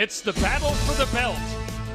It's the battle for the belt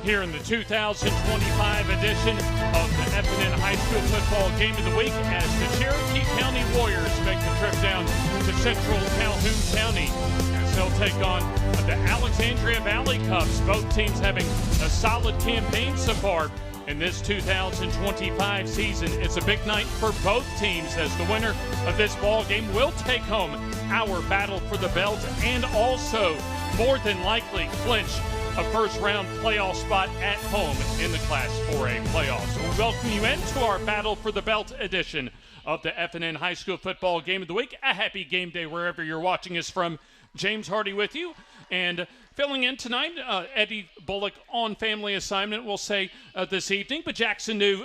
here in the 2025 edition of the F&N High School Football Game of the Week as the Cherokee County Warriors make the trip down to central Calhoun County as they'll take on the Alexandria Valley Cubs. Both teams having a solid campaign so far in this 2025 season. It's a big night for both teams as the winner of this ball game will take home our battle for the belt and also more than likely clinch a first-round playoff spot at home in the Class 4A playoffs. We welcome you into our Battle for the Belt edition of the F&N High School Football Game of the Week. A happy game day wherever you're watching us from. James Hardy with you. And filling in tonight, Eddie Bullock on family assignment, we'll say this evening. But Jackson New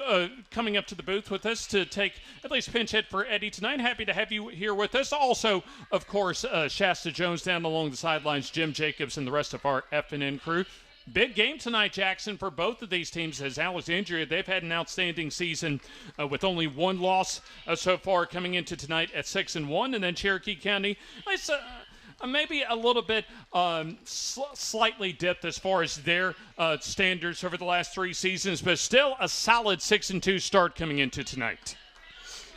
coming up to the booth with us to take at least pinch hit for Eddie tonight. Happy to have you here with us. Also, of course, Shasta Jones down along the sidelines, Jim Jacobs, and the rest of our F&N crew. Big game tonight, Jackson, for both of these teams as Alexandria, they've had an outstanding season with only one loss so far coming into tonight at 6-1. And then Cherokee County, it's maybe a little bit slightly dipped as far as their standards over the last three seasons, but still a solid 6-2 start coming into tonight.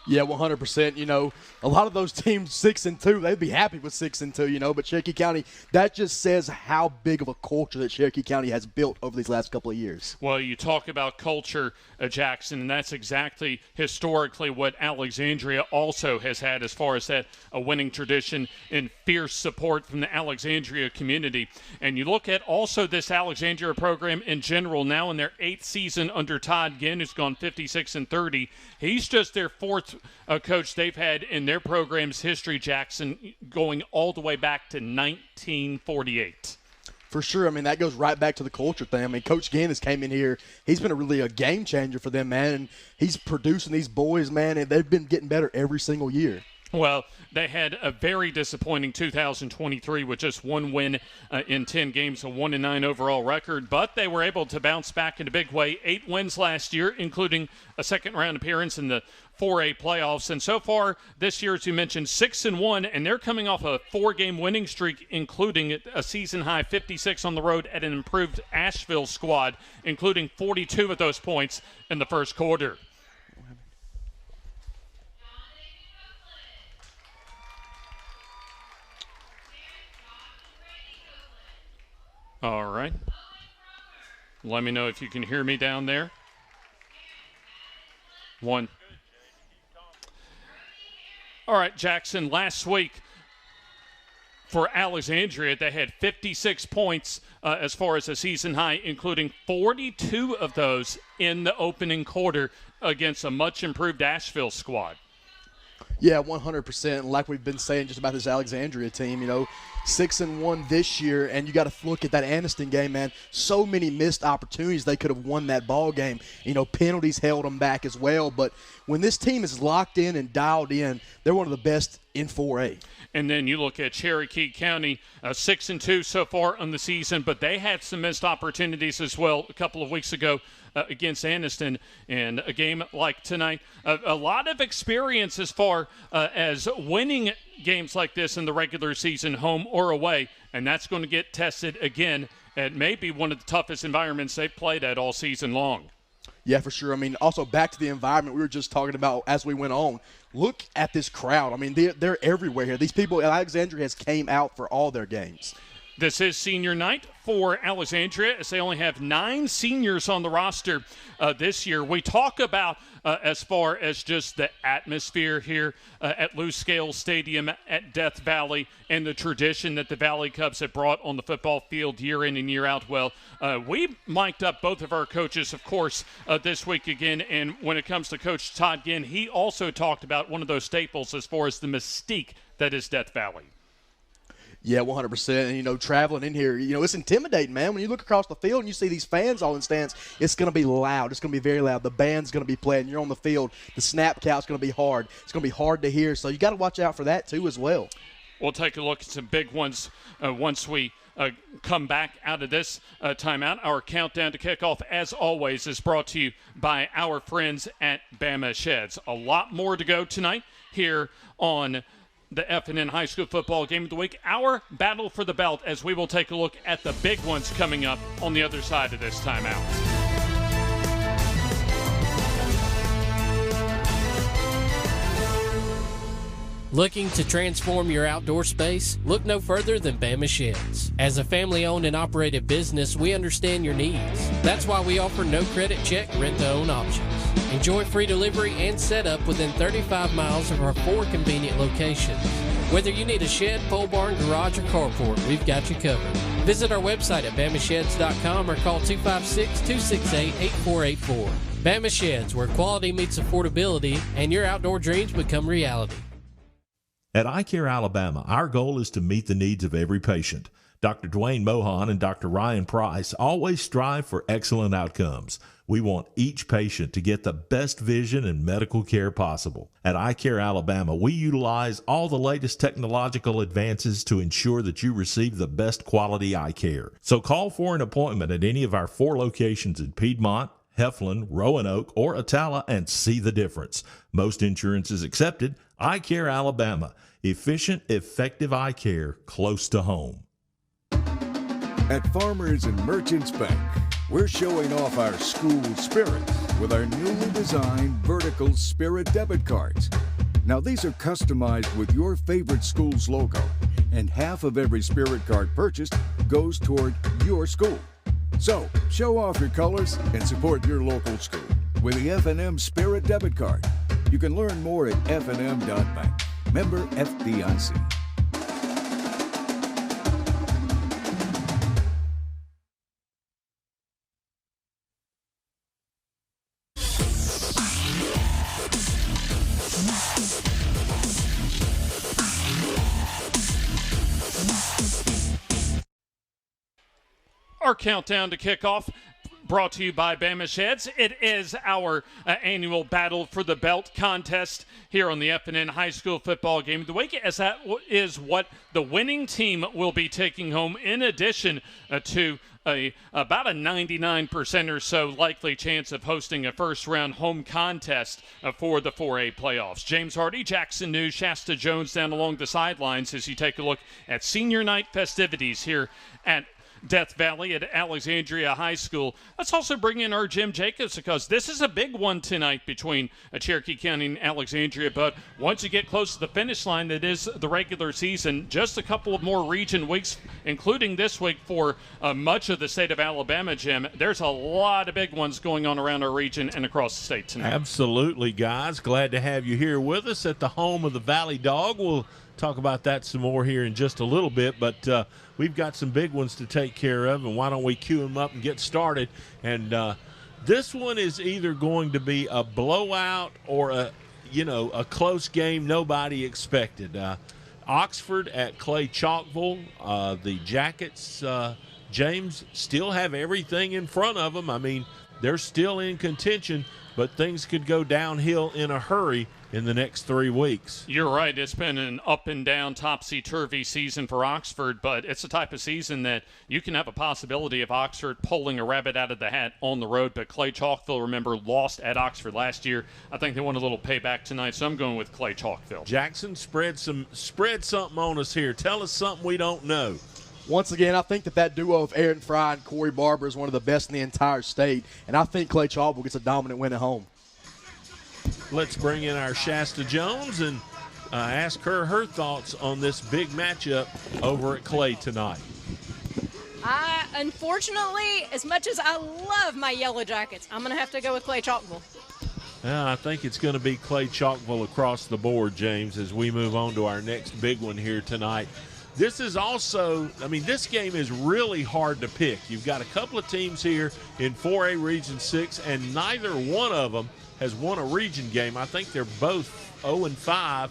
Yeah, 100%. You know, a lot of those teams 6-2, they'd be happy with 6-2, you know, but Cherokee County, that just says how big of a culture that Cherokee County has built over these last couple of years. Well, you talk about culture, Jackson, and that's exactly historically what Alexandria also has had as far as that a winning tradition and fierce support from the Alexandria community. And you look at also this Alexandria program in general now in their 8th season under Todd Ginn, who's gone 56-30. He's just their 4th coach they've had in their program's history, Jackson, going all the way back to 1948. For sure. I mean, that goes right back to the culture thing. I mean, Coach Ginn has came in here. He's been really a game changer for them, man, and he's producing these boys, man, and they've been getting better every single year. Well, they had a very disappointing 2023 with just one win in 10 games, a 1-9 overall record, but they were able to bounce back in a big way. 8 wins last year, including a second-round appearance in the 4A playoffs. And so far this year, as you mentioned, 6-1, and they're coming off a 4-game winning streak, including a season-high 56 on the road at an improved Asheville squad, including 42 of those points in the first quarter. All right. Let me know if you can hear me down there. 1. All right, Jackson, last week for Alexandria, they had 56 points as far as a season high, including 42 of those in the opening quarter against a much improved Asheville squad. Yeah, 100%. Like we've been saying just about this Alexandria team, you know, 6-1 this year, and you got to look at that Anniston game, man. So many missed opportunities. They could have won that ball game. You know, penalties held them back as well. But when this team is locked in and dialed in, they're one of the best in 4A. And then you look at Cherokee County, 6-2 so far on the season, but they had some missed opportunities as well a couple of weeks ago against Anniston. And a game like tonight, a lot of experience as far as winning games like this in the regular season, home or away, and that's going to get tested again at maybe one of the toughest environments they've played at all season long. Yeah, for sure. I mean, also back to the environment we were just talking about as we went on. Look at this crowd. I mean, they're everywhere here. These people at Alexandria has came out for all their games. This is senior night for Alexandria as they only have 9 seniors on the roster this year. We talk about as far as just the atmosphere here at Lou Scales Stadium at Death Valley and the tradition that the Valley Cubs have brought on the football field year in and year out. Well, we mic'd up both of our coaches, of course, this week again. And when it comes to Coach Todd Ginn, he also talked about one of those staples as far as the mystique that is Death Valley. Yeah, 100%. And, you know, traveling in here, you know, it's intimidating, man. When you look across the field and you see these fans all in stands, it's going to be loud. It's going to be very loud. The band's going to be playing. You're on the field. The snap count's going to be hard. It's going to be hard to hear. So you got to watch out for that, too, as well. We'll take a look at some big ones once we come back out of this timeout. Our countdown to kickoff, as always, is brought to you by our friends at Bama Sheds. A lot more to go tonight here on the F&N High School Football Game of the Week, our battle for the belt, as we will take a look at the big ones coming up on the other side of this timeout. Looking to transform your outdoor space? Look no further than Bama Sheds. As a family-owned and operated business, we understand your needs. That's why we offer no credit check, rent-to-own options. Enjoy free delivery and setup within 35 miles of our 4 convenient locations. Whether you need a shed, pole barn, garage, or carport, we've got you covered. Visit our website at bamasheds.com or call 256-268-8484. Bama Sheds, where quality meets affordability and your outdoor dreams become reality. At iCare Alabama, our goal is to meet the needs of every patient. Dr. Dwayne Mohan and Dr. Ryan Price always strive for excellent outcomes. We want each patient to get the best vision and medical care possible. At iCare Alabama, we utilize all the latest technological advances to ensure that you receive the best quality eye care. So call for an appointment at any of our 4 locations in Piedmont, Heflin, Roanoke, or Atala and see the difference. Most insurance is accepted. iCare Alabama. Efficient, effective eye care close to home. At Farmers and Merchants Bank, we're showing off our school spirit with our newly designed vertical Spirit debit cards. Now these are customized with your favorite school's logo, and half of every Spirit card purchased goes toward your school. So, show off your colors and support your local school with the F&M Spirit debit card. You can learn more at fnm.bank. Member FDIC. Our countdown to kickoff, brought to you by Bama Sheds. It is our annual Battle for the Belt contest here on the F&N High School Football Game of the Week, as that is what the winning team will be taking home, in addition to about a 99% or so likely chance of hosting a first-round home contest for the 4A playoffs. James Hardy, Jackson News, Shasta Jones down along the sidelines as you take a look at senior night festivities here at Death Valley at Alexandria High School. Let's also bring in our Jim Jacobs, because this is a big one tonight between Cherokee County and Alexandria. But once you get close to the finish line, that is the regular season. Just a couple of more region weeks, including this week for much of the state of Alabama, Jim. There's a lot of big ones going on around our region and across the state tonight. Absolutely, guys. Glad to have you here with us at the home of the Valley Dog. We'll talk about that some more here in just a little bit, but we've got some big ones to take care of, and why don't we cue them up and get started. And this one is either going to be a blowout or a close game nobody expected. Oxford at Clay Chalkville. The Jackets, James, still have everything in front of them. I mean, they're still in contention, but things could go downhill in a hurry in the next 3 weeks. You're right. It's been an up-and-down, topsy-turvy season for Oxford, but it's the type of season that you can have a possibility of Oxford pulling a rabbit out of the hat on the road. But Clay Chalkville, remember, lost at Oxford last year. I think they want a little payback tonight, so I'm going with Clay Chalkville. Jackson, spread something on us here. Tell us something we don't know. Once again, I think that duo of Aaron Fry and Corey Barber is one of the best in the entire state, and I think Clay Chalkville gets a dominant win at home. Let's bring in our Shasta Jones and ask her thoughts on this big matchup over at Clay tonight. Unfortunately, as much as I love my Yellow Jackets, I'm going to have to go with Clay Chalkville. I think it's going to be Clay Chalkville across the board, James, as we move on to our next big one here tonight. This is also, this game is really hard to pick. You've got a couple of teams here in 4A Region 6, and neither one of them has won a region game. I think they're both 0-5.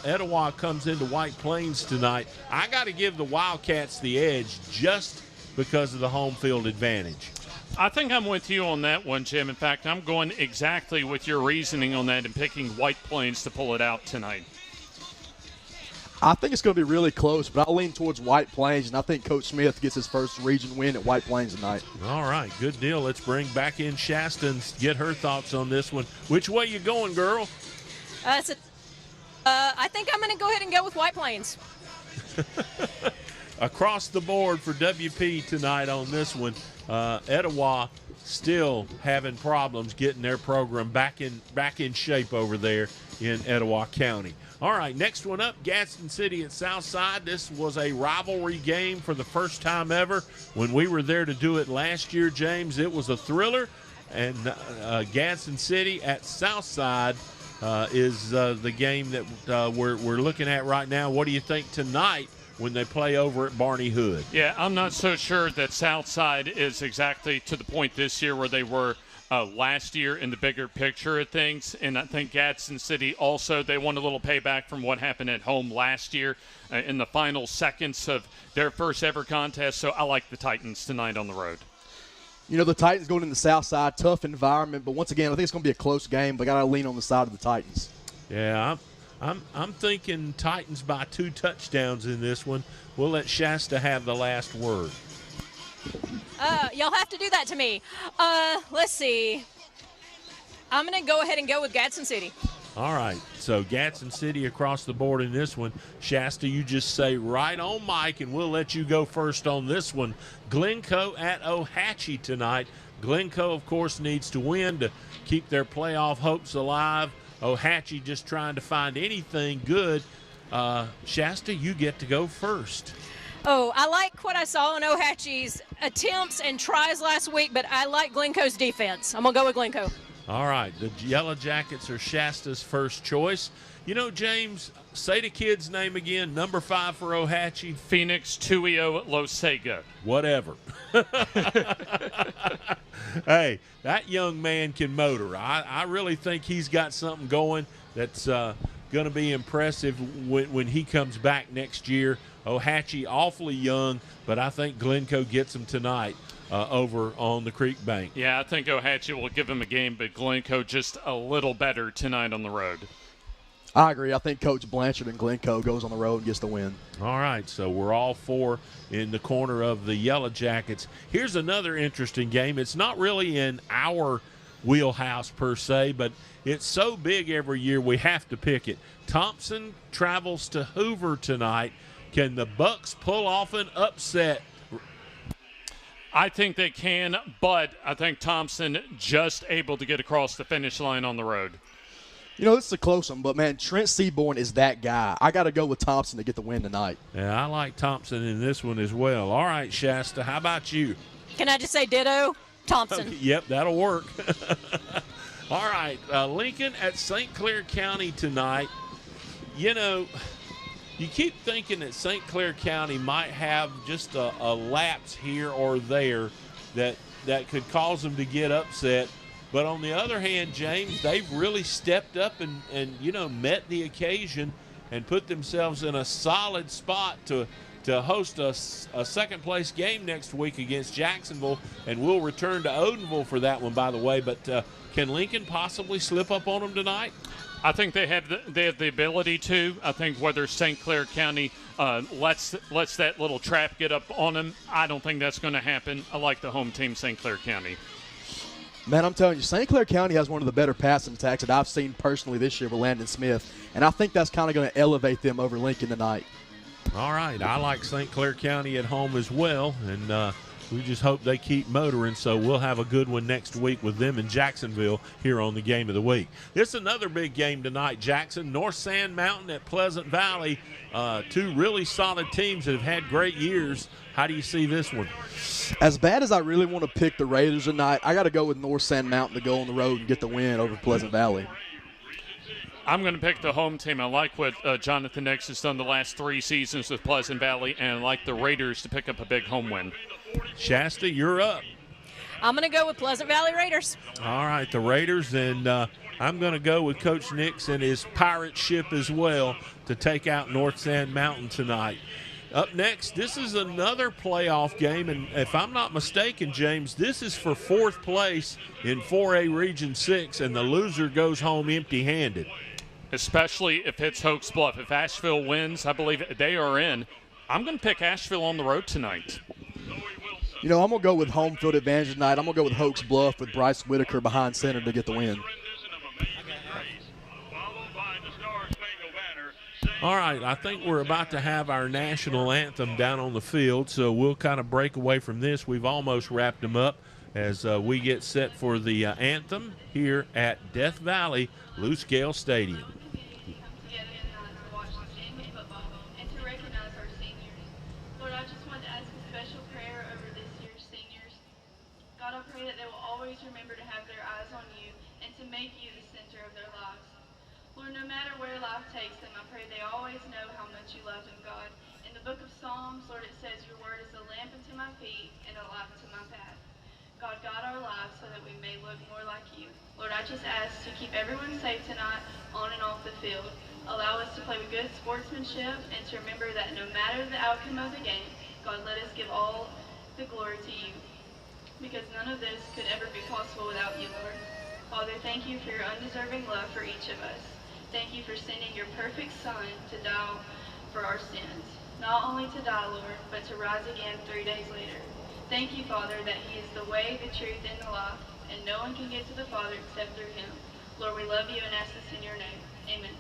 Etowah comes into White Plains tonight. I got to give the Wildcats the edge just because of the home field advantage. I think I'm with you on that one, Jim. In fact, I'm going exactly with your reasoning on that and picking White Plains to pull it out tonight. I think it's going to be really close, but I'll lean towards White Plains, and I think Coach Smith gets his first region win at White Plains tonight. All right, good deal. Let's bring back in Shasta and get her thoughts on this one. Which way you going, girl? I think I'm going to go ahead and go with White Plains. Across the board for WP tonight on this one, Etowah still having problems getting their program back in shape over there in Etowah County. All right, next one up, Gadsden City at Southside. This was a rivalry game for the first time ever. When we were there to do it last year, James, it was a thriller. And Gadsden City at Southside is the game that we're looking at right now. What do you think tonight when they play over at Barney Hood? Yeah, I'm not so sure that Southside is exactly to the point this year where they were last year in the bigger picture of things. And I think Gadsden City also, they want a little payback from what happened at home last year in the final seconds of their first ever contest. So I like the Titans tonight on the road. You know, the Titans going in the South Side, tough environment, but once again, I think it's going to be a close game, but I got to lean on the side of the Titans. Yeah, I'm thinking Titans by 2 touchdowns in this one. We'll let Shasta have the last word. Y'all have to do that to me. Let's see. I'm going to go ahead and go with Gadsden City. All right, so Gadsden City across the board in this one. Shasta, you just say right on Mike, and we'll let you go first on this one. Glencoe at Ohatchee tonight. Glencoe, of course, needs to win to keep their playoff hopes alive. Ohatchee just trying to find anything good. Shasta, you get to go first. Oh, I like what I saw in Ohatchee's attempts and tries last week, but I like Glencoe's defense. I'm going to go with Glencoe. All right, the Yellow Jackets are Shasta's first choice. You know, James, say the kid's name again, number 5 for Ohatchee. Phoenix Tuio Losega. Whatever. Hey, that young man can motor. I really think he's got something going that's going to be impressive when he comes back next year. Ohatchee awfully young, but I think Glencoe gets him tonight over on the creek bank. Yeah, I think Ohatchee will give him a game, but Glencoe just a little better tonight on the road. I agree. I think Coach Blanchard and Glencoe goes on the road and gets the win. All right, so we're all 4 in the corner of the Yellow Jackets. Here's another interesting game. It's not really in our wheelhouse per se, but it's so big every year we have to pick it. Thompson travels to Hoover tonight. Can the Bucks pull off an upset? I think they can, but I think Thompson just able to get across the finish line on the road. You know, this is a close one, but, man, Trent Seaborn is that guy. I got to go with Thompson to get the win tonight. Yeah, I like Thompson in this one as well. All right, Shasta, how about you? Can I just say ditto? Thompson. Okay, yep, that'll work. All right, Lincoln at St. Clair County tonight. You know, you keep thinking that St. Clair County might have just a lapse here or there that could cause them to get upset. But on the other hand, James, they've really stepped up and you know, met the occasion and put themselves in a solid spot to host a second-place game next week against Jacksonville. And we'll return to Odenville for that one, by the way. But can Lincoln possibly slip up on them tonight? I think they have the ability to. I think whether St. Clair County lets that little trap get up on them, I don't think that's going to happen. I like the home team, St. Clair County. Man, I'm telling you, St. Clair County has one of the better passing attacks that I've seen personally this year with Landon Smith, and I think that's kind of going to elevate them over Lincoln tonight. All right, I like St. Clair County at home as well, and we just hope they keep motoring, so we'll have a good one next week with them in Jacksonville here on the Game of the Week. This is another big game tonight, Jackson. North Sand Mountain at Pleasant Valley, 2 really solid teams that have had great years. How do you see this one? As bad as I really want to pick the Raiders tonight, I got to go with North Sand Mountain to go on the road and get the win over Pleasant Valley. I'm going to pick the home team. I like what Jonathan Nix has done the last 3 seasons with Pleasant Valley, and I like the Raiders to pick up a big home win. Shasta, you're up. I'm going to go with Pleasant Valley Raiders. All right, the Raiders, and I'm going to go with Coach Nix and his pirate ship as well to take out North Sand Mountain tonight. Up next, this is another playoff game, and if I'm not mistaken, James, this is for 4th place in 4A Region 6, and the loser goes home empty-handed. Especially if it's Hoax Bluff. If Asheville wins, I believe they are in. I'm going to pick Asheville on the road tonight. You know, I'm going to go with home field advantage tonight. I'm going to go with Hoax Bluff with Bryce Whitaker behind center to get the win. All right, I think we're about to have our national anthem down on the field, so we'll kind of break away from this. We've almost wrapped them up as we get set for the anthem here at Death Valley Loose Gale Stadium. Remember to have their eyes on you and to make you the center of their lives. Lord, no matter where life takes them, I pray they always know how much you love them, God. In the book of Psalms, Lord, it says your word is a lamp unto my feet and a light unto my path. God, guide our lives so that we may look more like you. Lord, I just ask to keep everyone safe tonight on and off the field. Allow us to play with good sportsmanship and to remember that no matter the outcome of the game, God, let us give all the glory to you, because none of this could ever be possible without you, Lord. Father, thank you for your undeserving love for each of us. Thank you for sending your perfect Son to die for our sins. Not only to die, Lord, but to rise again 3 days later. Thank you, Father, that he is the way, the truth, and the life, and no one can get to the Father except through him. Lord, we love you and ask this in your name. Amen.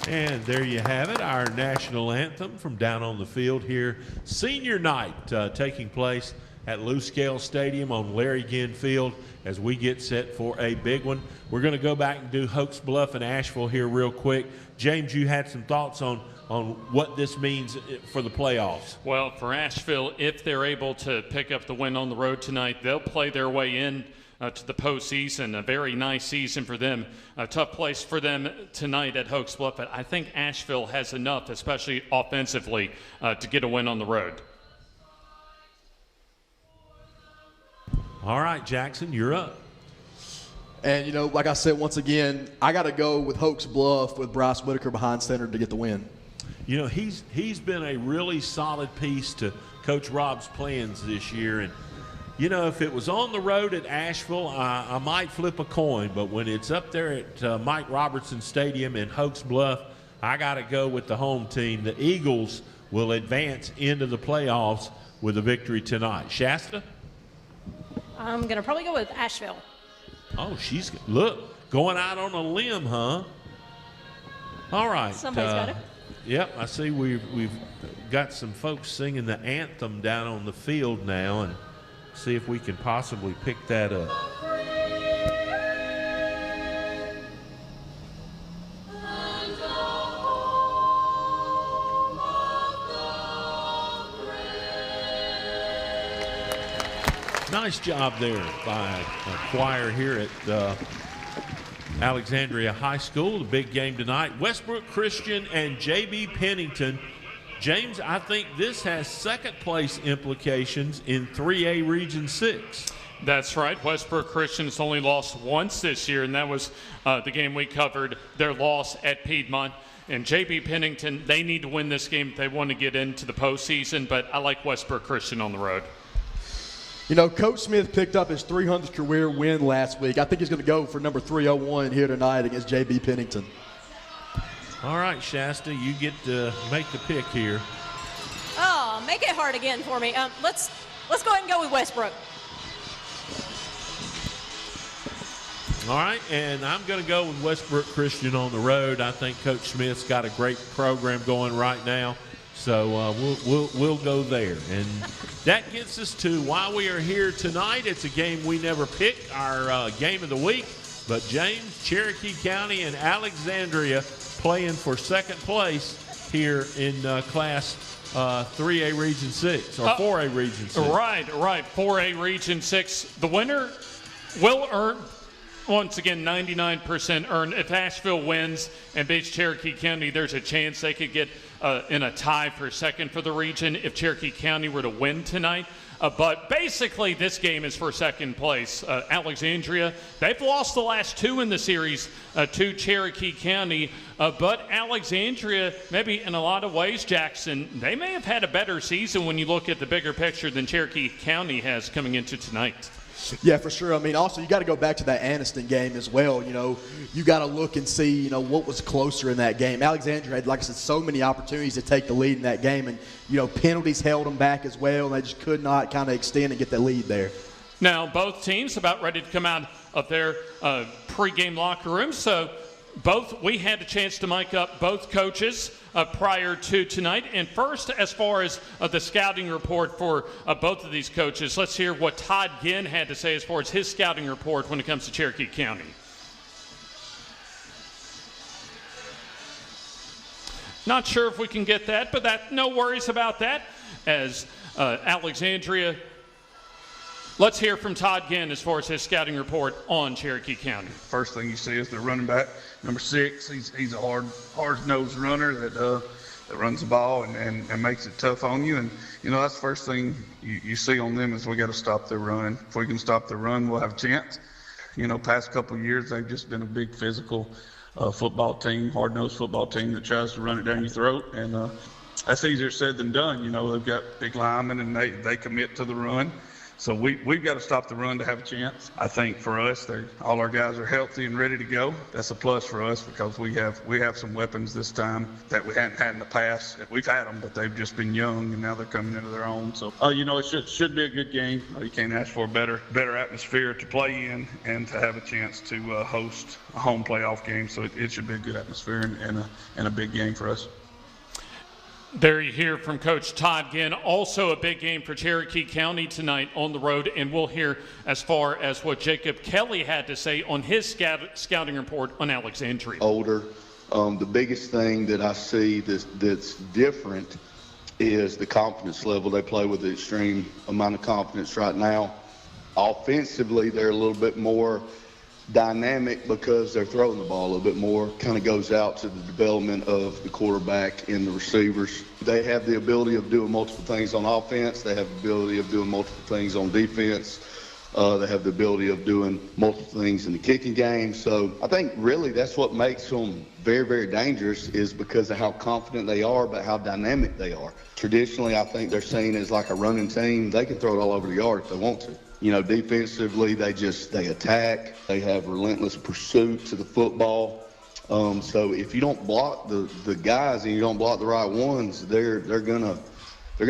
And there you have it, our national anthem from down on the field here. Senior night taking place at Loose Gale Stadium on Larry Ginn Field as we get set for a big one. We're going to go back and do Hoax Bluff and Asheville here real quick. James, you had some thoughts on what this means for the playoffs. Well, for Asheville, if they're able to pick up the win on the road tonight, they'll play their way in to the postseason. A very nice season for them. A tough place for them tonight at Hoax Bluff, but I think Asheville has enough, especially offensively, to get a win on the road. All right, Jackson, you're up. And, you know, like I said, once again, I got to go with Hoax Bluff with Bryce Whitaker behind center to get the win. You know, he's been a really solid piece to Coach Rob's plans this year. And, you know, if it was on the road at Asheville, I might flip a coin. But when it's up there at Mike Robertson Stadium in Hoax Bluff, I got to go with the home team. The Eagles will advance into the playoffs with a victory tonight. Shasta? I'm going to probably go with Asheville. Oh, look, going out on a limb, huh? All right. Somebody's got it. Yep, I see we've got some folks singing the anthem down on the field now, and see if we can possibly pick that up. Nice job there by a choir here at Alexandria High School. The big game tonight, Westbrook Christian and J.B. Pennington. James, I think this has second place implications in 3A Region 6. That's right. Westbrook Christian's only lost once this year, and that was the game we covered, their loss at Piedmont. And J.B. Pennington, they need to win this game if they want to get into the postseason, but I like Westbrook Christian on the road. You know, Coach Smith picked up his 300th career win last week. I think he's going to go for number 301 here tonight against J.B. Pennington. All right, Shasta, you get to make the pick here. Oh, make it hard again for me. Let's go ahead and go with Westbrook. All right, and I'm going to go with Westbrook Christian on the road. I think Coach Smith's got a great program going right now, so we'll go there. And that gets us to why we are here tonight. It's a game we never pick, our game of the week. But James, Cherokee County, and Alexandria playing for second place here in Class 3A Region 6, or 4A Region 6. Right, 4A Region 6. The winner will earn, once again, 99% earn. If Asheville wins and beats Cherokee County, there's a chance they could get in a tie for second for the region if Cherokee County were to win tonight. But basically, this game is for second place. Alexandria, they've lost the last two in the series to Cherokee County. But Alexandria, maybe in a lot of ways, Jackson, they may have had a better season when you look at the bigger picture than Cherokee County has coming into tonight. Yeah, for sure. I mean, also, you got to go back to that Anniston game as well. You know, you got to look and see, you know, what was closer in that game. Alexandria had, like I said, so many opportunities to take the lead in that game. And, you know, penalties held them back as well. And they just could not kind of extend and get that lead there. Now, both teams about ready to come out of their pregame locker rooms. So we had a chance to mic up both coaches prior to tonight. And first, as far as the scouting report for both of these coaches, let's hear what Todd Ginn had to say as far as his scouting report when it comes to Cherokee County. Not sure if we can get that, but no worries about that. As Alexandria, let's hear from Todd Ginn as far as his scouting report on Cherokee County. First thing you see is their running back, number 6. He's a hard-nosed runner that runs the ball and makes it tough on you. And, you know, that's the first thing you see on them is we got to stop their run. If we can stop their run, we'll have a chance. You know, past couple of years, they've just been a big physical football team, hard-nosed football team that tries to run it down your throat. And that's easier said than done. You know, they've got big linemen, and they commit to the run. So we've got to stop the run to have a chance. I think for us, all our guys are healthy and ready to go. That's a plus for us because we have some weapons this time that we hadn't had in the past. We've had them, but they've just been young, and now they're coming into their own. So, you know, it should be a good game. You can't ask for a better atmosphere to play in and to have a chance to host a home playoff game. So it should be a good atmosphere and a big game for us. There you hear from Coach Todd Ginn. Also a big game for Cherokee County tonight on the road, and we'll hear as far as what Jacob Kelly had to say on his scouting report on Alexandria. Older. The biggest thing that I see that's different is the confidence level. They play with an extreme amount of confidence right now. Offensively, they're a little bit more dynamic because they're throwing the ball a little bit more. Kind of goes out to the development of the quarterback and the receivers. They have the ability of doing multiple things on offense. They have the ability of doing multiple things on defense. They have the ability of doing multiple things in the kicking game. So I think really that's what makes them very, very dangerous is because of how confident they are, but how dynamic they are. Traditionally, I think they're seen as like a running team. They can throw it all over the yard if they want to. You know, defensively, they attack. They have relentless pursuit to the football. So if you don't block the guys and you don't block the right ones, they're gonna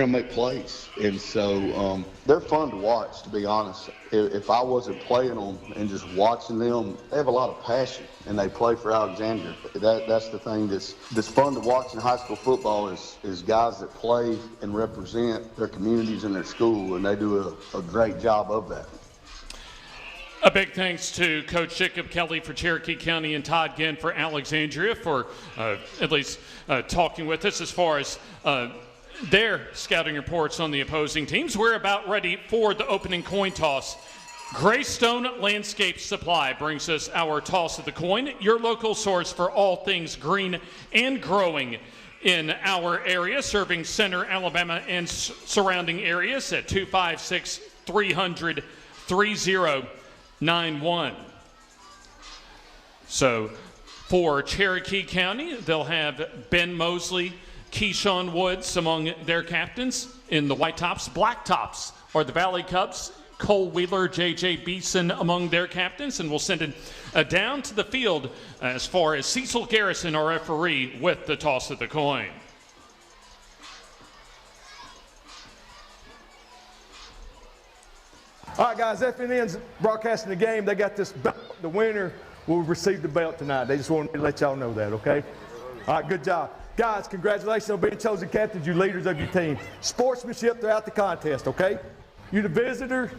make plays. And so they're fun to watch, to be honest. If I wasn't playing them and just watching them, they have a lot of passion and they play for Alexandria. That's the thing that's fun to watch in high school football is guys that play and represent their communities and their school, and they do a great job of that. A big thanks to Coach Jacob Kelly for Cherokee County and Todd Ginn for Alexandria for at least talking with us as far as their scouting reports on the opposing teams. We're about ready for the opening coin toss. Greystone Landscape Supply brings us our toss of the coin, your local source for all things green and growing in our area, serving Center, Alabama, and surrounding areas at 256-300-3091. So for Cherokee County, they'll have Ben Mosley, Keyshawn Woods among their captains. In the white tops, black tops are the Valley Cubs, Cole Wheeler, J.J. Beeson among their captains, and we'll send it down to the field as far as Cecil Garrison, our referee, with the toss of the coin. All right, guys, FNN's broadcasting the game. They got this belt. The winner will receive the belt tonight. They just wanted to let y'all know that, okay? All right, good job. Guys, congratulations on being chosen captains, you leaders of your team. Sportsmanship throughout the contest, okay? You the visitor.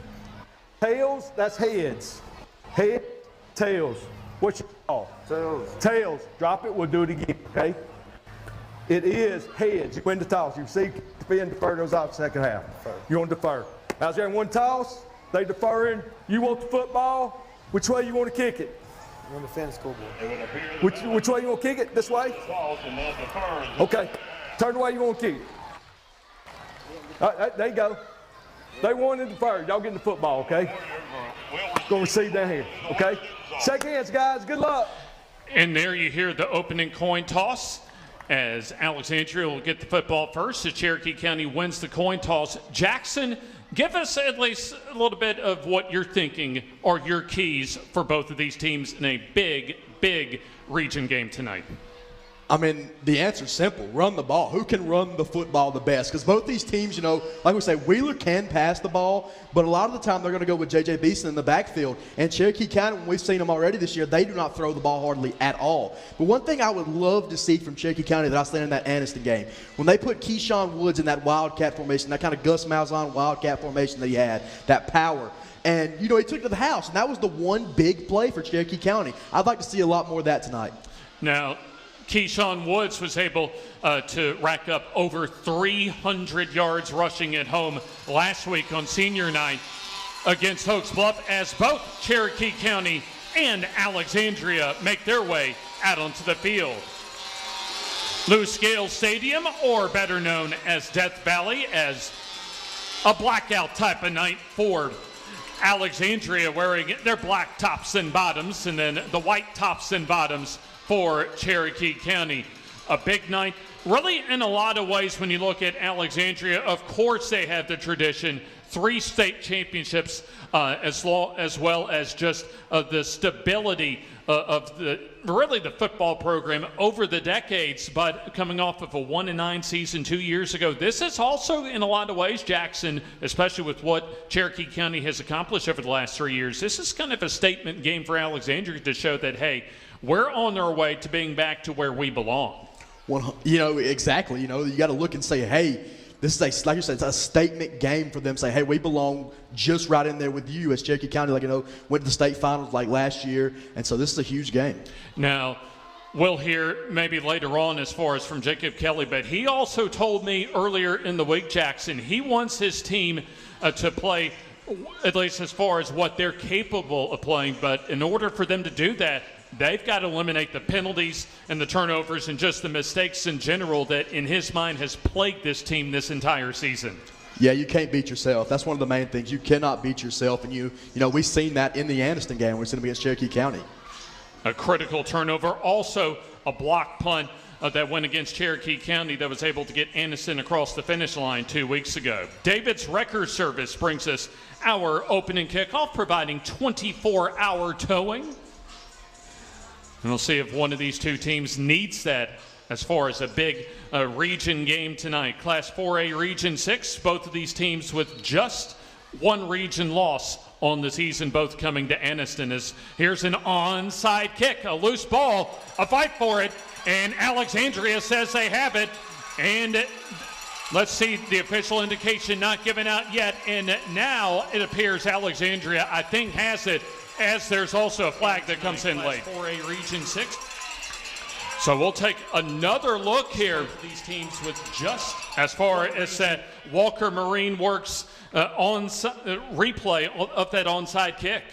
Tails, that's heads. Head, tails. What's your call? Tails. Tails. Drop it, we'll do it again, okay? It is heads. You win the toss. You see, defer those out second half. You want to defer. How's there in one toss? They deferring. You want the football? Which way you want to kick it? You want to fence school board. Which way you want to kick it? This way? Okay. Turn the way you want to kick it. All right, there you go. They wanted to defer. Y'all getting the football, okay? Going to receive that here, okay? Shake hands, guys. Good luck. And there you hear the opening coin toss as Alexandria will get the football first as Cherokee County wins the coin toss. Jackson, give us at least a little bit of what you're thinking are your keys for both of these teams in a big, big region game tonight. I mean, the answer's simple. Run the ball. Who can run the football the best? Because both these teams, like we say, Wheeler can pass the ball, but a lot of the time they're going to go with J.J. Beeson in the backfield. And Cherokee County, when we've seen them already this year, they do not throw the ball hardly at all. But one thing I would love to see from Cherokee County that I seen in that Anniston game, when they put Keyshawn Woods in that Wildcat formation, that kind of Gus Malzahn Wildcat formation that he had, that power, and, he took it to the house, and that was the one big play for Cherokee County. I'd like to see a lot more of that tonight. Now, Keyshawn Woods was able to rack up over 300 yards rushing at home last week on senior night against Oaks Bluff as both Cherokee County and Alexandria make their way out onto the field. Lou Scales Stadium, or better known as Death Valley, as a blackout type of night for Alexandria, wearing their black tops and bottoms, and then the white tops and bottoms for Cherokee County. A big night, really in a lot of ways when you look at Alexandria. Of course they have the tradition, 3 state championships, as well as just the stability of the football program over the decades, but coming off of a 1-9 season 2 years ago. This is also in a lot of ways, Jackson, especially with what Cherokee County has accomplished over the last 3 years, this is kind of a statement game for Alexandria to show that, hey, we're on our way to being back to where we belong. Exactly. You got to look and say, hey, this is like you said, it's a statement game for them. Say, hey, we belong just right in there with you as Cherokee County. Went to the state finals like last year, and so this is a huge game. Now, we'll hear maybe later on as far as from Jacob Kelly, but he also told me earlier in the week, Jackson, he wants his team to play, at least as far as what they're capable of playing, but in order for them to do that, they've got to eliminate the penalties and the turnovers and just the mistakes in general that, in his mind, has plagued this team this entire season. Yeah, you can't beat yourself. That's one of the main things. You cannot beat yourself, and we've seen that in the Anniston game. We've seen it against Cherokee County. A critical turnover, also a block punt that went against Cherokee County that was able to get Anniston across the finish line 2 weeks ago. David's Wrecker Service brings us our opening kickoff, providing 24-hour towing. And we'll see if one of these two teams needs that as far as a big region game tonight. Class 4A Region 6, both of these teams with just one region loss on the season, both coming to Anniston. Here's an onside kick, a loose ball, a fight for it, and Alexandria says they have it. And let's see, the official indication not given out yet, and now it appears Alexandria, I think, has it, as there's also a flag that comes in late. 4A Region 6. So we'll take another look here. These teams with just as far as that Walker Marine Works replay of that onside kick.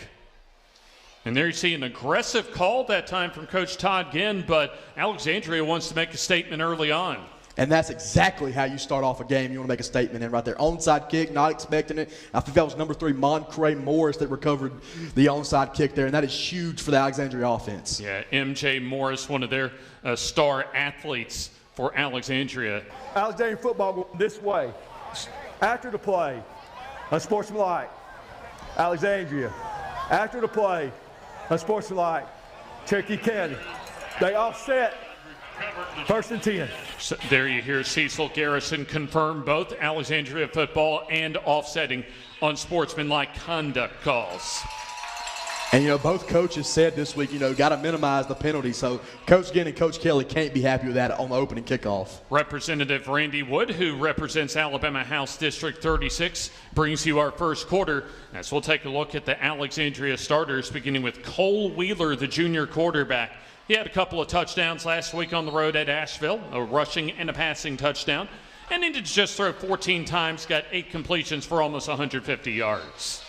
And there you see an aggressive call that time from Coach Todd Ginn, but Alexandria wants to make a statement early on. And that's exactly how you start off a game. You want to make a statement in right there. Onside kick, not expecting it. I think that was number 3, Moncray Morris, that recovered the onside kick there, and that is huge for the Alexandria offense. Yeah, MJ Morris, one of their star athletes for Alexandria. Alexandria football going this way. After the play, unsportsmanlike. Alexandria. After the play, unsportsmanlike, Cherokee County. They offset 1st and 10. So there you hear Cecil Garrison confirm both Alexandria football and offsetting unsportsmanlike conduct calls. And, both coaches said this week, got to minimize the penalty. So Coach Ginn and Coach Kelly can't be happy with that on the opening kickoff. Representative Randy Wood, who represents Alabama House District 36, brings you our first quarter as we'll take a look at the Alexandria starters, beginning with Cole Wheeler, the junior quarterback. He had a couple of touchdowns last week on the road at Asheville, a rushing and a passing touchdown, and needed to just throw 14 times, got 8 completions for almost 150 yards.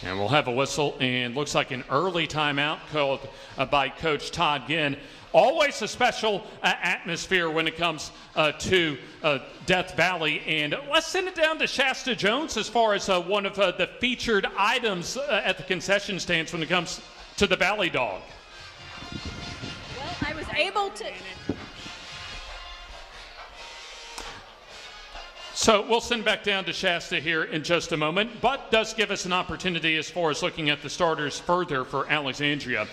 And we'll have a whistle, and looks like an early timeout called by Coach Todd Ginn. Always a special atmosphere when it comes to Death Valley. And let's send it down to Shasta Jones as far as one of the featured items at the concession stands when it comes to the Valley Dog. Well, I was able to. So we'll send back down to Shasta here in just a moment, but does give us an opportunity as far as looking at the starters further for Alexandria.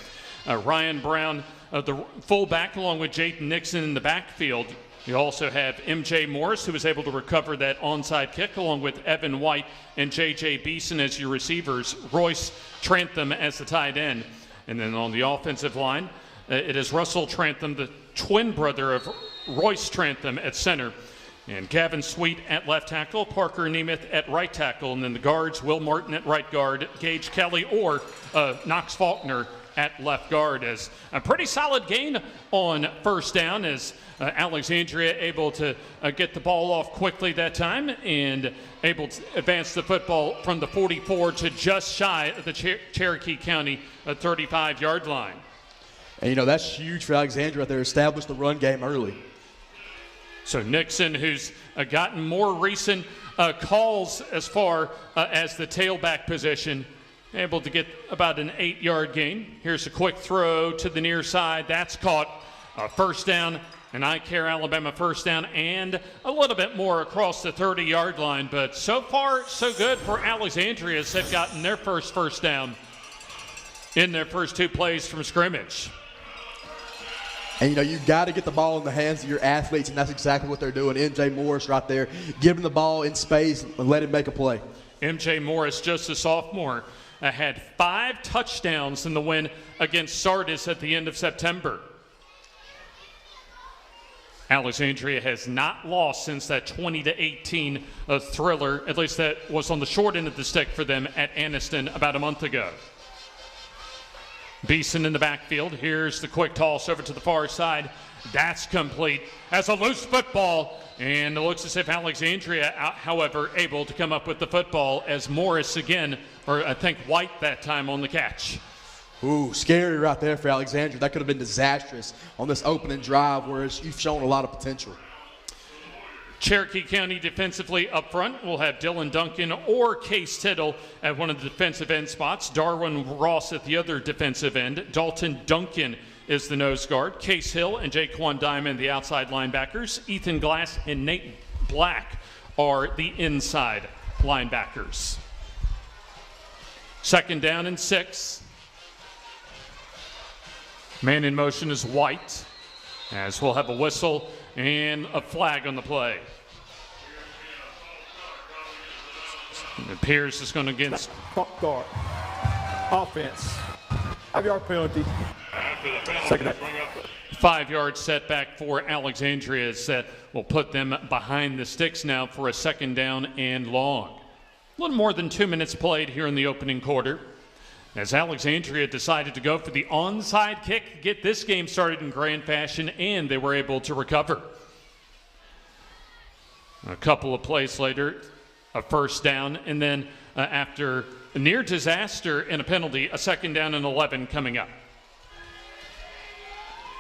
Ryan Brown, the fullback, along with Jayden Nixon in the backfield. You also have M.J. Morris, who was able to recover that onside kick, along with Evan White and J.J. Beeson as your receivers, Royce Trantham as the tight end. And then on the offensive line, it is Russell Trantham, the twin brother of Royce Trantham, at center. And Gavin Sweet at left tackle, Parker Nemeth at right tackle, and then the guards, Will Martin at right guard, Gage Kelly or Knox Faulkner at left guard. As a pretty solid gain on first down, as Alexandria able to get the ball off quickly that time and able to advance the football from the 44 to just shy of the Cherokee County 35-yard line. And, that's huge for Alexandria. They established the run game early. So Nixon, who's gotten more recent calls as far as the tailback position, able to get about an 8-yard gain. Here's a quick throw to the near side. That's caught. First down, an Alabama first down, and a little bit more across the 30-yard line. But so far, so good for Alexandria as they've gotten their first down in their first 2 plays from scrimmage. And, you've got to get the ball in the hands of your athletes, and that's exactly what they're doing. M.J. Morris right there, give him the ball in space and let him make a play. M.J. Morris, just a sophomore, had 5 touchdowns in the win against Sardis at the end of September. Alexandria has not lost since that 20-18 thriller, at least that was on the short end of the stick for them at Anniston about a month ago. Beeson in the backfield. Here's the quick toss over to the far side. That's complete as a loose football. And it looks as if Alexandria, however, able to come up with the football as Morris again, or I think White that time on the catch. Ooh, scary right there for Alexandria. That could have been disastrous on this opening drive, whereas you've shown a lot of potential. Cherokee County defensively up front will have Dylan Duncan or Case Tittle at one of the defensive end spots. Darwin Ross at the other defensive end. Dalton Duncan is the nose guard. Case Hill and Jaquan Diamond, the outside linebackers. Ethan Glass and Nate Black are the inside linebackers. 2nd down and 6. Man in motion is White, as we'll have a whistle and a flag on the play. It appears it's going to against Guard. Offense. 5-yard penalty. 5-yard setback for Alexandria that will put them behind the sticks now for a 2nd down and long. A little more than 2 minutes played here in the opening quarter, as Alexandria decided to go for the onside kick, get this game started in grand fashion, and they were able to recover. A couple of plays later, a 1st down, and then after a near disaster and a penalty, a 2nd down and 11 coming up.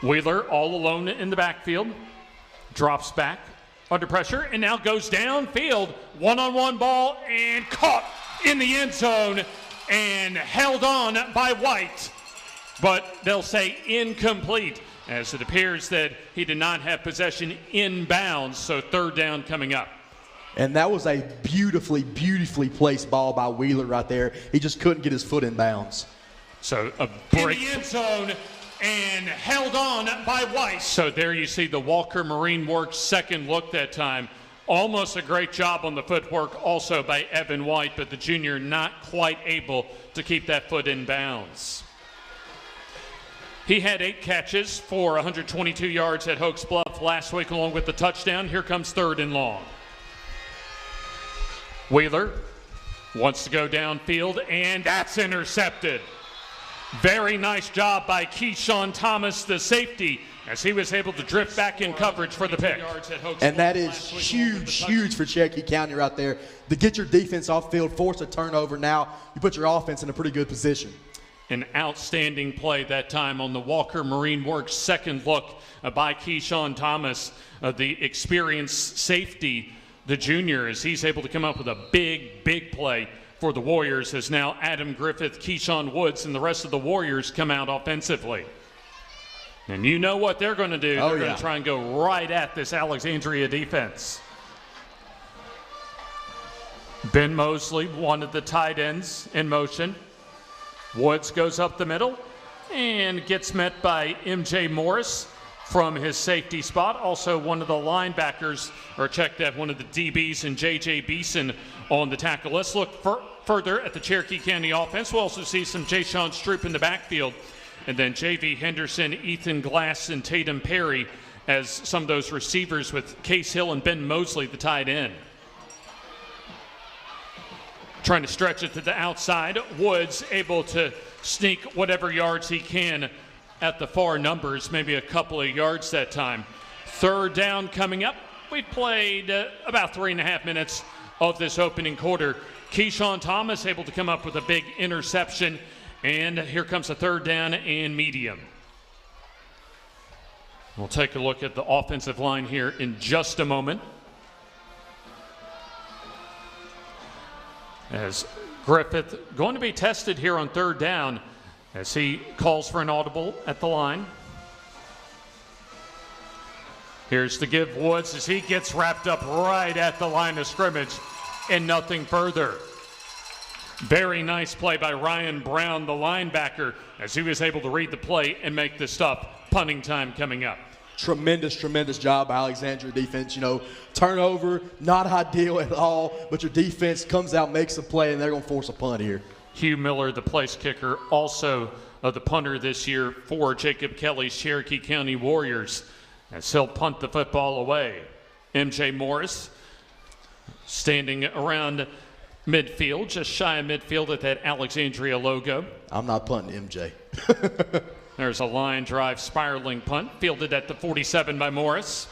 Wheeler all alone in the backfield, drops back under pressure, and now goes downfield, one-on-one ball, and caught in the end zone and held on by White. But they'll say incomplete, as it appears that he did not have possession inbounds, so 3rd down coming up. And that was a beautifully, beautifully placed ball by Wheeler right there. He just couldn't get his foot in bounds. So a break in the end zone and held on by Weiss. So there you see the Walker Marine Works second look that time. Almost a great job on the footwork also by Evan White, but the junior not quite able to keep that foot in bounds. He had 8 catches for 122 yards at Hoax Bluff last week along with the touchdown. Here comes 3rd and long. Wheeler wants to go downfield, and that's intercepted. Very nice job by Keyshawn Thomas, the safety, as he was able to drift back in coverage for the pick. And that is huge, huge for Cherokee County right there. To get your defense off field, force a turnover, now you put your offense in a pretty good position. An outstanding play that time on the Walker Marine Works second look by Keyshawn Thomas, the experienced safety, the junior, as he's able to come up with a big, big play for the Warriors, as now Adam Griffith, Keyshawn Woods, and the rest of the Warriors come out offensively. And you know what they're going to do. They're going to try and go right at this Alexandria defense. Ben Mosley, one of the tight ends, in motion. Woods goes up the middle and gets met by MJ Morris from his safety spot. Also one of the linebackers, or check that, one of the DBs, and J.J. Beeson on the tackle. Let's look further at the Cherokee County offense. We'll also see some Jay-Sean Stroop in the backfield, and then J.V. Henderson, Ethan Glass, and Tatum Perry as some of those receivers, with Case Hill and Ben Mosley, the tight end. Trying to stretch it to the outside. Woods able to sneak whatever yards he can at the far numbers, maybe a couple of yards that time. 3rd down coming up. We've played about 3.5 minutes of this opening quarter. Keyshawn Thomas able to come up with a big interception, and here comes a 3rd down and medium. We'll take a look at the offensive line here in just a moment. As Griffith going to be tested here on 3rd down, as he calls for an audible at the line. Here's the give Woods as he gets wrapped up right at the line of scrimmage and nothing further. Very nice play by Ryan Brown, the linebacker, as he was able to read the play and make the stop. Punting time coming up. Tremendous, tremendous job by Alexandria defense. You know, turnover, not ideal at all, but your defense comes out, makes a play, and they're going to force a punt here. Hugh Miller, the place kicker, also the punter this year for Jacob Kelly's Cherokee County Warriors, as he'll punt the football away. MJ Morris standing around midfield, just shy of midfield at that Alexandria logo. I'm not punting MJ. There's a line drive spiraling punt fielded at the 47 by Morris.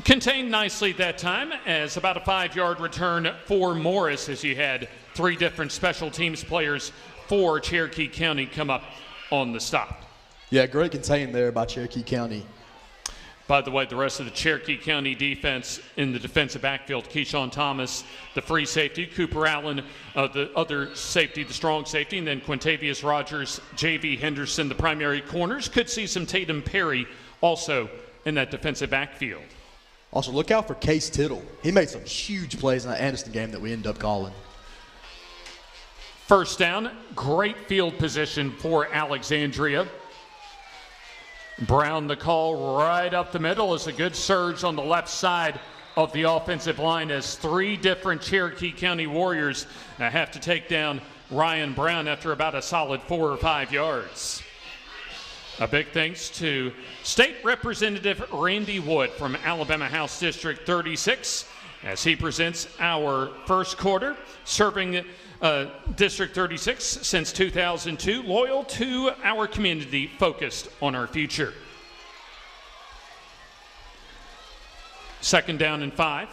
Contained nicely that time, as about a 5-yard return for Morris, as you had 3 different special teams players for Cherokee County come up on the stop. Yeah, great contain there by Cherokee County. By the way, the rest of the Cherokee County defense in the defensive backfield, Keyshawn Thomas, the free safety, Cooper Allen, the other safety, the strong safety, and then Quintavious Rogers, J.V. Henderson, the primary corners. Could see some Tatum Perry also in that defensive backfield. Also, look out for Case Tittle. He made some huge plays in that Anderson game that we ended up calling. 1st down, great field position for Alexandria. Brown the call right up the middle is a good surge on the left side of the offensive line, as 3 different Cherokee County Warriors have to take down Ryan Brown after about a solid 4 or 5 yards. A big thanks to State Representative Randy Wood from Alabama House District 36 as he presents our first quarter, serving District 36 since 2002, loyal to our community, focused on our future. 2nd down and 5.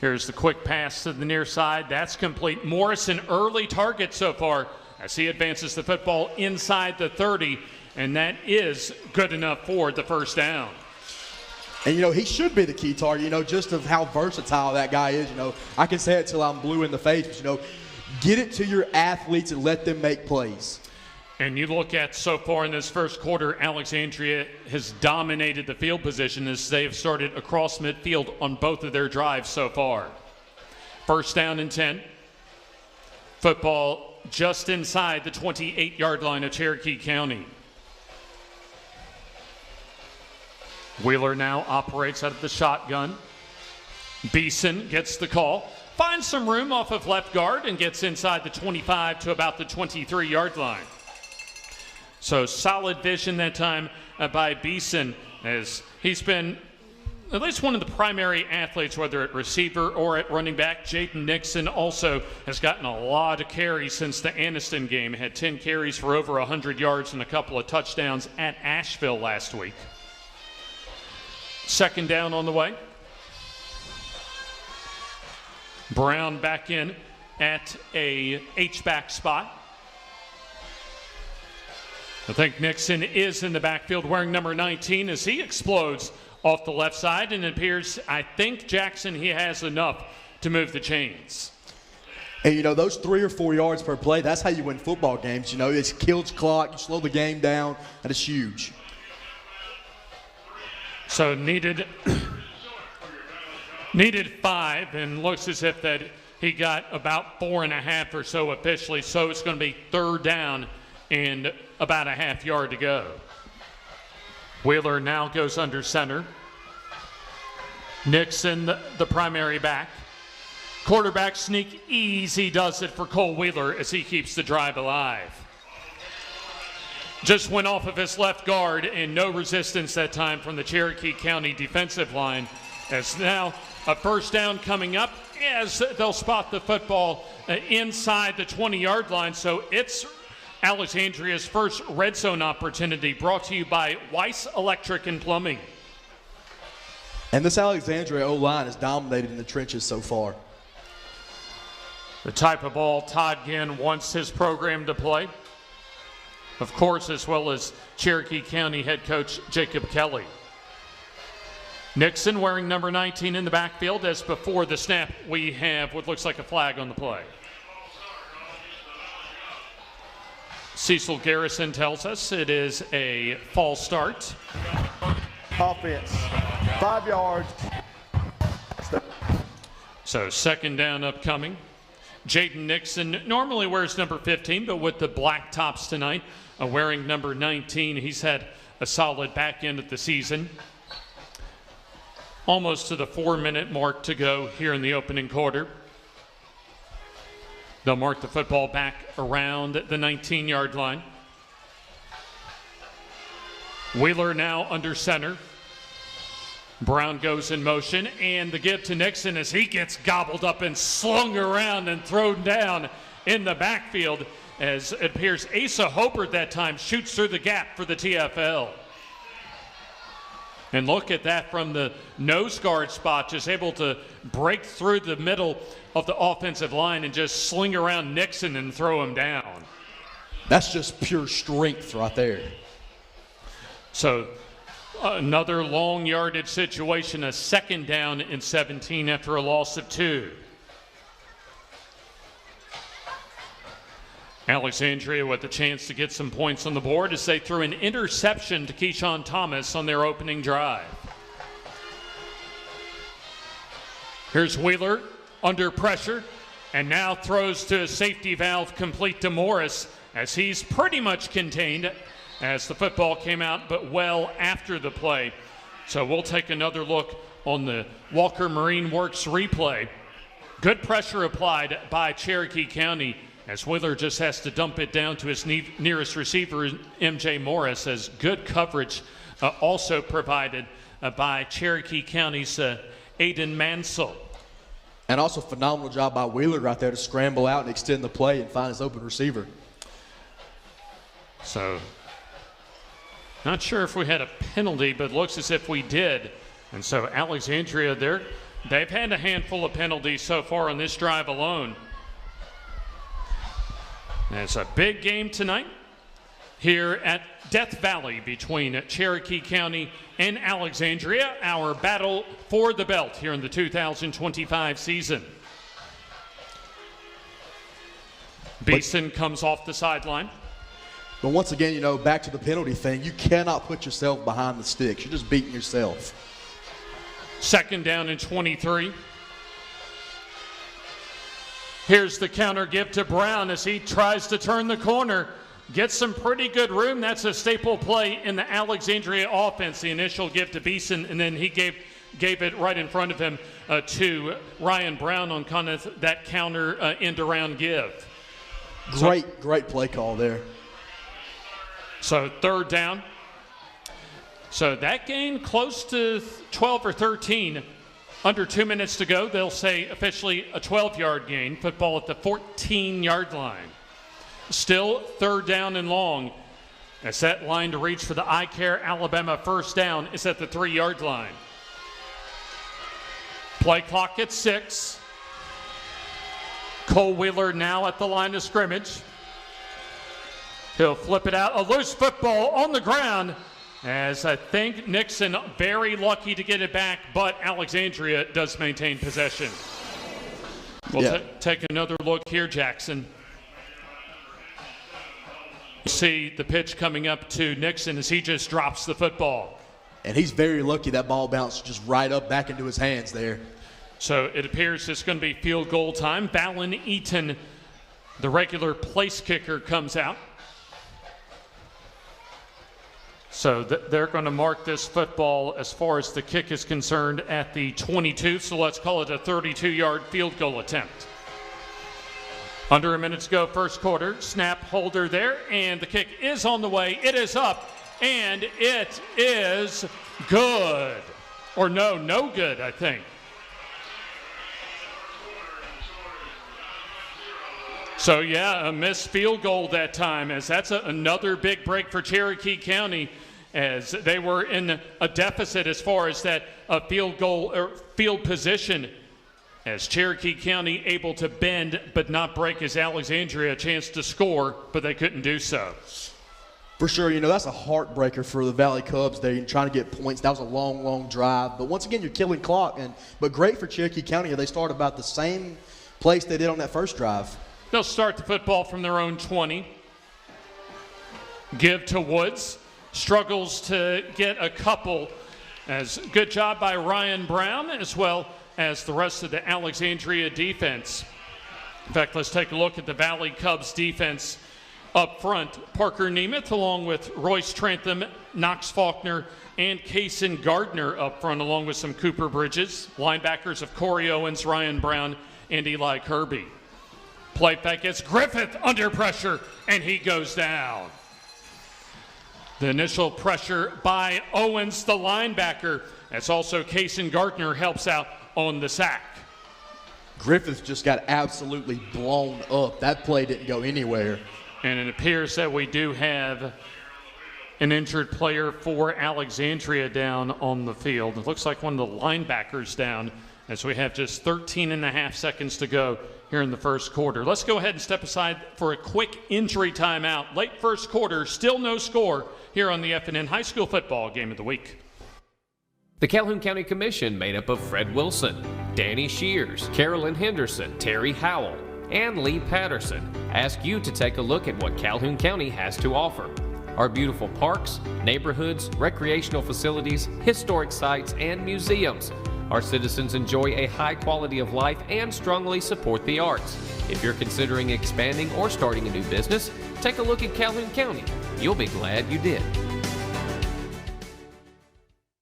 Here's the quick pass to the near side. That's complete. Morris, an early target so far as he advances the football inside the 30, and that is good enough for the 1st down. And, you know, he should be the key target, you know, just of how versatile that guy is. You know, I can say it till I'm blue in the face, but, you know, get it to your athletes and let them make plays. And you look at so far in this first quarter, Alexandria has dominated the field position as they have started across midfield on both of their drives so far. First down and 10. Football just inside the 28-yard line of Cherokee County. Wheeler now operates out of the shotgun. Beeson gets the call, finds some room off of left guard and gets inside the 25 to about the 23-yard line. So solid vision that time by Beeson, as he's been at least one of the primary athletes, whether at receiver or at running back. Jaden Nixon also has gotten a lot of carries since the Anniston game. Had 10 carries for over 100 yards and a couple of touchdowns at Asheville last week. Second down on the way. Brown back in at a H-back spot. I think Nixon is in the backfield wearing number 19 as he explodes off the left side, and it appears, I think, Jackson, he has enough to move the chains. And, you know, those 3 or 4 yards per play, that's how you win football games. You know, it kills clock, you slow the game down, and it's huge. So needed 5, and looks as if that he got about 4.5 or so officially, so it's going to be third down and about a half yard to go. Wheeler now goes under center. Nixon, the primary back. Quarterback sneak easy does it for Cole Wheeler as he keeps the drive alive. Just went off of his left guard and no resistance that time from the Cherokee County defensive line. As now a first down coming up as they'll spot the football inside the 20-yard line. So it's Alexandria's first red zone opportunity, brought to you by Weiss Electric and Plumbing. And this Alexandria O-line has dominated in the trenches so far. The type of ball Todd Ginn wants his program to play. Of course, as well as Cherokee County head coach Jacob Kelly. Nixon wearing number 19 in the backfield, as before the snap we have what looks like a flag on the play. Cecil Garrison tells us it is a false start. Offense, 5 yards. So second down upcoming. Jaden Nixon normally wears number 15, but with the black tops tonight, wearing number 19, he's had a solid back end of the season. Almost to the 4-minute mark to go here in the opening quarter. They'll mark the football back around the 19-yard line. Wheeler now under center. Brown goes in motion, and the give to Nixon as he gets gobbled up and slung around and thrown down in the backfield, as it appears Asa Hobart that time shoots through the gap for the TFL. And look at that from the nose guard spot, just able to break through the middle of the offensive line and just sling around Nixon and throw him down. That's just pure strength right there. So another long yardage situation, a second down and 17 after a loss of 2. Alexandria with a chance to get some points on the board as they threw an interception to Keyshawn Thomas on their opening drive. Here's Wheeler under pressure and now throws to a safety valve complete to Morris as he's pretty much contained as the football came out, but well after the play. So we'll take another look on the Walker Marine Works replay. Good pressure applied by Cherokee County as Wheeler just has to dump it down to his nearest receiver, MJ Morris, as good coverage also provided by Cherokee County's Aiden Mansell. And also phenomenal job by Wheeler right there to scramble out and extend the play and find his open receiver. So, not sure if we had a penalty, but looks as if we did. And so Alexandria, they've had a handful of penalties so far on this drive alone. And it's a big game tonight here at Death Valley between Cherokee County and Alexandria, our battle for the belt here in the 2025 season. Beeson comes off the sideline. But once again, back to the penalty thing, you cannot put yourself behind the sticks. You're just beating yourself. 2nd down and 23. Here's the counter give to Brown as he tries to turn the corner. Gets some pretty good room. That's a staple play in the Alexandria offense. The initial give to Beeson, and then he gave it right in front of him to Ryan Brown on kind of that counter end around give. Great play call there. So 3rd down. So that gain close to 12 or 13. Under 2 minutes to go. They'll say officially a 12-yard gain. Football at the 14-yard line. Still 3rd down and long. A set line to reach for the iCare Alabama 1st down is at the 3-yard line. Play clock at 6. Cole Wheeler now at the line of scrimmage. He'll flip it out. A loose football on the ground, as I think Nixon very lucky to get it back, but Alexandria does maintain possession. We'll take another look here, Jackson. You see the pitch coming up to Nixon as he just drops the football. And he's very lucky that ball bounced just right up back into his hands there. So it appears it's going to be field goal time. Valen Eaton, the regular place kicker, comes out. So they're going to mark this football as far as the kick is concerned at the 22. So let's call it a 32-yard field goal attempt. Under a minute to go, 1st quarter. Snap, holder there, and the kick is on the way. It is up, and it is good. Or no good, I think. So, a missed field goal that time, as that's another big break for Cherokee County, as they were in a deficit as far as that field goal or field position, as Cherokee County able to bend but not break, as Alexandria a chance to score, but they couldn't do so. For sure, that's a heartbreaker for the Valley Cubs. They're trying to get points. That was a long drive. But once again, you're killing clock. But great for Cherokee County. They start about the same place they did on that first drive. They'll start the football from their own 20. Give to Woods. Struggles to get a couple. As good job by Ryan Brown as well as the rest of the Alexandria defense. In fact, let's take a look at the Valley Cubs defense up front. Parker Nemeth along with Royce Trantham, Knox Faulkner, and Kaysen Gardner up front, along with some Cooper Bridges. Linebackers of Corey Owens, Ryan Brown, and Eli Kirby. Play fake gets Griffith under pressure, and he goes down. The initial pressure by Owens, the linebacker. That's also Kaysen Gardner helps out on the sack. Griffith just got absolutely blown up. That play didn't go anywhere. And it appears that we do have an injured player for Alexandria down on the field. It looks like one of the linebackers down, as we have just 13 and a half seconds to go here in the 1st quarter. Let's go ahead and step aside for a quick injury timeout. Late 1st quarter, still no score here on the FNN High School Football Game of the Week. The Calhoun County Commission, made up of Fred Wilson, Danny Shears, Carolyn Henderson, Terry Howell, and Lee Patterson, ask you to take a look at what Calhoun County has to offer. Our beautiful parks, neighborhoods, recreational facilities, historic sites, and museums. Our citizens enjoy a high quality of life and strongly support the arts. If you're considering expanding or starting a new business, take a look at Calhoun County. You'll be glad you did.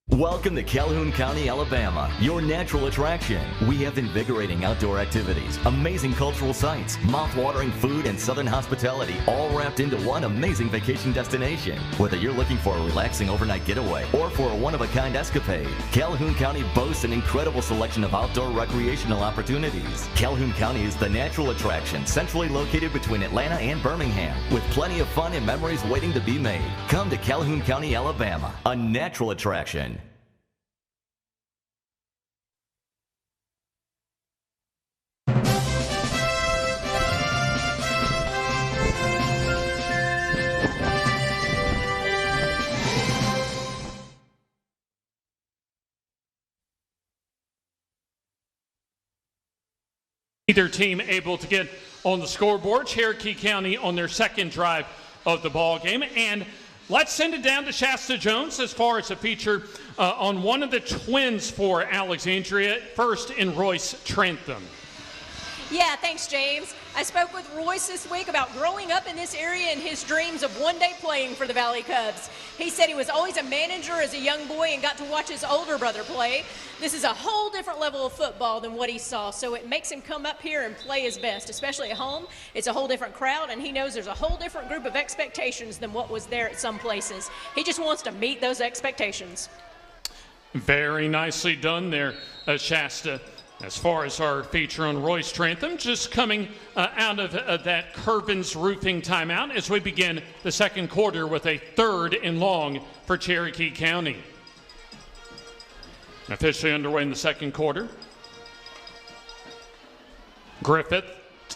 Welcome to Calhoun County, Alabama, your natural attraction. We have invigorating outdoor activities, amazing cultural sites, mouth-watering food, and southern hospitality, all wrapped into one amazing vacation destination. Whether you're looking for a relaxing overnight getaway or for a one-of-a-kind escapade, Calhoun County boasts an incredible selection of outdoor recreational opportunities. Calhoun County is the natural attraction, centrally located between Atlanta and Birmingham, with plenty of fun and memories waiting to be made. Come to Calhoun County, Alabama, a natural attraction. Either team able to get on the scoreboard. Cherokee County on their 2nd drive of the ball game. And let's send it down to Shasta Jones as far as a feature on one of the twins for Alexandria, first in Royce Trantham. Yeah, thanks, James. I spoke with Royce this week about growing up in this area and his dreams of one day playing for the Valley Cubs. He said he was always a manager as a young boy and got to watch his older brother play. This is a whole different level of football than what he saw, so it makes him come up here and play his best, especially at home. It's a whole different crowd, and he knows there's a whole different group of expectations than what was there at some places. He just wants to meet those expectations. Very nicely done there, Shasta. As far as our feature on Royce Trantham, just coming out of that Curvin's Roofing timeout as we begin the second quarter with a 3rd and long for Cherokee County. Officially underway in the second quarter. Griffith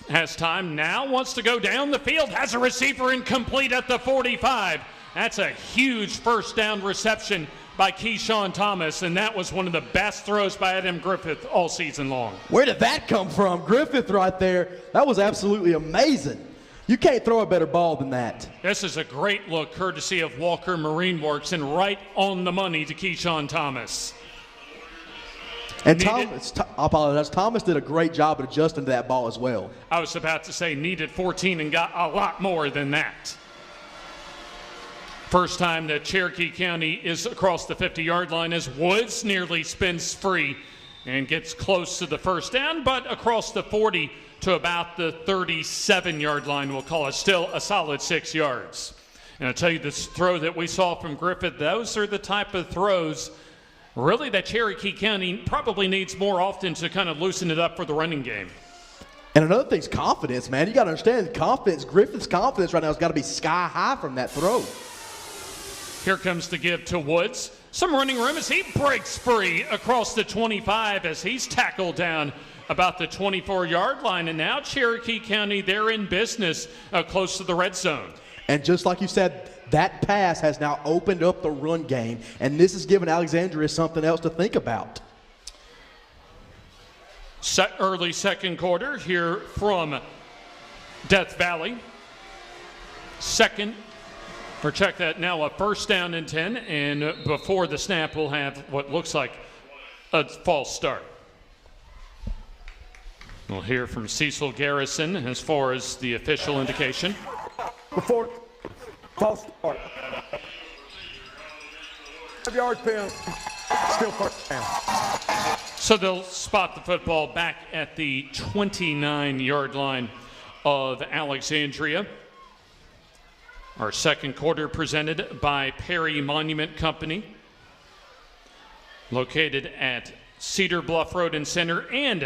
has time now, wants to go down the field, has a receiver incomplete at the 45. That's a huge first down reception by Keyshawn Thomas, and that was one of the best throws by Adam Griffith all season long. Where did that come from? Griffith right there. That was absolutely amazing. You can't throw a better ball than that. This is a great look, courtesy of Walker Marine Works, and right on the money to Keyshawn Thomas. And Thomas, I apologize, Thomas did a great job at adjusting to that ball as well. I was about to say needed 14 and got a lot more than that. First time that Cherokee County is across the 50-yard line as Woods nearly spins free and gets close to the first down, but across the 40 to about the 37-yard line, we'll call it, still a solid 6 yards. And I'll tell you, this throw that we saw from Griffith, those are the type of throws really that Cherokee County probably needs more often to kind of loosen it up for the running game. And another thing's confidence, man. You got to understand confidence. Griffith's confidence right now has got to be sky high from that throw. Here comes the give to Woods. Some running room as he breaks free across the 25 as he's tackled down about the 24-yard line. And now Cherokee County, they're in business close to the red zone. And just like you said, that pass has now opened up the run game, and this has given Alexandria something else to think about. Early second quarter here from Death Valley. Second, or check that now, a first down and 10, and before the snap we'll have what looks like a false start. We'll hear from Cecil Garrison as far as the official indication. Before false start. 5-yard penalty, still first down. So they'll spot the football back at the 29-yard line of Alexandria. Our second quarter presented by Perry Monument Company, located at Cedar Bluff Road and Center and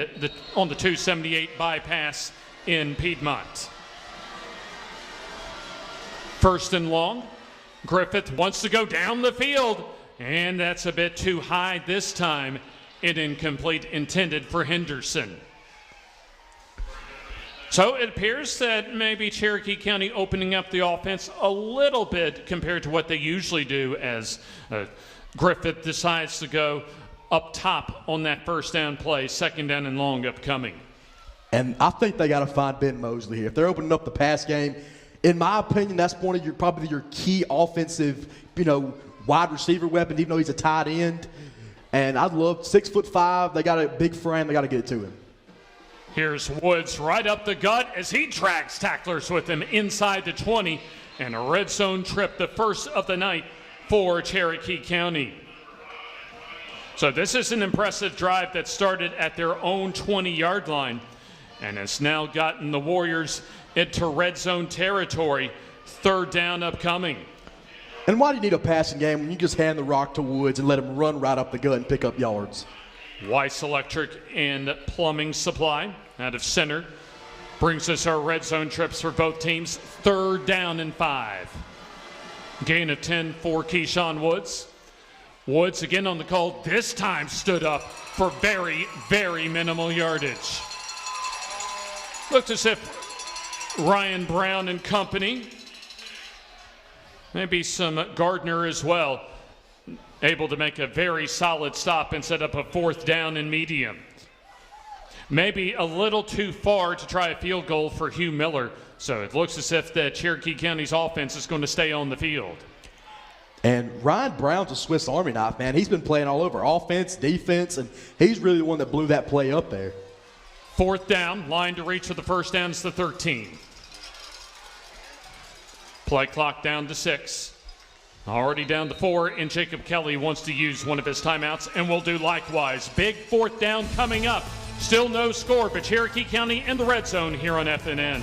on the 278 bypass in Piedmont. First and long, Griffith wants to go down the field, and that's a bit too high this time. It incomplete, intended for Henderson. So it appears that maybe Cherokee County opening up the offense a little bit compared to what they usually do as Griffith decides to go up top on that first down play, second down and long upcoming. And I think they got to find Ben Mosley here. If they're opening up the pass game, in my opinion, that's one of probably your key offensive, wide receiver weapon, even though he's a tight end. And I'd love 6'5". They got a big frame. They got to get it to him. Here's Woods right up the gut as he drags tacklers with him inside the 20, and a red zone trip, the first of the night for Cherokee County. So this is an impressive drive that started at their own 20-yard line and has now gotten the Warriors into red zone territory. Third down upcoming. And why do you need a passing game when you just hand the rock to Woods and let him run right up the gut and pick up yards? Weiss Electric and Plumbing Supply out of center brings us our red zone trips for both teams. Third down and 5. Gain of 10 for Keyshawn Woods. Woods again on the call, this time stood up for very, very minimal yardage. Looked as if Ryan Brown and company, maybe some Gardner as well, able to make a very solid stop and set up a fourth down and medium. Maybe a little too far to try a field goal for Hugh Miller. So it looks as if the Cherokee County's offense is going to stay on the field. And Ryan Brown's a Swiss Army knife, man. He's been playing all over offense, defense, and he's really the one that blew that play up there. 4th down, line to reach for the first down is the 13. Play clock down to 6. Already down to 4, and Jacob Kelly wants to use one of his timeouts, and will do likewise. Big 4th down coming up. Still no score, but Cherokee County in the red zone here on FNN.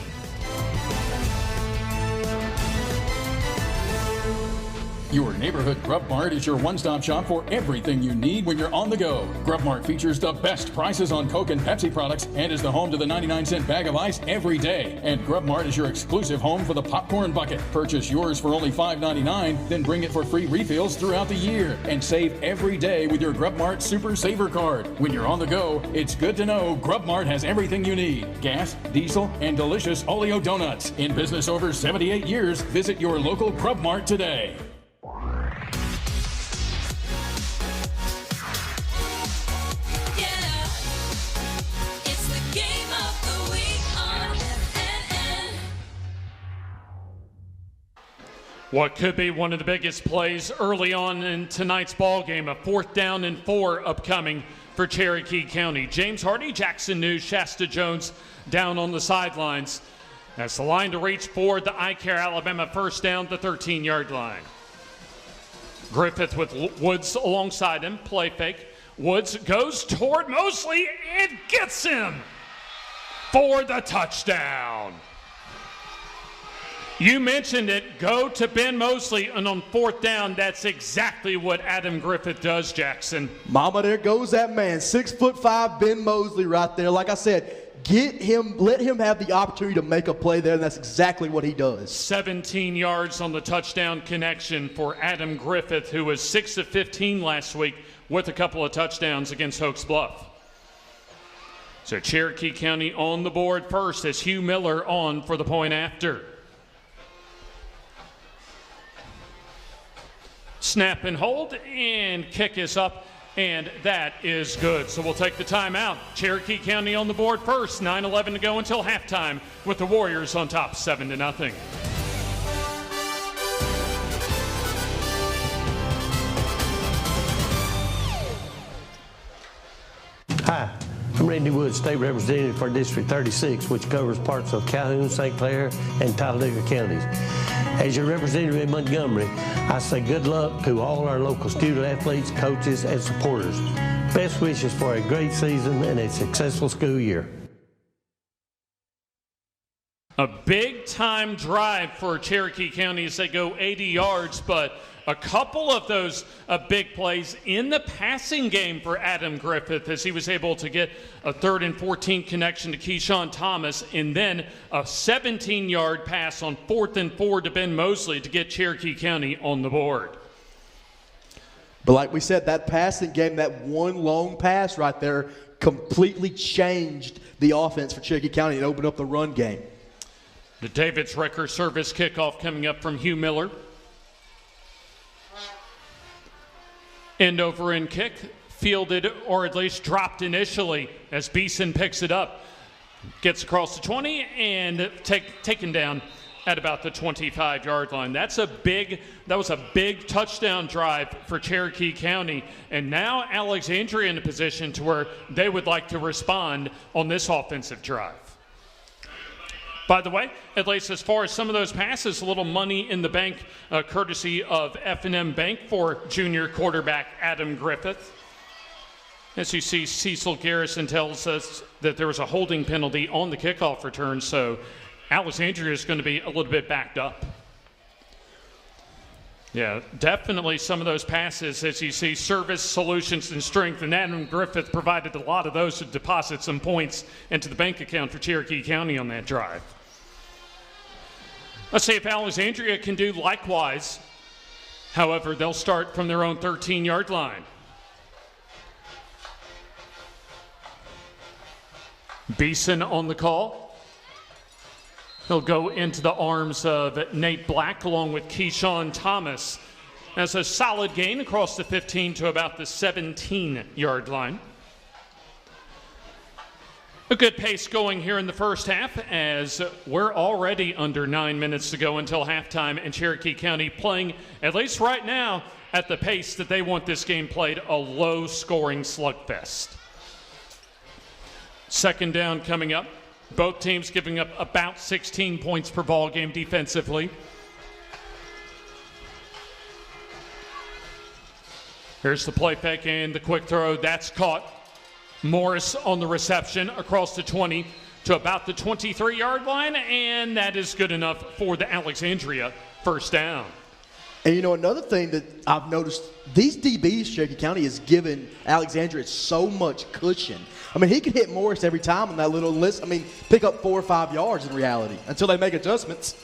Your neighborhood Grub Mart is your one-stop shop for everything you need when you're on the go. Grub Mart features the best prices on Coke and Pepsi products and is the home to the 99-cent bag of ice every day. And Grub Mart is your exclusive home for the popcorn bucket. Purchase yours for only $5.99, then bring it for free refills throughout the year. And save every day with your Grub Mart Super Saver Card. When you're on the go, it's good to know Grub Mart has everything you need. Gas, diesel, and delicious Oleo donuts. In business over 78 years, visit your local Grub Mart today. What could be one of the biggest plays early on in tonight's ball game, a 4th down and 4 upcoming for Cherokee County. James Hardy, Jackson News, Shasta Jones down on the sidelines. That's the line to reach for the iCare Alabama first down, the 13-yard line. Griffith with Woods alongside him, play fake. Woods goes toward Mosley and gets him for the touchdown. You mentioned it, go to Ben Mosley, and on 4th down, that's exactly what Adam Griffith does, Jackson. Mama, there goes that man, 6'5" Ben Mosley right there. Like I said, get him, let him have the opportunity to make a play there, and that's exactly what he does. 17 yards on the touchdown connection for Adam Griffith, who was 6 of 15 last week with a couple of touchdowns against Oaks Bluff. So Cherokee County on the board first as Hugh Miller on for the point after. Snap and hold, and kick is up, and that is good. So we'll take the timeout. Cherokee County on the board first, 9:11 to go until halftime, with the Warriors on top 7-0. Hi, I'm Randy Wood, State Representative for District 36, which covers parts of Calhoun, St. Clair, and Talladega counties. As your representative in Montgomery, I say good luck to all our local student athletes, coaches, and supporters. Best wishes for a great season and a successful school year. A big-time drive for Cherokee County as they go 80 yards, but a couple of those big plays in the passing game for Adam Griffith as he was able to get a 3rd and 14 connection to Keyshawn Thomas, and then a 17-yard pass on 4th and 4 to Ben Mosley to get Cherokee County on the board. But like we said, that passing game, that one long pass right there completely changed the offense for Cherokee County and opened up the run game. The Davids Wrecker service kickoff coming up from Hugh Miller. End over end kick, fielded or at least dropped initially as Beeson picks it up. Gets across the 20 and taken down at about the 25-yard line. That was a big touchdown drive for Cherokee County. And now Alexandria in a position to where they would like to respond on this offensive drive. By the way, at least as far as some of those passes, a little money in the bank, courtesy of F&M Bank for junior quarterback Adam Griffith. As you see, Cecil Garrison tells us that there was a holding penalty on the kickoff return, so Alexandria is going to be a little bit backed up. Yeah, definitely some of those passes, as you see, service, solutions, and strength, and Adam Griffith provided a lot of those to deposit some points into the bank account for Cherokee County on that drive. Let's see if Alexandria can do likewise. However, they'll start from their own 13-yard line. Beeson on the call. He'll go into the arms of Nate Black along with Keyshawn Thomas. That's a solid gain across the 15 to about the 17-yard line. A good pace going here in the first half as we're already under 9 minutes to go until halftime, and Cherokee County playing, at least right now, at the pace that they want this game played, a low-scoring slugfest. Second down coming up. Both teams giving up about 16 points per ball game defensively. Here's the play fake and the quick throw. That's caught. Morris on the reception across the 20 to about the 23-yard line, and that is good enough for the Alexandria first down. And you know, another thing that I've noticed, these DBs, Cherokee County, has given Alexandria so much cushion. I mean, he can hit Morris every time on that little list. I mean, pick up 4 or 5 yards in reality until they make adjustments.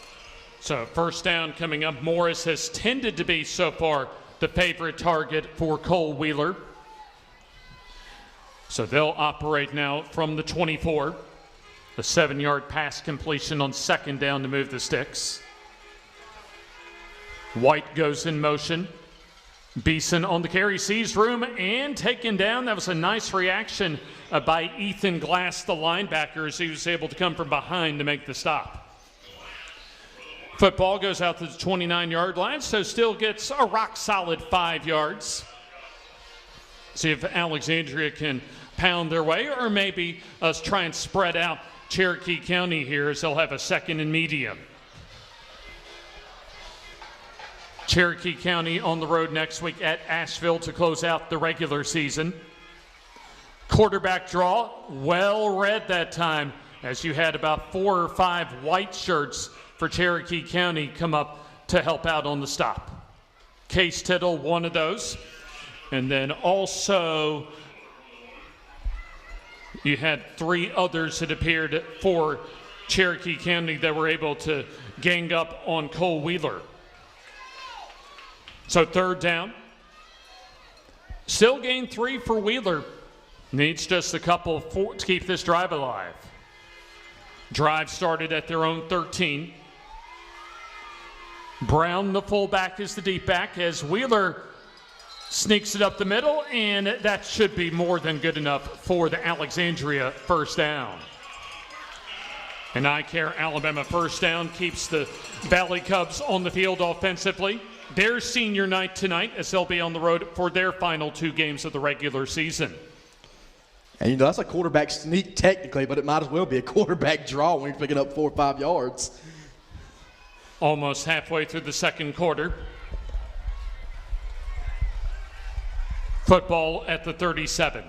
So first down coming up. Morris has tended to be so far the favorite target for Cole Wheeler. So they'll operate now from the 24. The 7-yard pass completion on second down to move the sticks. White goes in motion. Beeson on the carry, sees room and taken down. That was a nice reaction by Ethan Glass, the linebacker, as he was able to come from behind to make the stop. Football goes out to the 29-yard line, so still gets a rock-solid 5 yards. See if Alexandria can pound their way, or maybe us try and spread out Cherokee County here as they'll have a second and medium. Cherokee County on the road next week at Asheville to close out the regular season. Quarterback draw, well read that time, as you had about 4 or 5 white shirts for Cherokee County come up to help out on the stop. Case Tittle, one of those. And then also you had 3 others that appeared for Cherokee County that were able to gang up on Cole Wheeler. So third down. Still gain 3 for Wheeler. Needs just a couple to keep this drive alive. Drive started at their own 13. Brown, the fullback, is the deep back as Wheeler sneaks it up the middle, and that should be more than good enough for the Alexandria first down. And I Care Alabama first down keeps the Valley Cubs on the field offensively. Their senior night tonight as they'll be on the road for their final 2 games of the regular season. And you know, that's a quarterback sneak technically, but it might as well be a quarterback draw when you're picking up 4 or 5 yards. Almost halfway through the second quarter. Football at the 37.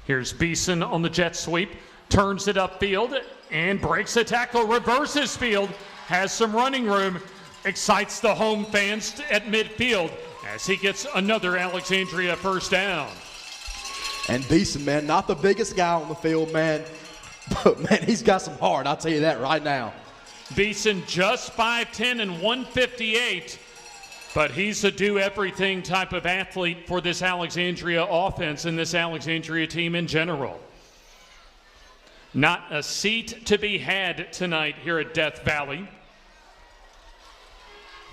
Here's Beeson on the jet sweep. Turns it upfield and breaks a tackle. Reverses field. Has some running room. Excites the home fans at midfield as he gets another Alexandria first down. And Beeson, man, not the biggest guy on the field, man. But, man, he's got some heart. I'll tell you that right now. Beeson just 5'10 and 158. But he's a do-everything type of athlete for this Alexandria offense and this Alexandria team in general. Not a seat to be had tonight here at Death Valley.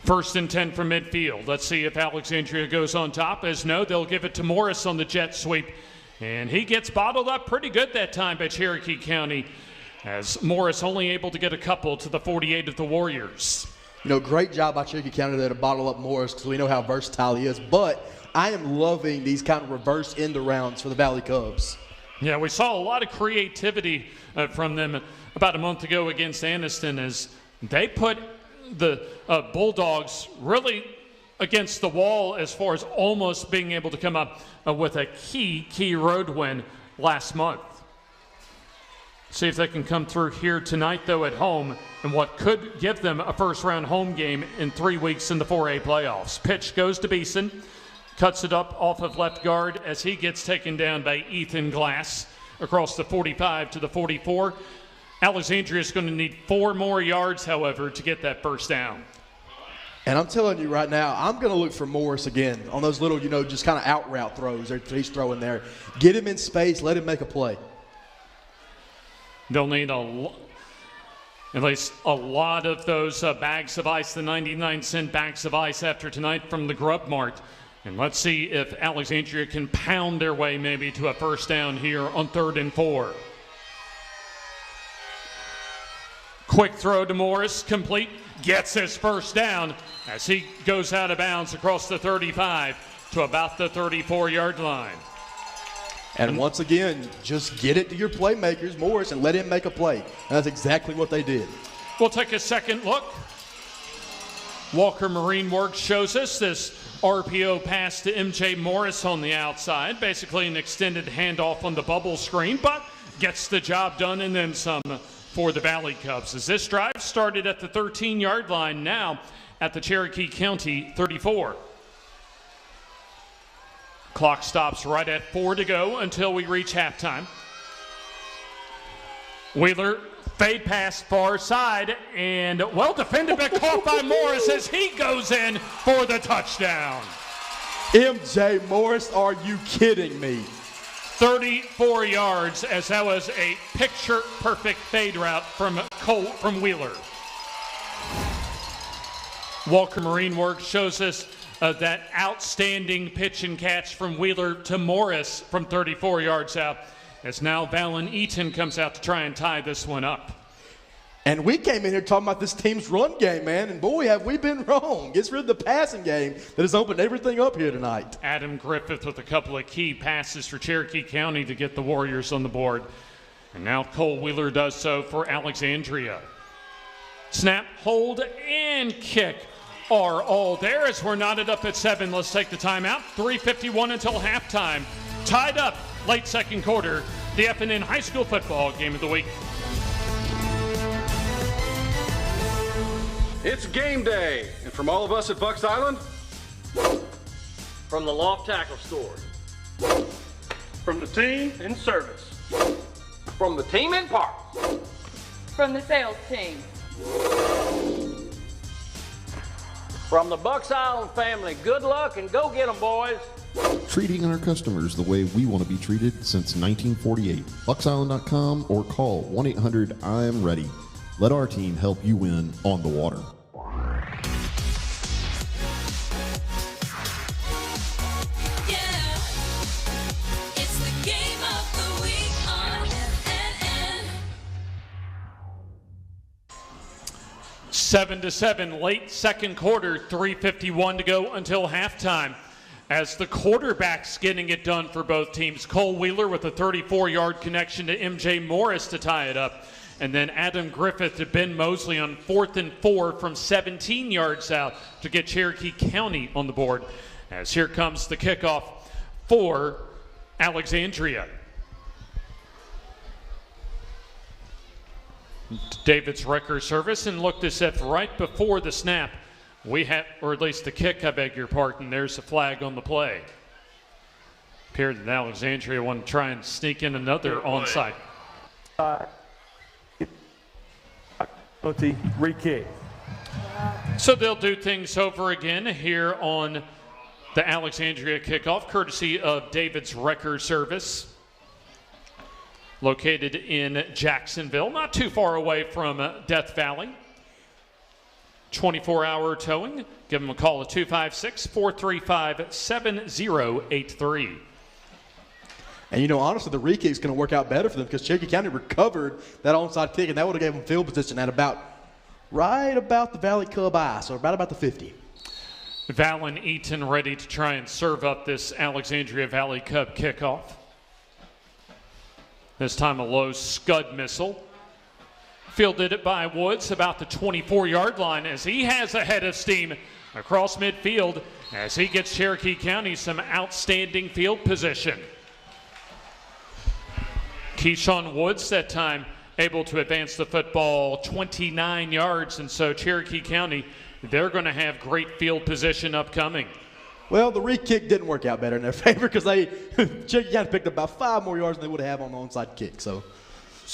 First and 10 from midfield. Let's see if Alexandria goes on top. As no, they'll give it to Morris on the jet sweep. And he gets bottled up pretty good that time by Cherokee County, as Morris only able to get a couple to the 48 of the Warriors. You know, great job by Cherokee County there to bottle up Morris because we know how versatile he is. But I am loving these kind of reverse end arounds for the Valley Cubs. Yeah, we saw a lot of creativity from them about a month ago against Anniston as they put the Bulldogs really against the wall as far as almost being able to come up with a key road win last month. See if they can come through here tonight, though, at home, and what could give them a first-round home game in 3 weeks in the 4A playoffs. Pitch goes to Beeson, cuts it up off of left guard as he gets taken down by Ethan Glass across the 45 to the 44. Alexandria is going to need 4 more yards, however, to get that first down. And I'm telling you right now, I'm going to look for Morris again on those little, you know, just kind of out route throws that he's throwing there. Get him in space, let him make a play. They'll need at least a lot of those bags of ice, the 99-cent bags of ice after tonight from the Grub Mart. And let's see if Alexandria can pound their way maybe to a first down here on 3rd and 4. Quick throw to Morris, complete, gets his first down as he goes out of bounds across the 35 to about the 34-yard line. And once again, just get it to your playmakers, Morris, and let him make a play. And that's exactly what they did. We'll take a second look. Walker Marine Works shows us this RPO pass to MJ Morris on the outside. Basically an extended handoff on the bubble screen, but gets the job done and then some for the Valley Cubs. As this drive started at the 13-yard line, now at the Cherokee County 34. Clock stops right at 4 to go until we reach halftime. Wheeler, fade pass far side, and well defended but caught by Morris as he goes in for the touchdown. MJ Morris, are you kidding me? 34 yards as that was a picture-perfect fade route from Wheeler. Walker Marine Works shows us that outstanding pitch and catch from Wheeler to Morris from 34 yards out. As now Valen Eaton comes out to try and tie this one up. And we came in here talking about this team's run game, man, and boy, have we been wrong. Gets rid of the passing game that has opened everything up here tonight. Adam Griffith with a couple of key passes for Cherokee County to get the Warriors on the board. And now Cole Wheeler does so for Alexandria. Snap, hold, and kick are all there as we're knotted up at 7. Let's take the timeout. 3:51 until halftime. Tied up late second quarter. The FNN High School Football Game of the Week. It's game day, and from all of us at Bucks Island, from the Loft Tackle Store, from the team in service, from the team in parks, from the sales team, from the Bucks Island family, good luck and go get 'em, boys. Treating our customers the way we want to be treated since 1948. BucksIsland.com or call 1-800-I'm-READY. Let our team help you win on the water. Yeah, it's the game of the week on FNN. 7-7, late second quarter, 3:51 to go until halftime. As the quarterback's getting it done for both teams, Cole Wheeler with a 34-yard connection to MJ Morris to tie it up. And then Adam Griffith to Ben Mosley on 4th and 4 from 17 yards out to get Cherokee County on the board. As here comes the kickoff for Alexandria. David's record service, and look this up right before the snap. We have, or at least the kick, I beg your pardon. There's a flag on the play. Appeared that Alexandria wanted to try and sneak in another onside. Re-kick. So they'll do things over again here on the Alexandria kickoff, courtesy of David's Record Service, located in Jacksonville, not too far away from Death Valley. 24-hour towing. Give them a call at 256-435-7083. And, you know, honestly, the re-kick is going to work out better for them because Cherokee County recovered that onside kick, and that would have given them field position at right about the Valley Cub eye, so about the 50. Valen Eaton ready to try and serve up this Alexandria Valley Cub kickoff. This time a low scud missile. Fielded it by Woods about the 24-yard line as he has a head of steam across midfield as he gets Cherokee County some outstanding field position. Keyshawn Woods that time able to advance the football 29 yards, and so Cherokee County, they're going to have great field position upcoming. Well, the re-kick didn't work out better in their favor because Cherokee County picked up about 5 more yards than they would have on the onside kick. So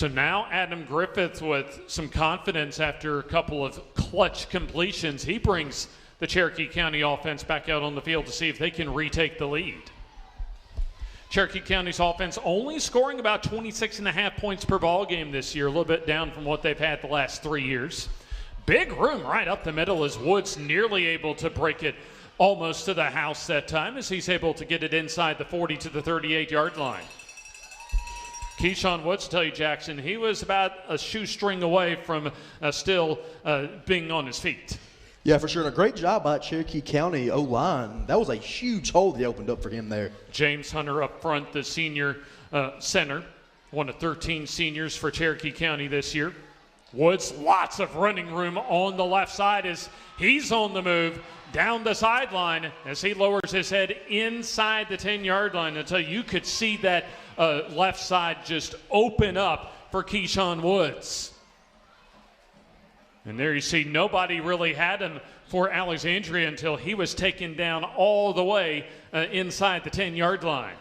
now Adam Griffith with some confidence after a couple of clutch completions. He brings the Cherokee County offense back out on the field to see if they can retake the lead. Cherokee County's offense only scoring about 26.5 points per ball game this year, a little bit down from what they've had the last 3 years. Big room right up the middle as Woods nearly able to break it almost to the house that time as he's able to get it inside the 40 to the 38-yard line. Keyshawn Woods, tell you, Jackson, he was about a shoestring away from still being on his feet. Yeah, for sure. And a great job by that Cherokee County O-line. That was a huge hole they opened up for him there. James Hunter up front, the senior center, one of 13 seniors for Cherokee County this year. Woods, lots of running room on the left side as he's on the move down the sideline as he lowers his head inside the 10-yard line until you could see that left side just open up for Keyshawn Woods. And there you see nobody really had him for Alexandria until he was taken down all the way inside the 10-yard line.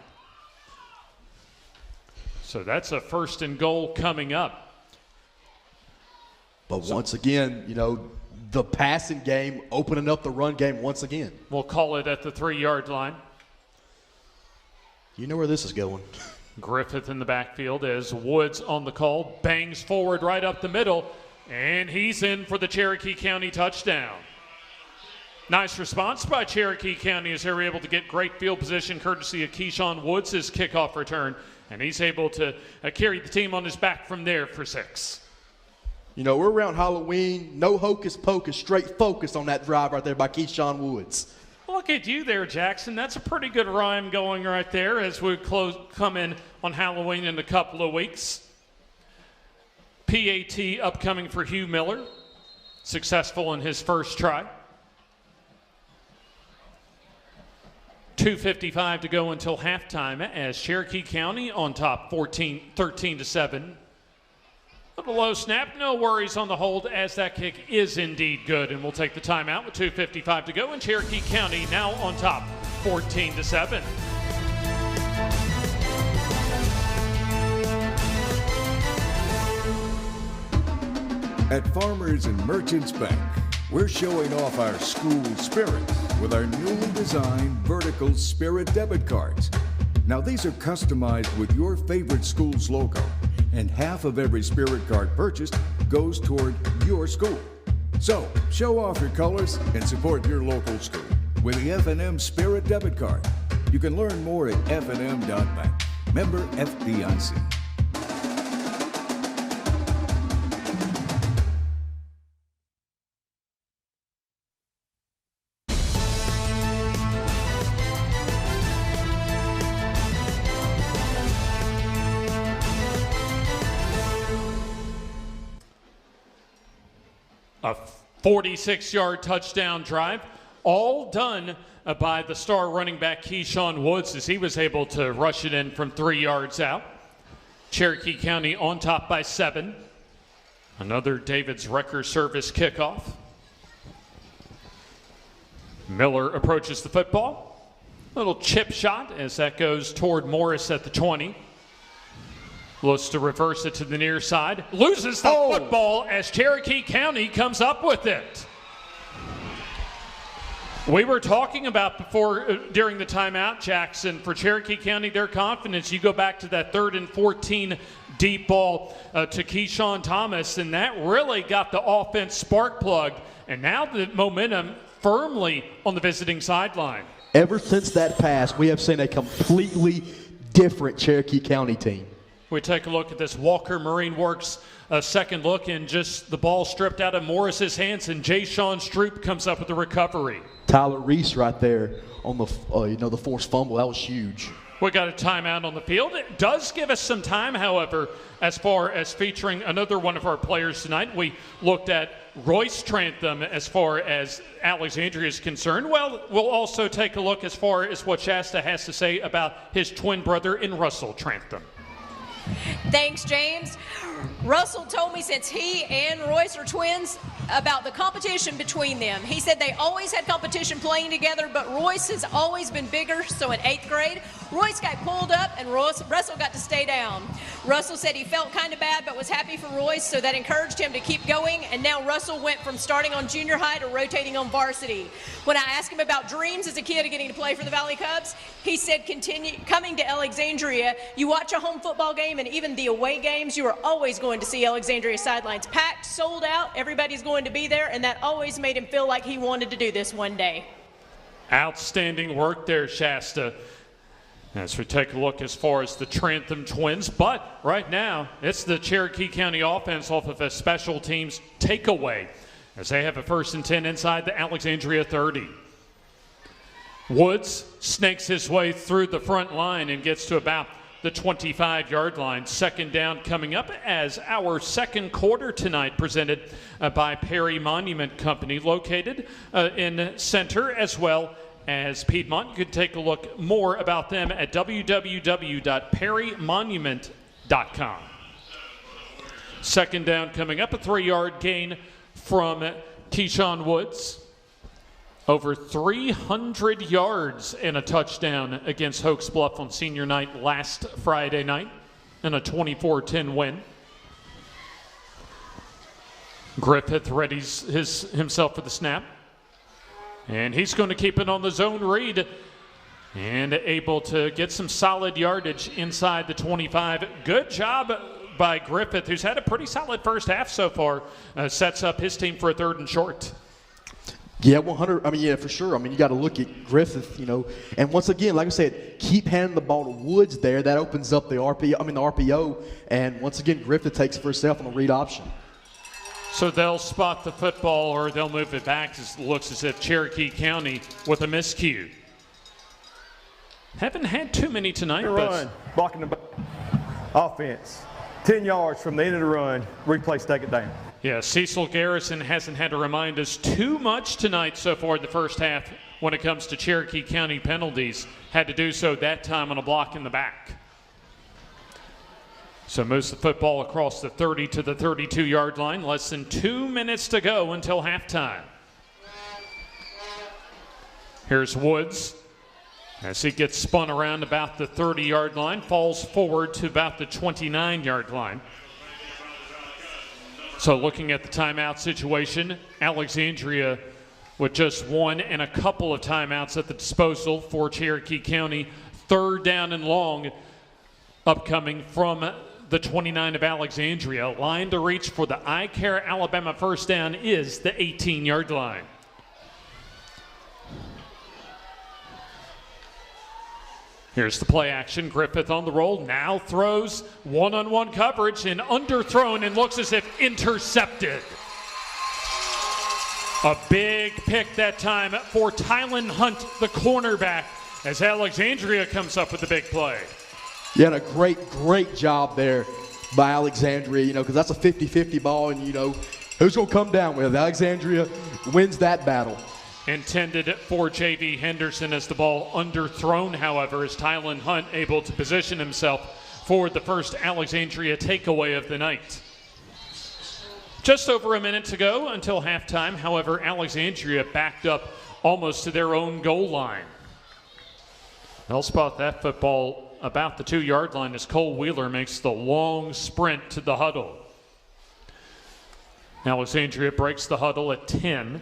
So that's a 1st and goal coming up. But once again, you know, the passing game opening up the run game once again. We'll call it at the 3-yard line. You know where this is going. Griffith in the backfield as Woods on the call, bangs forward right up the middle, and he's in for the Cherokee County touchdown. Nice response by Cherokee County as they were able to get great field position courtesy of Keyshawn Woods' kickoff return, and he's able to carry the team on his back from there for 6. You know, we're around Halloween, no hocus pocus, straight focus on that drive right there by Keyshawn Woods. Look at you there, Jackson. That's a pretty good rhyme going right there as we come in on Halloween in a couple of weeks. PAT upcoming for Hugh Miller, successful in his first try. 2:55 to go until halftime as Cherokee County on top 13-7. Little low snap, no worries on the hold as that kick is indeed good. And we'll take the timeout with 2:55 to go and Cherokee County now on top 14-7. At Farmers and Merchants Bank, we're showing off our school spirit with our newly designed vertical Spirit debit cards. Now these are customized with your favorite school's logo, and half of every Spirit card purchased goes toward your school. So show off your colors and support your local school with the F&M Spirit debit card. You can learn more at fnm.bank. Member FDIC. A 46-yard touchdown drive, all done by the star running back Keyshawn Woods as he was able to rush it in from 3 yards out. Cherokee County on top by 7. Another David's Wrecker service kickoff. Miller approaches the football. Little chip shot as that goes toward Morris at the 20. Looks to reverse it to the near side. Loses the football as Cherokee County comes up with it. We were talking about before, during the timeout, Jackson, for Cherokee County, their confidence. You go back to that 3rd and 14 deep ball to Keyshawn Thomas, and that really got the offense spark plugged. And now the momentum firmly on the visiting sideline. Ever since that pass, we have seen a completely different Cherokee County team. We take a look at this Walker Marine Works second look, and just the ball stripped out of Morris's hands, and Jay Sean Stroop comes up with the recovery. Tyler Reese right there on the the forced fumble. That was huge. We got a timeout on the field. It does give us some time, however, as far as featuring another one of our players tonight. We looked at Royce Trantham as far as Alexandria is concerned. Well, we'll also take a look as far as what Shasta has to say about his twin brother in Russell Trantham. Thanks, James. Russell told me since he and Royce are twins about the competition between them. He said they always had competition playing together, but Royce has always been bigger, so in 8th grade, Royce got pulled up and Russell got to stay down. Russell said he felt kind of bad but was happy for Royce, so that encouraged him to keep going, and now Russell went from starting on junior high to rotating on varsity. When I asked him about dreams as a kid of getting to play for the Valley Cubs, he said coming to Alexandria, you watch a home football game and even the away games, you are always going to see Alexandria sidelines packed, sold out, everybody's going to be there, and that always made him feel like he wanted to do this one day. Outstanding work there, Shasta. As we take a look as far as the Trantham Twins, but right now it's the Cherokee County offense off of a special teams takeaway as they have a 1st and 10 inside the Alexandria 30. Woods snakes his way through the front line and gets to about the 25-yard line. 2nd down coming up as our 2nd quarter tonight presented by Perry Monument Company, located in Center as well as Piedmont. You can take a look more about them at www.perrymonument.com. 2nd down coming up, a 3-yard gain from Keyshawn Woods. Over 300 yards and a touchdown against Hoax Bluff on senior night last Friday night in a 24-10 win. Griffith readies himself for the snap. And he's going to keep it on the zone read and able to get some solid yardage inside the 25. Good job by Griffith, who's had a pretty solid first half so far. Sets up his team for a 3rd and short. Yeah, 100. I mean, yeah, for sure. I mean, you got to look at Griffith, And once again, like I said, keep handing the ball to Woods there. That opens up the RPO. And once again, Griffith takes it for himself on the read option. So they'll spot the football or they'll move it back. It looks as if Cherokee County with a miscue. Haven't had too many tonight. Run, blocking the offense. 10 yards from the end of the run, replay, take it down. Yeah, Cecil Garrison hasn't had to remind us too much tonight so far in the first half when it comes to Cherokee County penalties. Had to do so that time on a block in the back. So moves the football across the 30 to the 32-yard line. Less than 2 minutes to go until halftime. Here's Woods as he gets spun around about the 30-yard line, falls forward to about the 29-yard line. So looking at the timeout situation, Alexandria with just one and a couple of timeouts at the disposal for Cherokee County. 3rd down and long upcoming from the 29 of Alexandria. Line to reach for the iCare Alabama 1st down is the 18-yard line. Here's the play action. Griffith on the roll. Now throws one-on-one coverage and underthrown and looks as if intercepted. A big pick that time for Tylen Hunt, the cornerback, as Alexandria comes up with the big play. Yeah, and a great job there by Alexandria, because that's a 50-50 ball, and, who's going to come down with it? Alexandria wins that battle. Intended for J.V. Henderson as the ball underthrown, however, is Tylen Hunt able to position himself for the first Alexandria takeaway of the night. Just over a minute to go until halftime. However, Alexandria backed up almost to their own goal line. They'll spot that football about the 2-yard line as Cole Wheeler makes the long sprint to the huddle. Alexandria breaks the huddle at 10.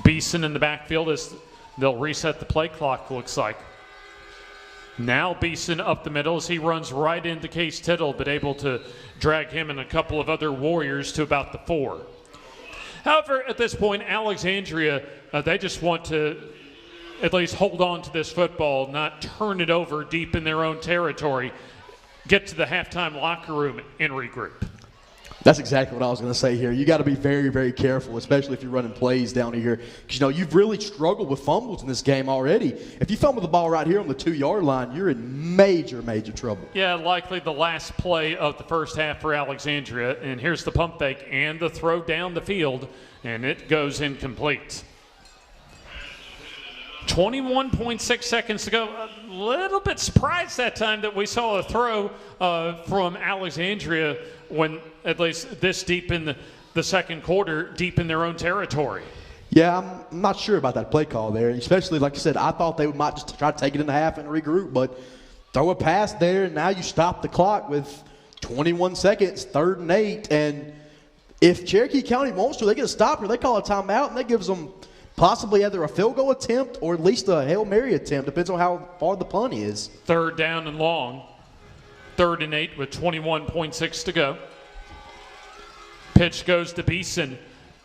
Beeson in the backfield as they'll reset the play clock, looks like. Now Beeson up the middle as he runs right into Case Tittle, but able to drag him and a couple of other Warriors to about the 4. However, at this point, Alexandria, they just want to at least hold on to this football, not turn it over deep in their own territory, get to the halftime locker room and regroup. That's exactly what I was going to say here. You got to be very, very careful, especially if you're running plays down here. Because, you've really struggled with fumbles in this game already. If you fumble the ball right here on the 2-yard line, you're in major, major trouble. Yeah, likely the last play of the first half for Alexandria. And here's the pump fake and the throw down the field, and it goes incomplete. 21.6 seconds to go. A little bit surprised that time that we saw a throw from Alexandria when at least this deep in the second quarter, deep in their own territory. Yeah, I'm not sure about that play call there, especially, like I said, I thought they might just try to take it in the half and regroup, but throw a pass there, and now you stop the clock with 21 seconds, 3rd and 8, and if Cherokee County wants to, they get a stop here. They call a timeout, and that gives them possibly either a field goal attempt or at least a Hail Mary attempt. Depends on how far the punt is. 3rd down and long. 3rd and 8 with 21.6 to go. Pitch goes to Beeson.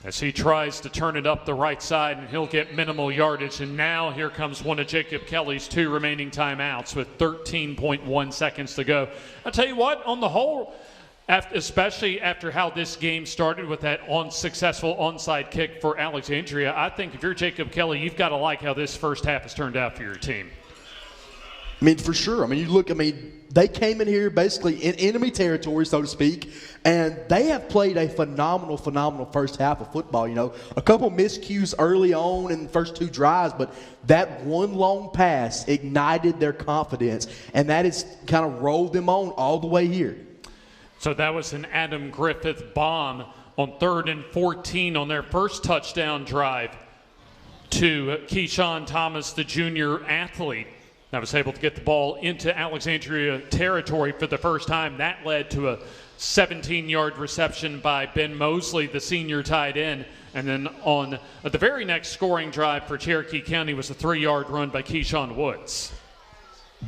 as he tries to turn it up the right side, and he'll get minimal yardage. And now here comes one of Jacob Kelly's 2 remaining timeouts with 13.1 seconds to go. I'll tell you what, on the whole, especially after how this game started with that unsuccessful onside kick for Alexandria, I think if you're Jacob Kelly, you've got to like how this first half has turned out for your team. I mean, for sure. I mean, you look, I mean, they came in here basically in enemy territory, so to speak, and they have played a phenomenal first half of football. You know, a couple miscues early on in the first 2 drives, but that one long pass ignited their confidence, and that has kind of rolled them on all the way here. So that was an Adam Griffith bomb on 3rd and 14 on their first touchdown drive to Keyshawn Thomas, the junior athlete. That was able to get the ball into Alexandria territory for the first time. That led to a 17-yard reception by Ben Mosley, the senior tight end. And then on the very next scoring drive for Cherokee County was a 3-yard run by Keyshawn Woods.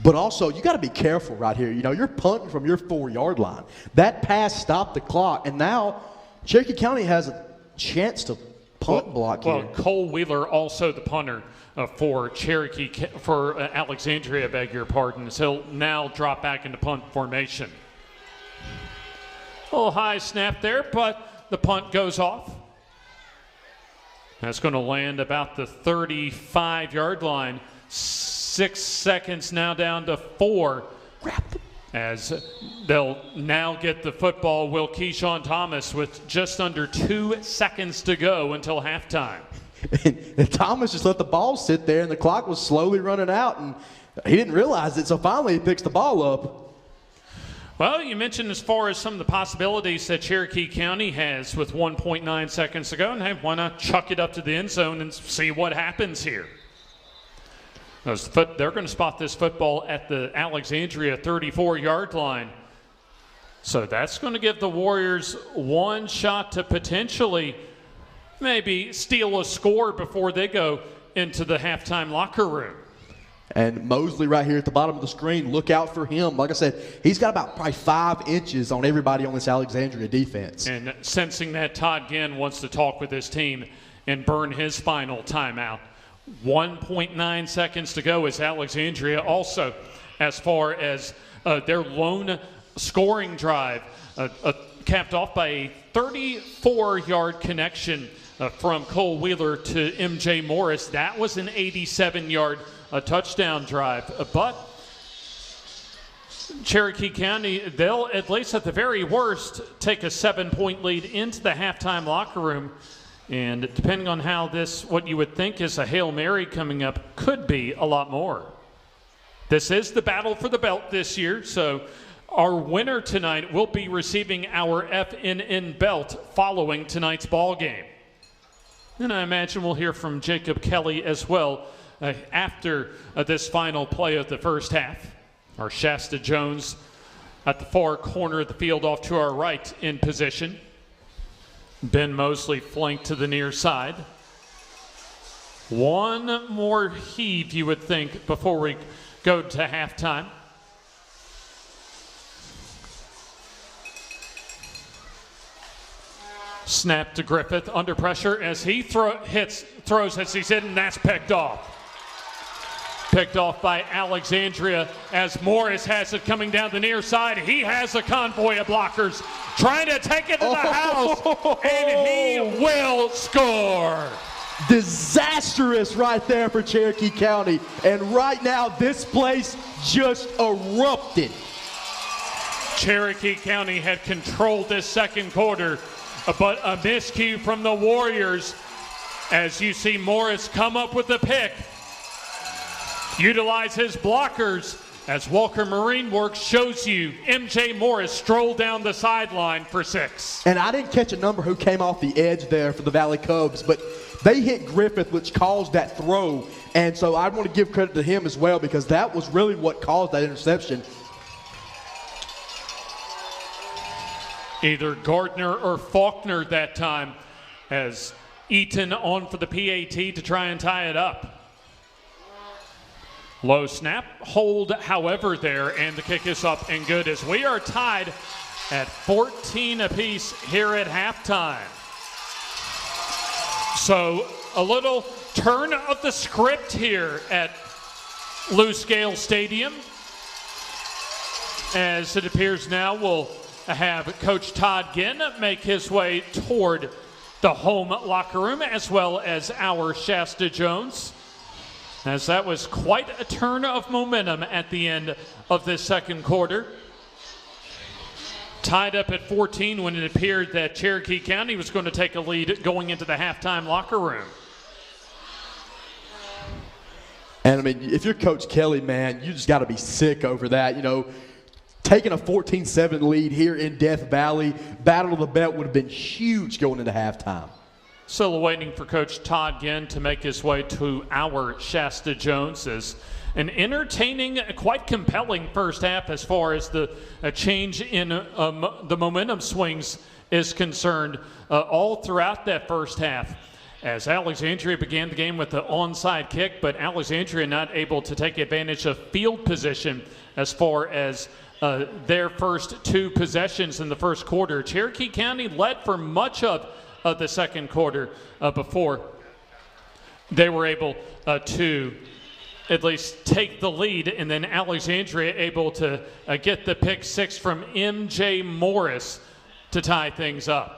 But also, you got to be careful right here. You know, you're punting from your 4-yard line. That pass stopped the clock, and now Cherokee County has a chance to punt block here. Well, Cole Wheeler, also the punter for Alexandria, beg your pardon. So he'll now drop back into punt formation. A little high snap there, but the punt goes off. That's going to land about the 35-yard line. 6 seconds now down to 4. As they'll now get the football, will Keyshawn Thomas with just under 2 seconds to go until halftime. And Thomas just let the ball sit there, and the clock was slowly running out, and he didn't realize it, so finally he picks the ball up. Well, you mentioned as far as some of the possibilities that Cherokee County has with 1.9 seconds to go, and hey, why not chuck it up to the end zone and see what happens here? They're going to spot this football at the Alexandria 34-yard line. So that's going to give the Warriors one shot to potentially maybe steal a score before they go into the halftime locker room. And Mosley right here at the bottom of the screen, look out for him. Like I said, he's got about probably 5 inches on everybody on this Alexandria defense. And sensing that Todd Ginn wants to talk with his team and burn his final timeout. 1.9 seconds to go as Alexandria also, as far as their lone scoring drive, capped off by a 34-yard connection from Cole Wheeler to MJ Morris. That was an 87-yard touchdown drive. But Cherokee County, they'll at least at the very worst take a 7-point lead into the halftime locker room. And depending on how this, what you would think is a Hail Mary coming up, could be a lot more. This is the battle for the belt this year, so our winner tonight will be receiving our FNN belt following tonight's ball game. And I imagine we'll hear from Jacob Kelly as well after this final play of the first half. Our Shasta Jones at the far corner of the field off to our right in position. Ben Mosley flanked to the near side. One more heave, you would think, before we go to halftime. Snap to Griffith under pressure as he throws as he's in, and that's picked off. Picked off by Alexandria as Morris has it coming down the near side. He has a convoy of blockers trying to take it to the house, and he will score. Disastrous right there for Cherokee County. And right now, this place just erupted. Cherokee County had controlled this second quarter, but a miscue from the Warriors as you see Morris come up with the pick. Utilize his blockers as Walker Marine Works shows you MJ Morris stroll down the sideline for 6. And I didn't catch a number who came off the edge there for the Valley Cubs, but they hit Griffith, which caused that throw. And so I want to give credit to him as well because that was really what caused that interception. Either Gardner or Faulkner that time as Eaton on for the PAT to try and tie it up. Low snap, hold, however, there, and the kick is up and good as we are tied at 14 apiece here at halftime. So a little turn of the script here at Lou Scale Stadium. As it appears now, we'll have Coach Todd Ginn make his way toward the home locker room, as well as our Shasta Jones, as that was quite a turn of momentum at the end of this second quarter. Tied up at 14 when it appeared that Cherokee County was going to take a lead going into the halftime locker room. And I mean, if you're Coach Kelly, man, you just got to be sick over that. You know, taking a 14-7 lead here in Death Valley, Battle of the Belt would have been huge going into halftime. Still waiting for Coach Todd Ginn to make his way to our Shasta Jones. As an entertaining, quite compelling first half as far as the change in the momentum swings is concerned all throughout that first half. As Alexandria began the game with the onside kick, but Alexandria not able to take advantage of field position as far as their first two possessions in the first quarter. Cherokee County led for much of the second quarter before they were able to at least take the lead, and then Alexandria able to get the pick six from M.J. Morris to tie things up.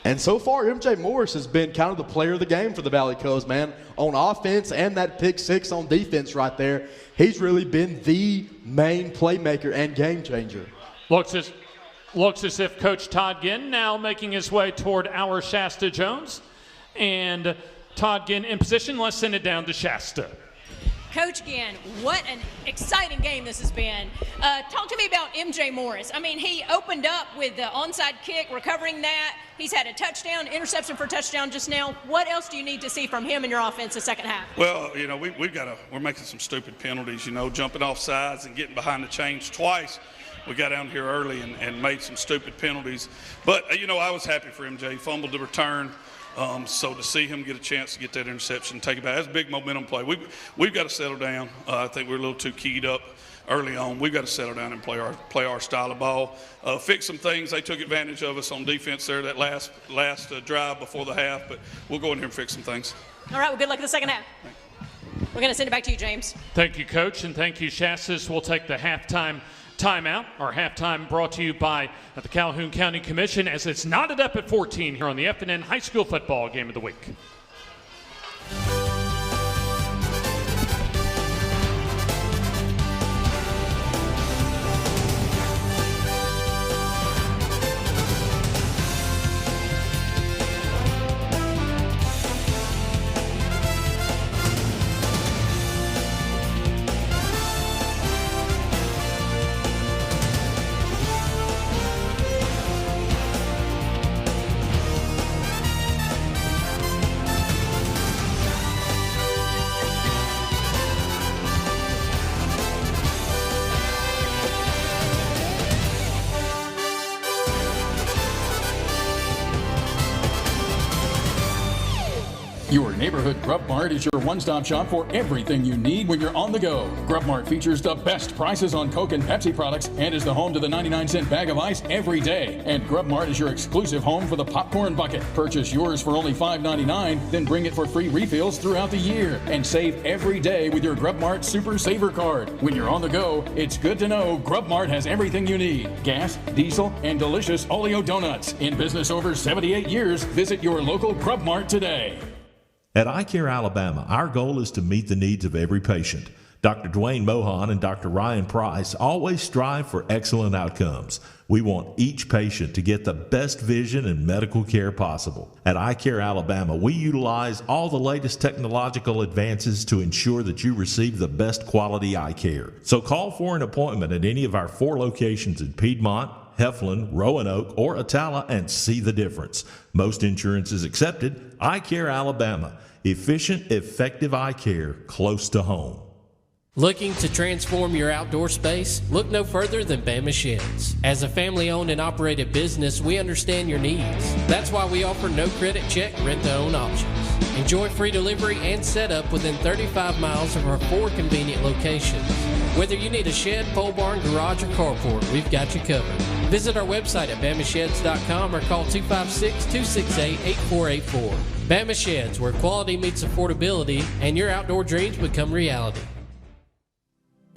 And so far, M.J. Morris has been kind of the player of the game for the Valley Cubs, man. On offense and that pick six on defense right there, he's really been the main playmaker and game changer. Looks as if Coach Todd Ginn now making his way toward our Shasta Jones. And Todd Ginn in position. Let's send it down to Shasta. Coach Ginn, what an exciting game this has been. Talk to me about M.J. Morris. I mean, he opened up with the onside kick, recovering that. He's had a touchdown, interception for touchdown just now. What else do you need to see from him in your offense the second half? Well, you know, we're making some stupid penalties, you know, jumping off sides and getting behind the chains twice. We got down here early and made some stupid penalties. But, you know, I was happy for MJ. He fumbled the return. So to see him get a chance to get that interception, take it back, that's a big momentum play. We've got to settle down. I think we're a little too keyed up early on. We've got to settle down and play our style of ball. Fix some things. They took advantage of us on defense there that last drive before the half, but we'll go in here and fix some things. All right, well, good luck in the second half. We're going to send it back to you, James. Thank you, Coach, and thank you, Shastas. We'll take the halftime timeout. Our halftime brought to you by the Calhoun County Commission, as it's knotted up at 14 here on the F&N High School Football Game of the Week. Your neighborhood Grub Mart is your one-stop shop for everything you need when you're on the go. Grub Mart features the best prices on Coke and Pepsi products and is the home to the 99-cent bag of ice every day. And Grub Mart is your exclusive home for the popcorn bucket. Purchase yours for only $5.99, then bring it for free refills throughout the year. And save every day with your Grub Mart Super Saver card. When you're on the go, it's good to know Grub Mart has everything you need. Gas, diesel, and delicious Oleo donuts. In business over 78 years, visit your local Grub Mart today. At iCare Alabama, our goal is to meet the needs of every patient. Dr. Dwayne Mohan and Dr. Ryan Price always strive for excellent outcomes. We want each patient to get the best vision and medical care possible. At iCare Alabama, we utilize all the latest technological advances to ensure that you receive the best quality eye care. So call for an appointment at any of our 4 locations in Piedmont, Heflin, Roanoke, or Atala and see the difference. Most insurance is accepted. iCare Alabama. Efficient, effective eye care close to home. Looking to transform your outdoor space? Look no further than Bama Sheds. As a family-owned and operated business, we understand your needs. That's why we offer no credit check, rent-to-own options. Enjoy free delivery and setup within 35 miles of our 4 convenient locations. Whether you need a shed, pole barn, garage, or carport, we've got you covered. Visit our website at bamasheds.com or call 256-268-8484. Bama Sheds, where quality meets affordability and your outdoor dreams become reality.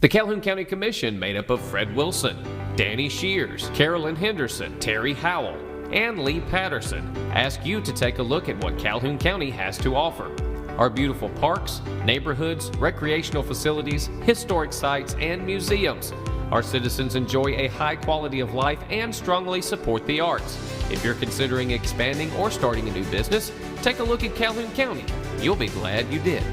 The Calhoun County Commission, made up of Fred Wilson, Danny Shears, Carolyn Henderson, Terry Howell, and Lee Patterson, ask you to take a look at what Calhoun County has to offer. Our beautiful parks, neighborhoods, recreational facilities, historic sites, and museums. Our citizens enjoy a high quality of life and strongly support the arts. If you're considering expanding or starting a new business, take a look at Calhoun County. You'll be glad you did.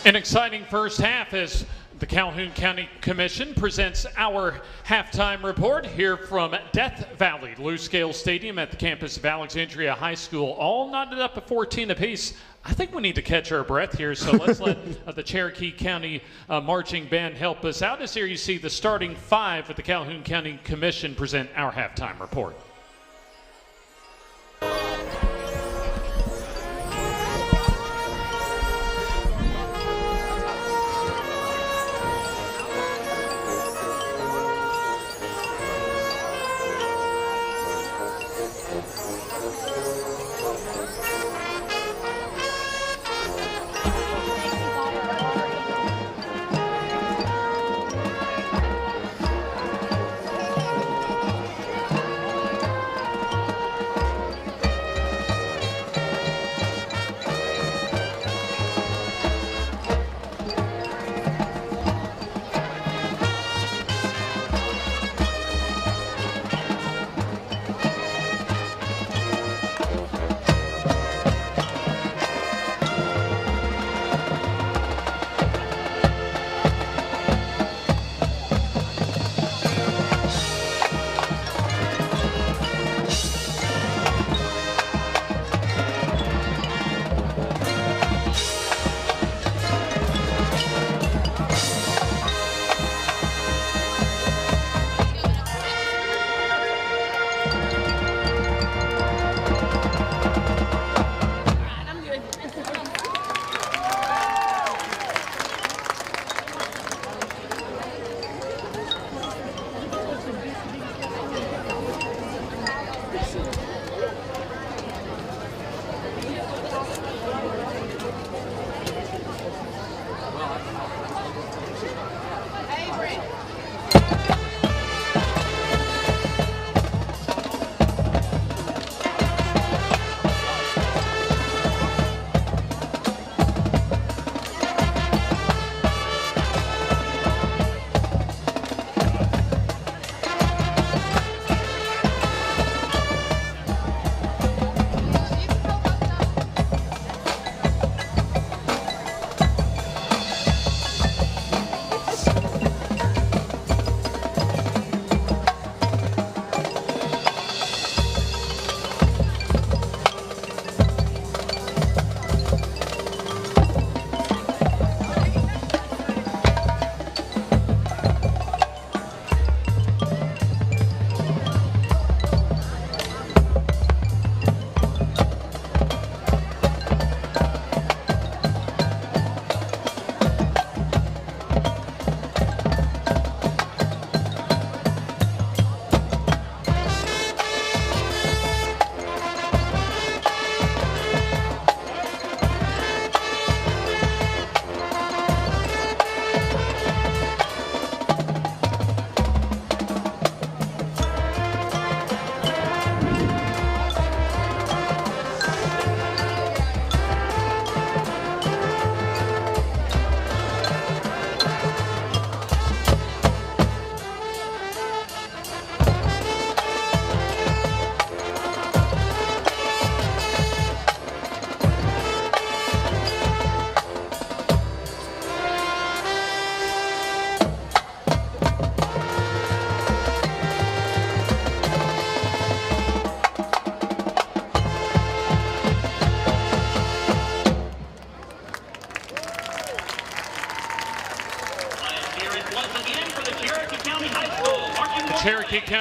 An exciting first half as the Calhoun County Commission presents our halftime report here from Death Valley Lou Scale Stadium at the campus of Alexandria High School, all knotted up at 14 apiece. I think we need to catch our breath here, so let's let the Cherokee County marching band help us out. As here you see the starting 5 of the Calhoun County Commission present our halftime report.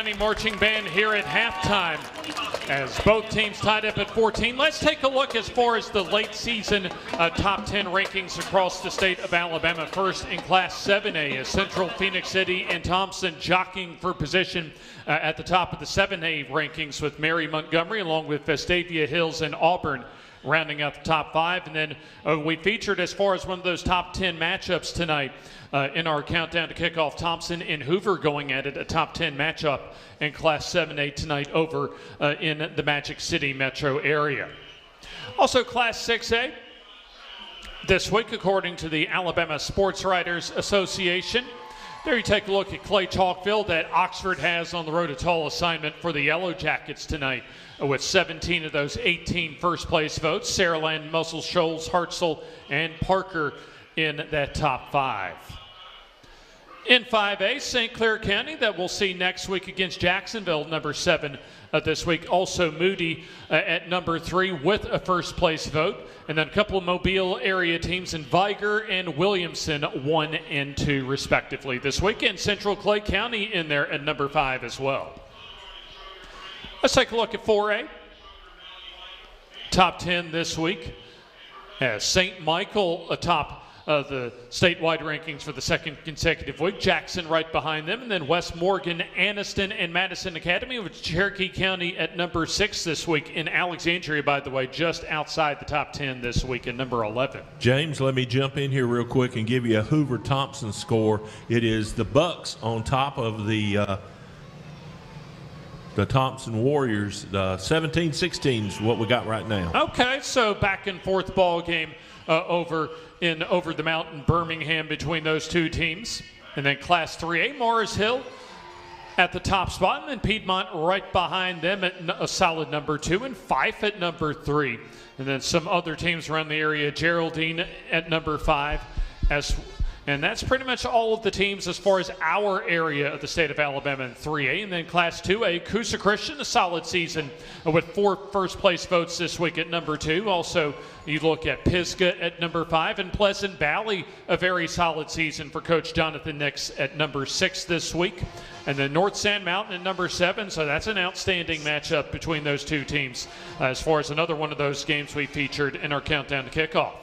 County Marching Band here at halftime as both teams tied up at 14. Let's take a look as far as the late season top 10 rankings across the state of Alabama. First in Class 7A is Central, Phoenix City, and Thompson jockeying for position at the top of the 7A rankings with Mary Montgomery along with Vestavia Hills and Auburn rounding out the top 5. And then we featured as far as one of those top 10 matchups tonight in our countdown to kickoff, Thompson and Hoover going at it, a top 10 matchup in Class 7A tonight over in the Magic City metro area. Also Class 6A this week, according to the Alabama Sports Writers Association. There you take a look at Clay Chalkville that Oxford has on the road to tall assignment for the Yellow Jackets tonight with 17 of those 18 first place votes. Saraland, Muscle Shoals, Hartselle, and Parker in that top 5. In 5A, St. Clair County that we'll see next week against Jacksonville, number 7 this week. Also Moody at number 3 with a first place vote. And then a couple of Mobile area teams in Viger and Williamson, 1 and 2 respectively this week. And Central Clay County in there at number 5 as well. Let's take a look at 4A. Top 10 this week. As St. Michael atop the statewide rankings for the second consecutive week. Jackson right behind them. And then West Morgan, Anniston, and Madison Academy with Cherokee County at number 6 this week. In Alexandria, by the way, just outside the top 10 this week at number 11. James, let me jump in here real quick and give you a Hoover-Thompson score. It is the Bucks on top of the Thompson Warriors. 17-16 is what we got right now. Okay, so back and forth ball game over the mountain, Birmingham, between those two teams. And then Class 3A, Morris Hill at the top spot, and then Piedmont right behind them at a solid number 2, and Fife at number 3. And then some other teams around the area, Geraldine at number 5. And that's pretty much all of the teams as far as our area of the state of Alabama in 3A. And then Class 2A, Coosa Christian, a solid season with 4 first-place votes this week at number 2. Also, you look at Pisgah at number 5, and Pleasant Valley, a very solid season for Coach Jonathan Nix at number 6 this week. And then North Sand Mountain at number 7, so that's an outstanding matchup between those two teams as far as another one of those games we featured in our countdown to kickoff.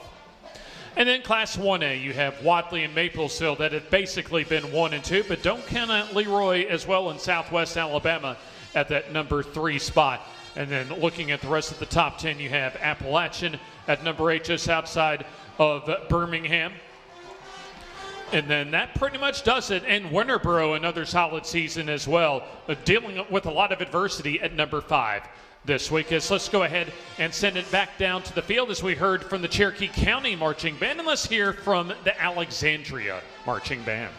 And then Class 1A, you have Wadley and Maplesville that have basically been 1 and 2, but don't count out Leroy as well in Southwest Alabama at that number 3 spot. And then looking at the rest of the top 10, you have Appalachian at number 8 just outside of Birmingham. And then that pretty much does it. And Winterboro, another solid season as well, dealing with a lot of adversity at number 5. This week is let's go ahead and send it back down to the field as we heard from the Cherokee County Marching Band, and let's hear from the Alexandria Marching Band.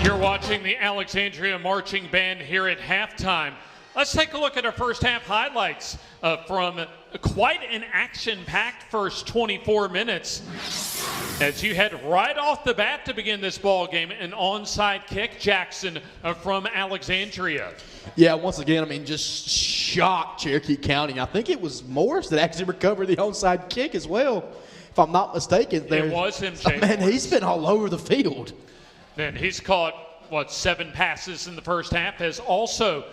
You're watching the Alexandria Marching Band here at halftime. Let's take a look at our first half highlights from quite an action-packed first 24 minutes. As you head right off the bat to begin this ball game, an onside kick, Jackson from Alexandria. Yeah, once again, I mean, just shocked Cherokee County. I think it was Morris that actually recovered the onside kick as well, if I'm not mistaken. It was him, Jay. Man, he's been all over the field. And he's caught, 7 passes in the first half. Has also,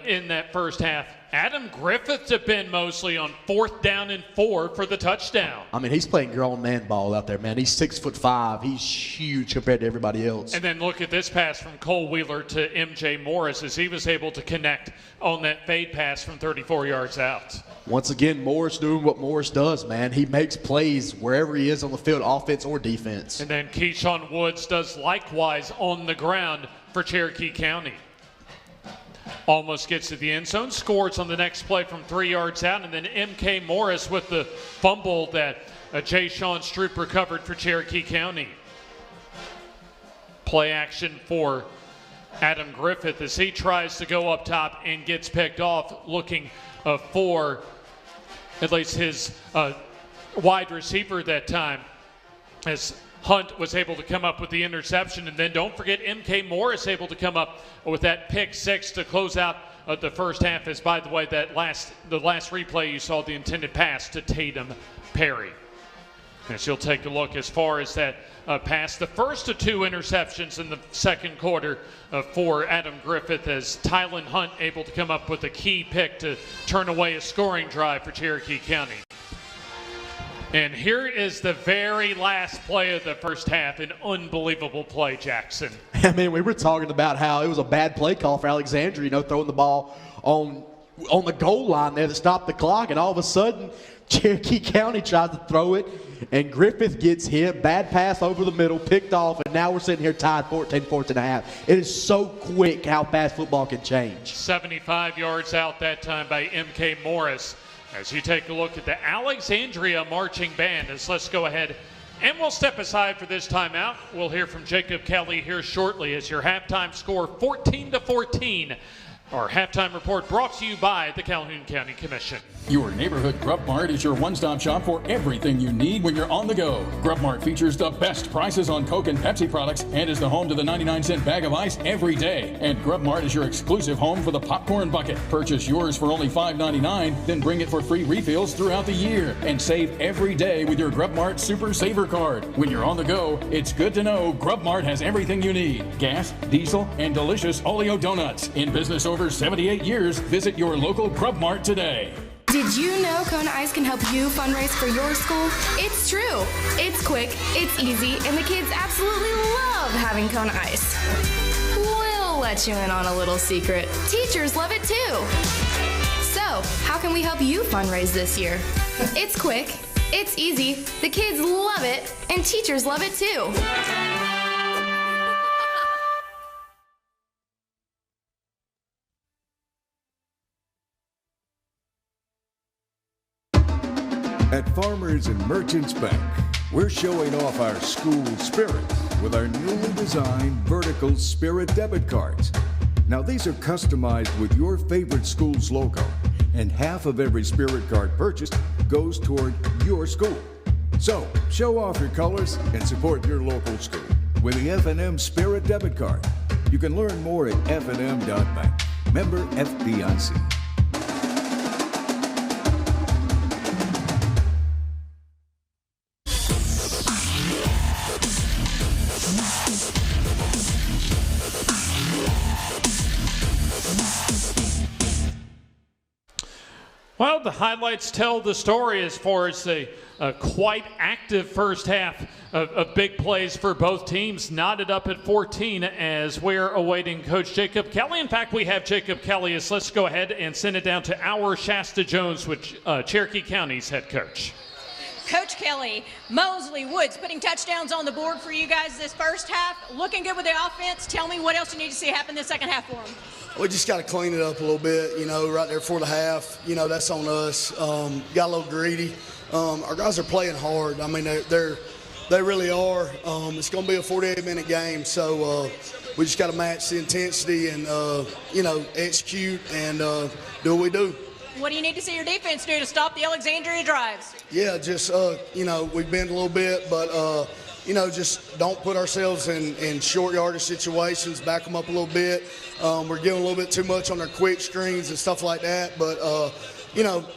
in that first half, Adam Griffith to Ben Mosley on 4th down and 4 for the touchdown. I mean, he's playing grown man ball out there, man. He's 6'5". He's huge compared to everybody else. And then look at this pass from Cole Wheeler to M.J. Morris as he was able to connect on that fade pass from 34 yards out. Once again, Morris doing what Morris does, man. He makes plays wherever he is on the field, offense or defense. And then Keyshawn Woods does likewise on the ground for Cherokee County. Almost gets to the end zone, scores on the next play from 3 yards out, and then M.K. Morris with the fumble that Jay Sean Stroop recovered for Cherokee County. Play action for Adam Griffith as he tries to go up top and gets picked off, looking for at least his wide receiver that time, as Hunt was able to come up with the interception. And then don't forget M.K. Morris able to come up with that pick six to close out the first half, as, by the way, the last replay you saw the intended pass to Tatum Perry. As you'll take a look as far as that pass, the first of 2 interceptions in the second quarter for Adam Griffith, as Tylen Hunt able to come up with a key pick to turn away a scoring drive for Cherokee County. And here is the very last play of the first half, an unbelievable play, Jackson. I mean, we were talking about how it was a bad play call for Alexandria, throwing the ball on the goal line there to stop the clock, and all of a sudden, Cherokee County tries to throw it, and Griffith gets hit, bad pass over the middle, picked off, and now we're sitting here tied 14 and a half. It is so quick how fast football can change. 75 yards out that time by M.K. Morris. As you take a look at the Alexandria Marching Band, let's go ahead and we'll step aside for this timeout. We'll hear from Jacob Kelly here shortly as your halftime score 14-14. Our halftime report brought to you by the Calhoun County Commission. Your neighborhood Grub Mart is your one-stop shop for everything you need when you're on the go. Grub Mart features the best prices on Coke and Pepsi products and is the home to the 99-cent bag of ice every day. And Grub Mart is your exclusive home for the popcorn bucket. Purchase yours for only $5.99, then bring it for free refills throughout the year. And save every day with your Grub Mart Super Saver Card. When you're on the go, it's good to know Grub Mart has everything you need. Gas, diesel, and delicious Oleo donuts. In business over 78 years, visit your local Grub Mart today. Did you know Kona Ice can help you fundraise for your school? It's true. It's quick, it's easy, and the kids absolutely love having Kona Ice. We'll let you in on a little secret. Teachers love it too. So, how can we help you fundraise this year? It's quick, it's easy, the kids love it, and teachers love it too. At Farmers and Merchants Bank, we're showing off our school spirit with our newly designed vertical Spirit debit cards. Now these are customized with your favorite school's logo, and half of every Spirit card purchased goes toward your school. So show off your colors and support your local school with the F&M Spirit debit card. You can learn more at fnm.bank. Member FDIC. Well, the highlights tell the story as far as a quite active first half of big plays for both teams. Knotted up at 14 as we're awaiting Coach Jacob Kelly. In fact, we have Jacob Kelly. Let's go ahead and send it down to our Shasta Jones, with Cherokee County's head coach. Coach Kelly, Mosley, Woods putting touchdowns on the board for you guys this first half. Looking good with the offense. Tell me what else you need to see happen this second half for them. We just got to clean it up a little bit, right there for the half. That's on us. Got a little greedy. Our guys are playing hard. I mean, they really are. It's going to be a 48-minute game, so we just got to match the intensity and, execute and do what we do. What do you need to see your defense do to stop the Alexandria drives? Yeah, just, we bend a little bit, but, just don't put ourselves in short yardage situations, back them up a little bit. We're giving a little bit too much on their quick screens and stuff like that, but,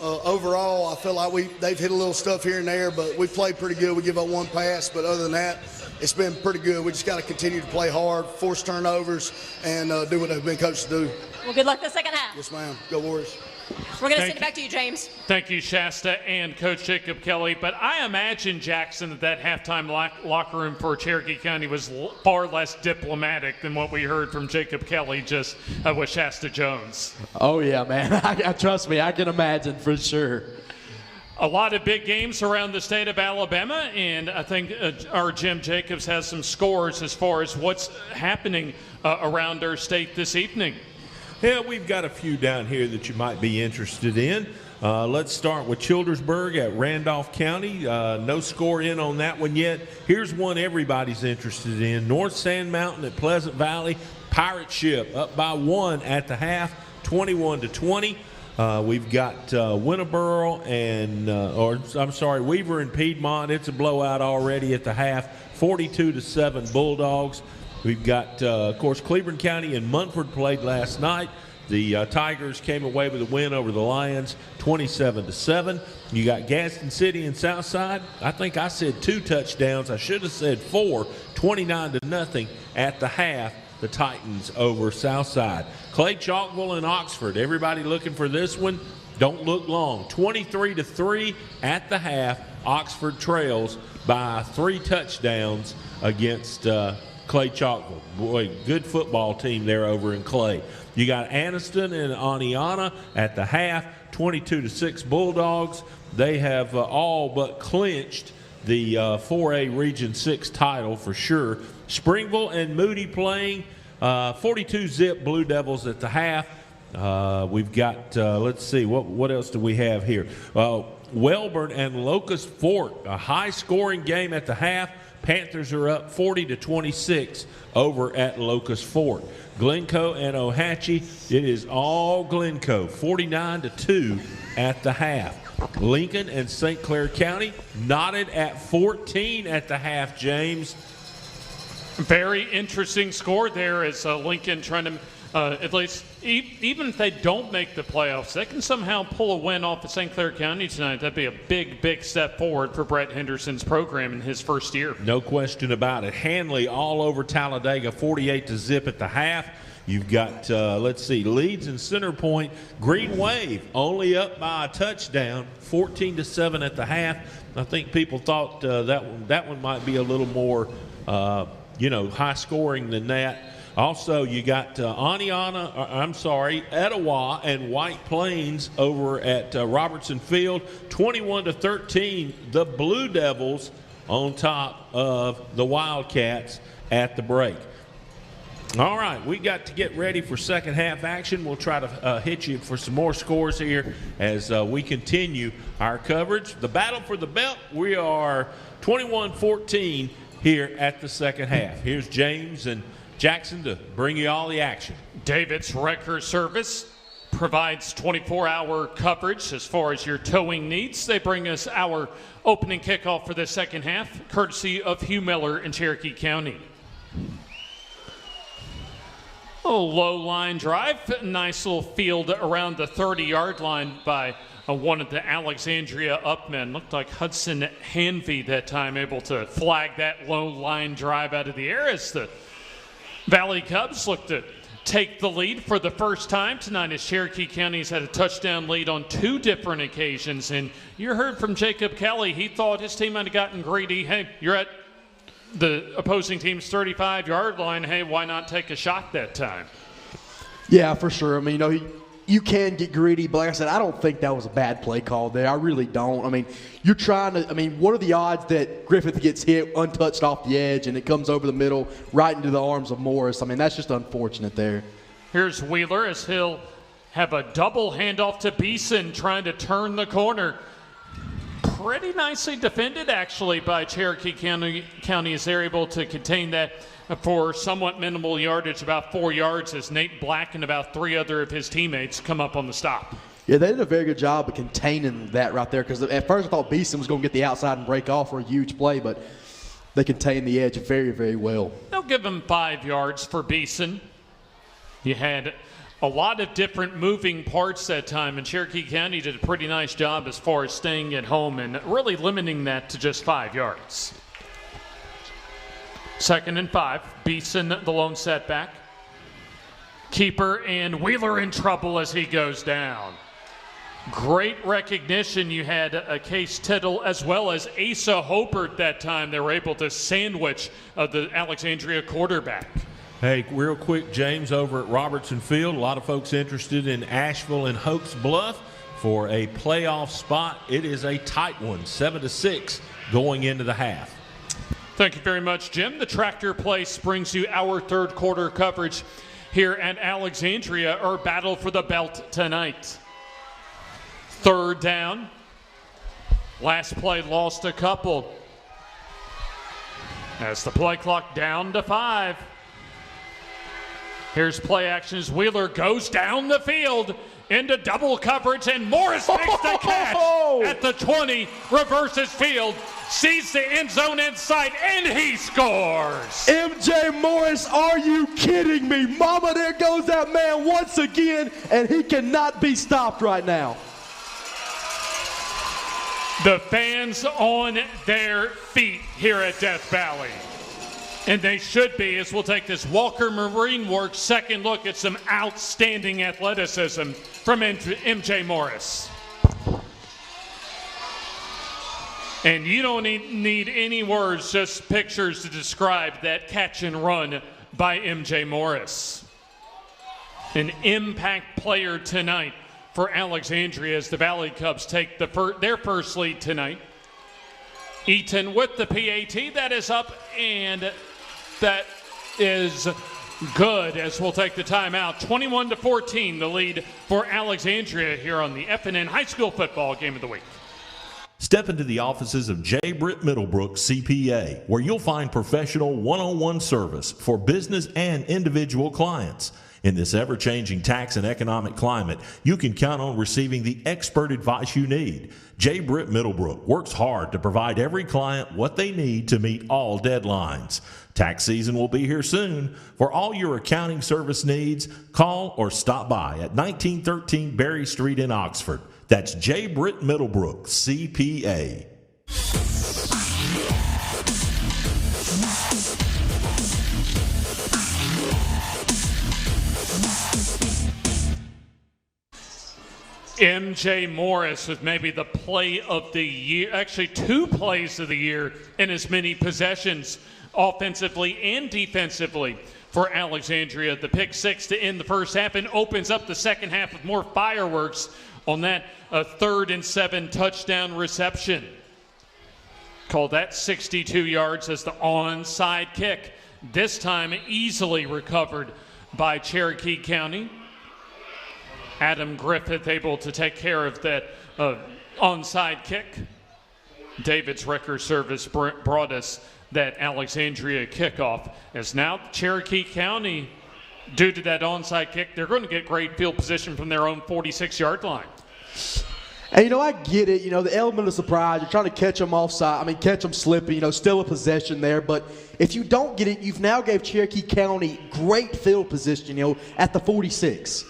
overall, I feel like they've hit a little stuff here and there, but we played pretty good. We give up one pass, but other than that, it's been pretty good. We just got to continue to play hard, force turnovers, and do what they've been coached to do. Well, good luck the second half. Yes, ma'am. Go Warriors. We're going to send it back to you, James. Thank you, Shasta and Coach Jacob Kelly. But I imagine, Jackson, that halftime locker room for Cherokee County was far less diplomatic than what we heard from Jacob Kelly just with Shasta Jones. Oh, yeah, man. Trust me, I can imagine for sure. A lot of big games around the state of Alabama, and I think our Jim Jacobs has some scores as far as what's happening around our state this evening. Yeah, we've got a few down here that you might be interested in. Let's start with Childersburg at Randolph County. No score in on that one yet. Here's one everybody's interested in. North Sand Mountain at Pleasant Valley. Pirate Ship up by 1 at the half, 21-20. We've got Winterboro and, Weaver and Piedmont. It's a blowout already at the half, 42-7 Bulldogs. We've got, of course, Cleveland County and Munford played last night. The Tigers came away with a win over the Lions, 27-7. You got Gaston City and Southside. I think I said 2 touchdowns. I should have said 4, 29-0 at the half. The Titans over Southside. Clay Chalkville and Oxford. Everybody looking for this one. Don't look long. 23-3 at the half. Oxford trails by 3 touchdowns against Clay Chalkville. Boy, good football team there over in Clay. You got Anniston and Aniana at the half, 22-6 Bulldogs. They have all but clinched the 4A Region 6 title for sure. Springville and Moody playing 42-zip Blue Devils at the half. We've got, let's see, what else do we have here? Welborn and Locust Fort, a high-scoring game at the half. Panthers are up 40-26 over at Locust Fort. Glencoe and Ohatchee, it is all Glencoe, 49-2 at the half. Lincoln and St. Clair County knotted at 14 at the half, James. Very interesting score there as Lincoln trying to at least, even if they don't make the playoffs, they can somehow pull a win off of St. Clair County tonight. That'd be a big, big step forward for Brett Henderson's program in his first year. No question about it. Hanley all over Talladega, 48-0 at the half. You've got, Leeds and Center Point. Green Wave only up by a touchdown, 14-7 at the half. I think people thought that one might be a little more, high scoring than that. Also, you got Etowah and White Plains over at Robertson Field, 21-13. The Blue Devils on top of the Wildcats at the break. All right, we got to get ready for second half action. We'll try to hit you for some more scores here as we continue our coverage. The battle for the belt, we are 21-14 here at the second half. Here's James and Jackson to bring you all the action. David's Wrecker Service provides 24-hour coverage as far as your towing needs. They bring us our opening kickoff for the second half, courtesy of Hugh Miller in Cherokee County. A low line drive, nice little field around the 30-yard line by one of the Alexandria upmen. Looked like Hudson Hanvey that time, able to flag that low line drive out of the air as the Valley Cubs look to take the lead for the first time tonight as Cherokee County's had a touchdown lead on 2 different occasions. And you heard from Jacob Kelly, he thought his team might have gotten greedy. Hey, you're at the opposing team's 35-yard line. Hey, why not take a shot that time? Yeah, for sure. I mean, you can get greedy, but like I said, I don't think that was a bad play call there. I really don't. I mean, you're trying to – what are the odds that Griffith gets hit untouched off the edge and it comes over the middle right into the arms of Morris? That's just unfortunate there. Here's Wheeler as he'll have a double handoff to Beeson trying to turn the corner. pretty nicely defended, actually, by Cherokee County as they're able to contain that for somewhat minimal yardage, about 4 yards, as Nate Black and about 3 other of his teammates come up on the stop. Yeah, they did a very good job of containing that right there, because at first I thought Beeson was going to get the outside and break off for a huge play, but they contained the edge very, very well. They'll give him 5 yards for Beeson. You had a lot of different moving parts that time, and Cherokee County did a pretty nice job as far as staying at home and really limiting that to just 5 yards. 2nd and 5. Beeson, the lone setback. Keeper and Wheeler in trouble as he goes down. Great recognition. You had Case Tittle as well as Asa Hobart that time. They were able to sandwich the Alexandria quarterback. Hey, real quick, James, over at Robertson Field, a lot of folks interested in Asheville and Hokes Bluff for a playoff spot. It is a tight one, 7-6 going into the half. Thank you very much, Jim. The Tractor Place brings you our third quarter coverage here at Alexandria, our battle for the belt tonight. 3rd down. Last play lost a couple. As the play clock down to 5. Here's play action as Wheeler goes down the field into double coverage, and Morris makes the catch at the 20, reverses field, sees the end zone in sight, and he scores. MJ Morris, are you kidding me? Mama, there goes that man once again, and he cannot be stopped right now. The fans on their feet here at Death Valley. And they should be, as we'll take this Walker Marine Works second look at some outstanding athleticism from MJ Morris. And you don't need any words, just pictures to describe that catch and run by MJ Morris. An impact player tonight for Alexandria as the Valley Cubs take their first lead tonight. Eaton with the PAT, that is up, and that is good as we'll take the timeout. 21-14, the lead for Alexandria here on the FNN High School Football Game of the Week. Step into the offices of J. Britt Middlebrook CPA, where you'll find professional one-on-one service for business and individual clients. In this ever-changing tax and economic climate, you can count on receiving the expert advice you need. J. Britt Middlebrook works hard to provide every client what they need to meet all deadlines. Tax season will be here soon. For all your accounting service needs, call or stop by at 1913 Berry Street in Oxford. That's J. Britt Middlebrook, CPA. MJ Morris with maybe the play of the year, actually 2 plays of the year in as many possessions offensively and defensively for Alexandria. The pick 6 to end the first half and opens up the second half with more fireworks on that 3rd and 7 touchdown reception. Called that 62 yards as the onside kick. This time easily recovered by Cherokee County. Adam Griffith able to take care of that onside kick. David's record service brought us that Alexandria kickoff, as now Cherokee County, due to that onside kick, they're going to get great field position from their own 46-yard line. And, I get it. The element of surprise, you're trying to catch them offside. Catch them slipping, still a possession there. But if you don't get it, you've now gave Cherokee County great field position, at the 46.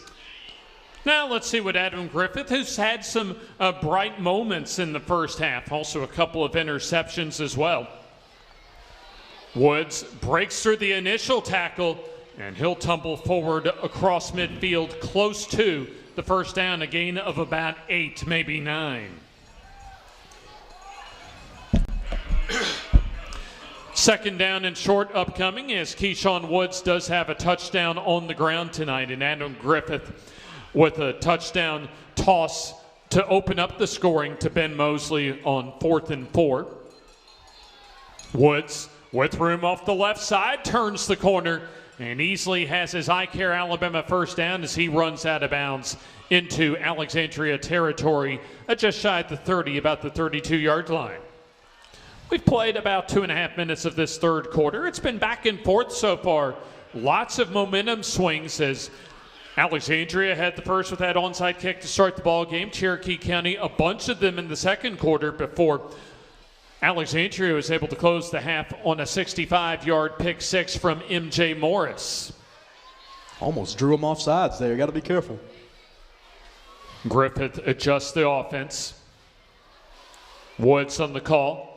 Now let's see what Adam Griffith, who's had some bright moments in the first half, also a couple of interceptions as well. Woods breaks through the initial tackle, and he'll tumble forward across midfield close to the first down, a gain of about 8, maybe 9. Second down and short upcoming, as Keyshawn Woods does have a touchdown on the ground tonight, and Adam Griffith with a touchdown toss to open up the scoring to Ben Mosley on 4th and 4. Woods with room off the left side turns the corner and easily has his I Care Alabama first down as he runs out of bounds into Alexandria territory at just shy of the 30, about the 32-yard line. We've played about 2.5 minutes of this third quarter. It's been back and forth so far. Lots of momentum swings as Alexandria had the first with that onside kick to start the ball game. Cherokee County, a bunch of them in the second quarter before Alexandria was able to close the half on a 65-yard pick six from MJ Morris. Almost drew him off sides there. Got to be careful. Griffith adjusts the offense. Woods on the call.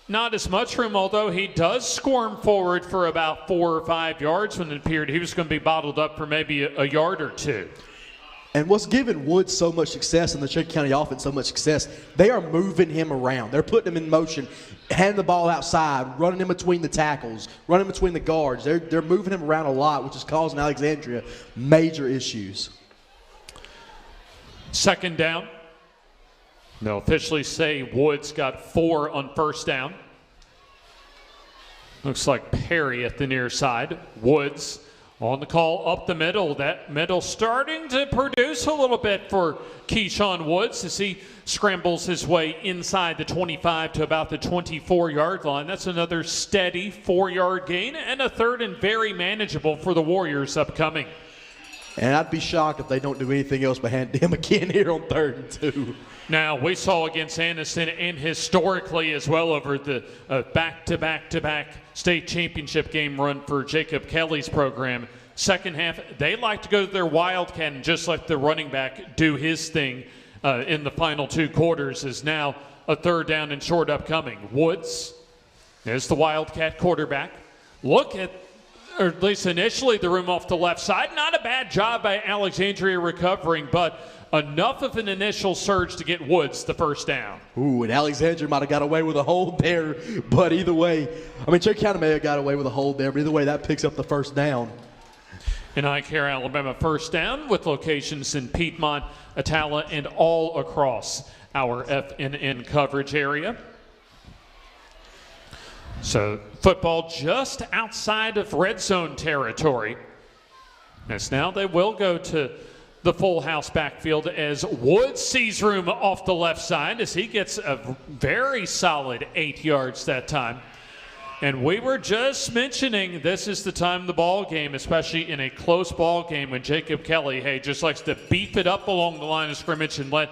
Not as much room, although he does squirm forward for about 4 or 5 yards when it appeared he was going to be bottled up for maybe a yard or two. And what's given Woods so much success and the Cherokee County offense so much success, they are moving him around. They're putting him in motion, handing the ball outside, running in between the tackles, running between the guards. They're moving him around a lot, which is causing Alexandria major issues. Second down. They'll officially say Woods got 4 on first down. Looks like Perry at the near side. Woods on the call up the middle. That middle starting to produce a little bit for Keyshawn Woods as he scrambles his way inside the 25 to about the 24-yard line. That's another steady 4-yard gain and a third and very manageable for the Warriors upcoming. And I'd be shocked if they don't do anything else but hand him again here on 3rd and 2. Now, we saw against Anniston and historically as well over the back-to-back state championship game run for Jacob Kelly's program. Second half, they like to go to their wildcat and just let the running back do his thing in the final 2 quarters. Is now a 3rd down and short upcoming. Woods is the wildcat quarterback. Look at, or at least initially, the room off the left side. Not a bad job by Alexandria recovering, but enough of an initial surge to get Woods the first down. Ooh, and Alexandria might have got away with a hold there, but either way, I mean, Cherokee County may have got away with a hold there, but either way, that picks up the first down. And I Care Alabama first down with locations in Piedmont, Attala, and all across our FNN coverage area. So football just outside of red zone territory. As now they will go to the full house backfield as Woods sees room off the left side as he gets a very solid 8 yards that time. And we were just mentioning this is the time of the ball game, especially in a close ball game when Jacob Kelly, just likes to beef it up along the line of scrimmage and let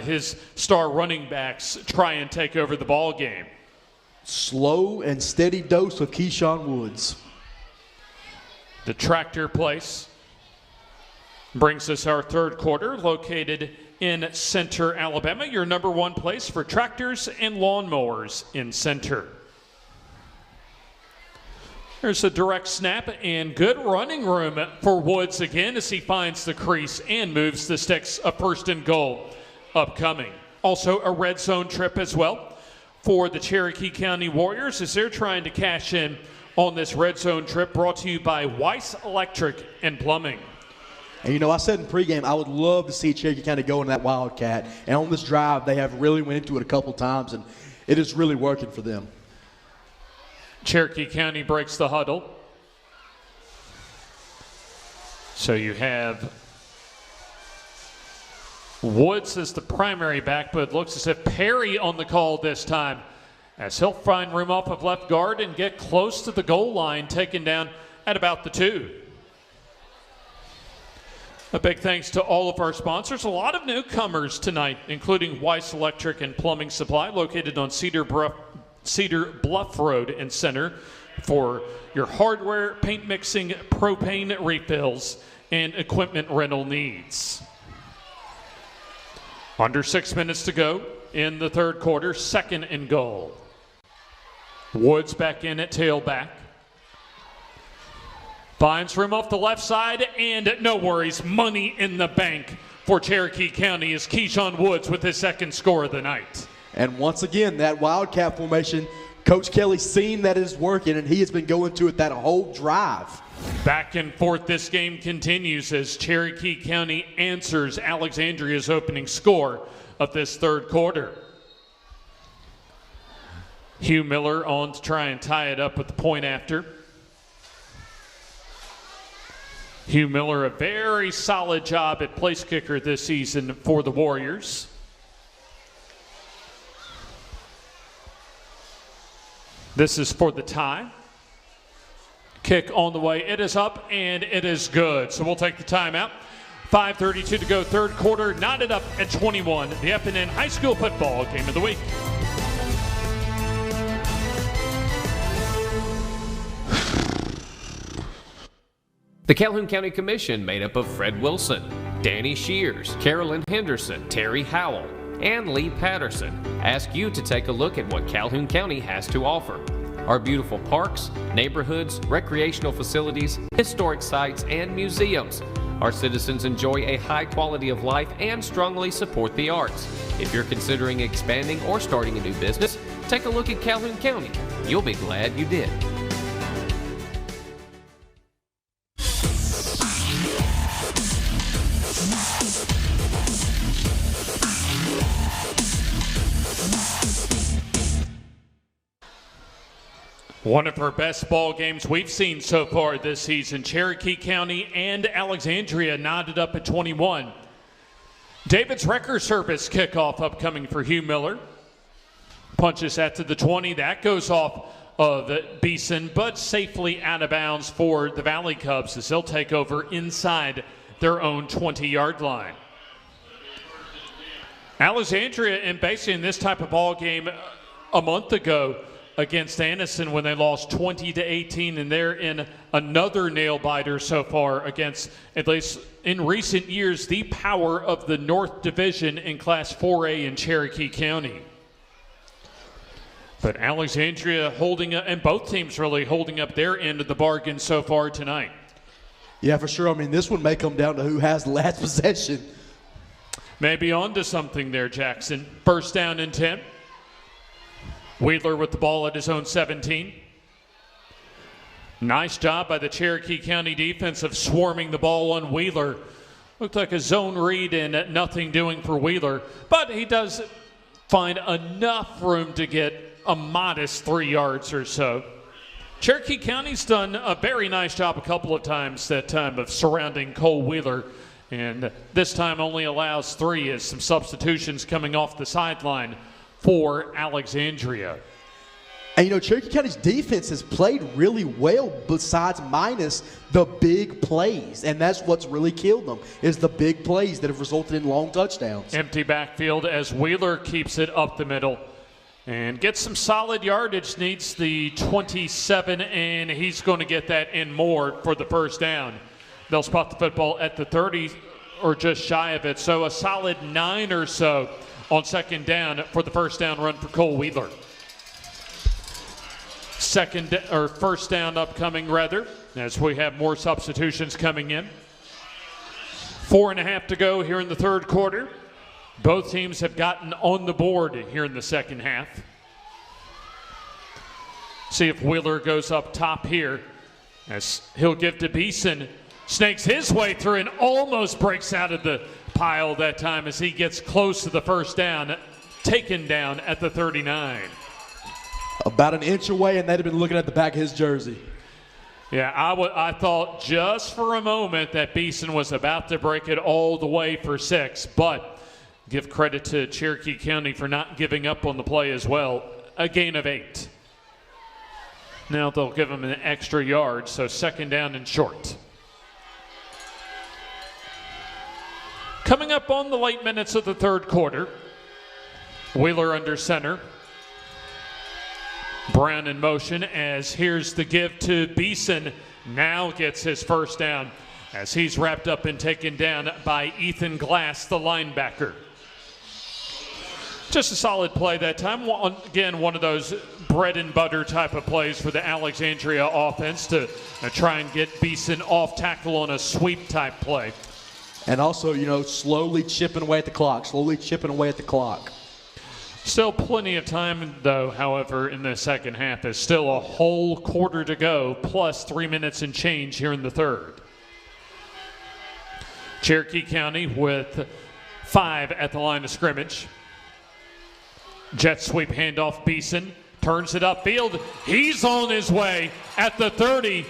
his star running backs try and take over the ball game. Slow and steady dose of Keyshawn Woods. The Tractor Place brings us our third quarter, located in Center, Alabama, your number 1 place for tractors and lawnmowers in Center. There's a direct snap and good running room for Woods again as he finds the crease and moves the sticks a 1st and goal upcoming. Also a red zone trip as well for the Cherokee County Warriors as they're trying to cash in on this red zone trip, brought to you by Weiss Electric and Plumbing. And, you know, I said in pregame, I would love to see Cherokee County go in that Wildcat. And on this drive, they have really went into it a couple times, and it is really working for them. Cherokee County breaks the huddle. So you have Woods as the primary back, but it looks as if Perry on the call this time, as he'll find room off of left guard and get close to the goal line, taken down at about the 2. A big thanks to all of our sponsors. A lot of newcomers tonight, including Weiss Electric and Plumbing Supply, located on Cedar Bluff Road in Center, for your hardware, paint mixing, propane refills, and equipment rental needs. Under 6 minutes to go in the third quarter, 2nd and goal. Woods back in at tailback. Finds room off the left side, and no worries, money in the bank for Cherokee County is Keyshawn Woods with his 2nd score of the night. And once again, that Wildcat formation, Coach Kelly's seen that is working, and he has been going to it that whole drive. Back and forth, this game continues as Cherokee County answers Alexandria's opening score of this third quarter. Hugh Miller on to try and tie it up with the point after. Hugh Miller, a very solid job at place kicker this season for the Warriors. This is for the tie. Kick on the way. It is up and it is good. So we'll take the timeout. 5:32 to go, third quarter. Knotted up at 21. The F&N High School Football Game of the Week. The Calhoun County Commission, made up of Fred Wilson, Danny Shears, Carolyn Henderson, Terry Howell, and Lee Patterson, ask you to take a look at what Calhoun County has to offer. Our beautiful parks, neighborhoods, recreational facilities, historic sites, and museums. Our citizens enjoy a high quality of life and strongly support the arts. If you're considering expanding or starting a new business, take a look at Calhoun County. You'll be glad you did. One of our best ball games we've seen so far this season. Cherokee County and Alexandria knotted up at 21. David's Wrecker Service kickoff upcoming for Hugh Miller. Punches that to the 20. That goes off of Beeson, but safely out of bounds for the Valley Cubs as they'll take over inside their own 20-yard line. Alexandria, and basically in this type of ball game a month ago, against Anniston when they lost 20-18, and they're in another nail-biter so far against, at least in recent years, the power of the North Division in Class 4A in Cherokee County. But Alexandria holding up, and both teams really holding up their end of the bargain so far tonight. Yeah, for sure. I mean, this one may come down to who has the last possession. Maybe on to something there, Jackson. First down and 10. Wheeler with the ball at his own 17. Nice job by the Cherokee County defense of swarming the ball on Wheeler. Looked like a zone read and nothing doing for Wheeler, but he does find enough room to get a modest 3 yards or so. Cherokee County's done a very nice job a couple of times that time of surrounding Cole Wheeler, and this time only allows 3 as some substitutions coming off the sideline for Alexandria. And you know, Cherokee County's defense has played really well besides minus the big plays. And that's what's really killed them, is the big plays that have resulted in long touchdowns. Empty backfield as Wheeler keeps it up the middle and gets some solid yardage, needs the 27, and he's going to get that and more for the first down. They'll spot the football at the 30 or just shy of it. So a solid 9 or so on second down for the first down run for Cole Wheeler. First down upcoming rather, as we have more substitutions coming in. 4.5 to go here in the third quarter. Both teams have gotten on the board here in the second half. See if Wheeler goes up top here as he'll give to Beeson. Snakes his way through and almost breaks out of the pile that time as he gets close to the first down, taken down at the 39. About an inch away, and they'd have been looking at the back of his jersey. Yeah, I thought just for a moment that Beeson was about to break it all the way for 6, but give credit to Cherokee County for not giving up on the play as well. A gain of 8. Now they'll give him an extra yard, so second down and short. Coming up on the late minutes of the third quarter, Wheeler under center. Brown in motion as here's the give to Beeson. Now gets his first down as he's wrapped up and taken down by Ethan Glass, the linebacker. Just a solid play that time. Again, one of those bread and butter type of plays for the Alexandria offense to try and get Beeson off tackle on a sweep type play. And also, you know, slowly chipping away at the clock. Still plenty of time, though, however, in the second half. There's still a whole quarter to go, plus 3 minutes and change here in the third. Cherokee County with 5 at the line of scrimmage. Jet sweep handoff, Beeson turns it upfield. He's on his way at the 30.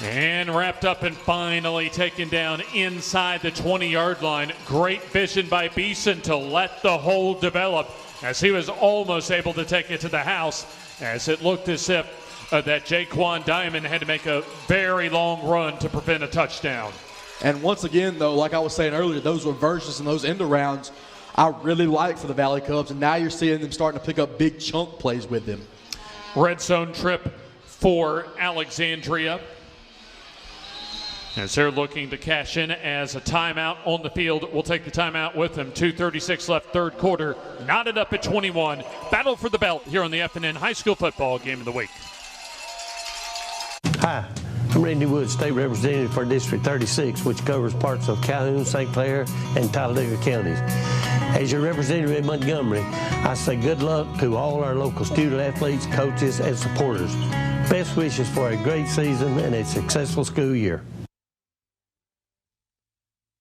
And wrapped up and finally taken down inside the 20-yard line. Great vision by Beeson to let the hole develop as he was almost able to take it to the house, as it looked as if that Jaquan Diamond had to make a very long run to prevent a touchdown. And once again, though, like I was saying earlier, those reverses and those end arounds I really like for the Valley Cubs, and now you're seeing them starting to pick up big chunk plays with them. Red zone trip for Alexandria, as they're looking to cash in as a timeout on the field. We'll take the timeout with them. 2:36 left, third quarter. Knotted up at 21. Battle for the belt here on the FNN High School Football Game of the Week. Hi, I'm Randy Wood, State Representative for District 36, which covers parts of Calhoun, St. Clair, and Talladega counties. As your representative in Montgomery, I say good luck to all our local student athletes, coaches, and supporters. Best wishes for a great season and a successful school year.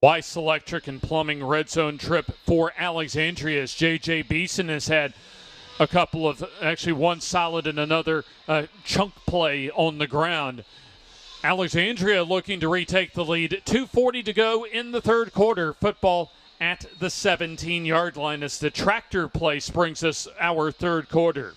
Weiss Electric and Plumbing red zone trip for Alexandria, as J.J. Beeson has had a couple of, actually one solid and another chunk play on the ground. Alexandria looking to retake the lead. 2:40 to go in the third quarter. Football at the 17-yard line as the tractor play brings us our third quarter.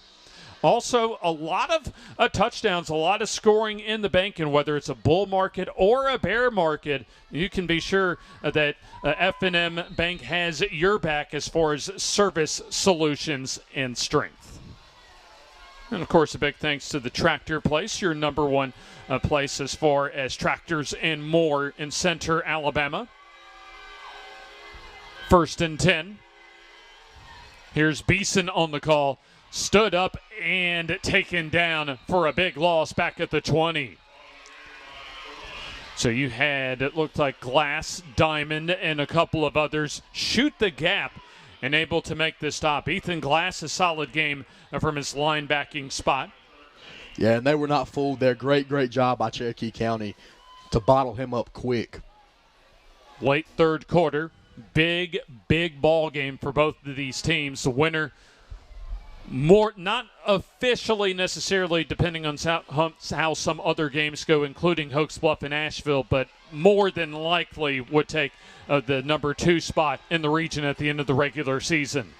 Also, a lot of touchdowns, a lot of scoring in the bank, and whether it's a bull market or a bear market, you can be sure that F&M Bank has your back as far as service solutions and strength. And, of course, a big thanks to the Tractor Place, your number one place as far as tractors and more in Center, Alabama. 1st and 10. Here's Beeson on the call. Stood up and taken down for a big loss back at the 20. So you had, it looked like Glass, Diamond, and a couple of others shoot the gap and able to make the stop. Ethan Glass, a solid game from his linebacking spot. Yeah, and they were not fooled there. Great job by Cherokee County to bottle him up quick. Late third quarter, big ball game for both of these teams. The winner, more not officially necessarily, depending on how some other games go, including Hokes Bluff and Asheville, but more than likely would take the number 2 spot in the region at the end of the regular season.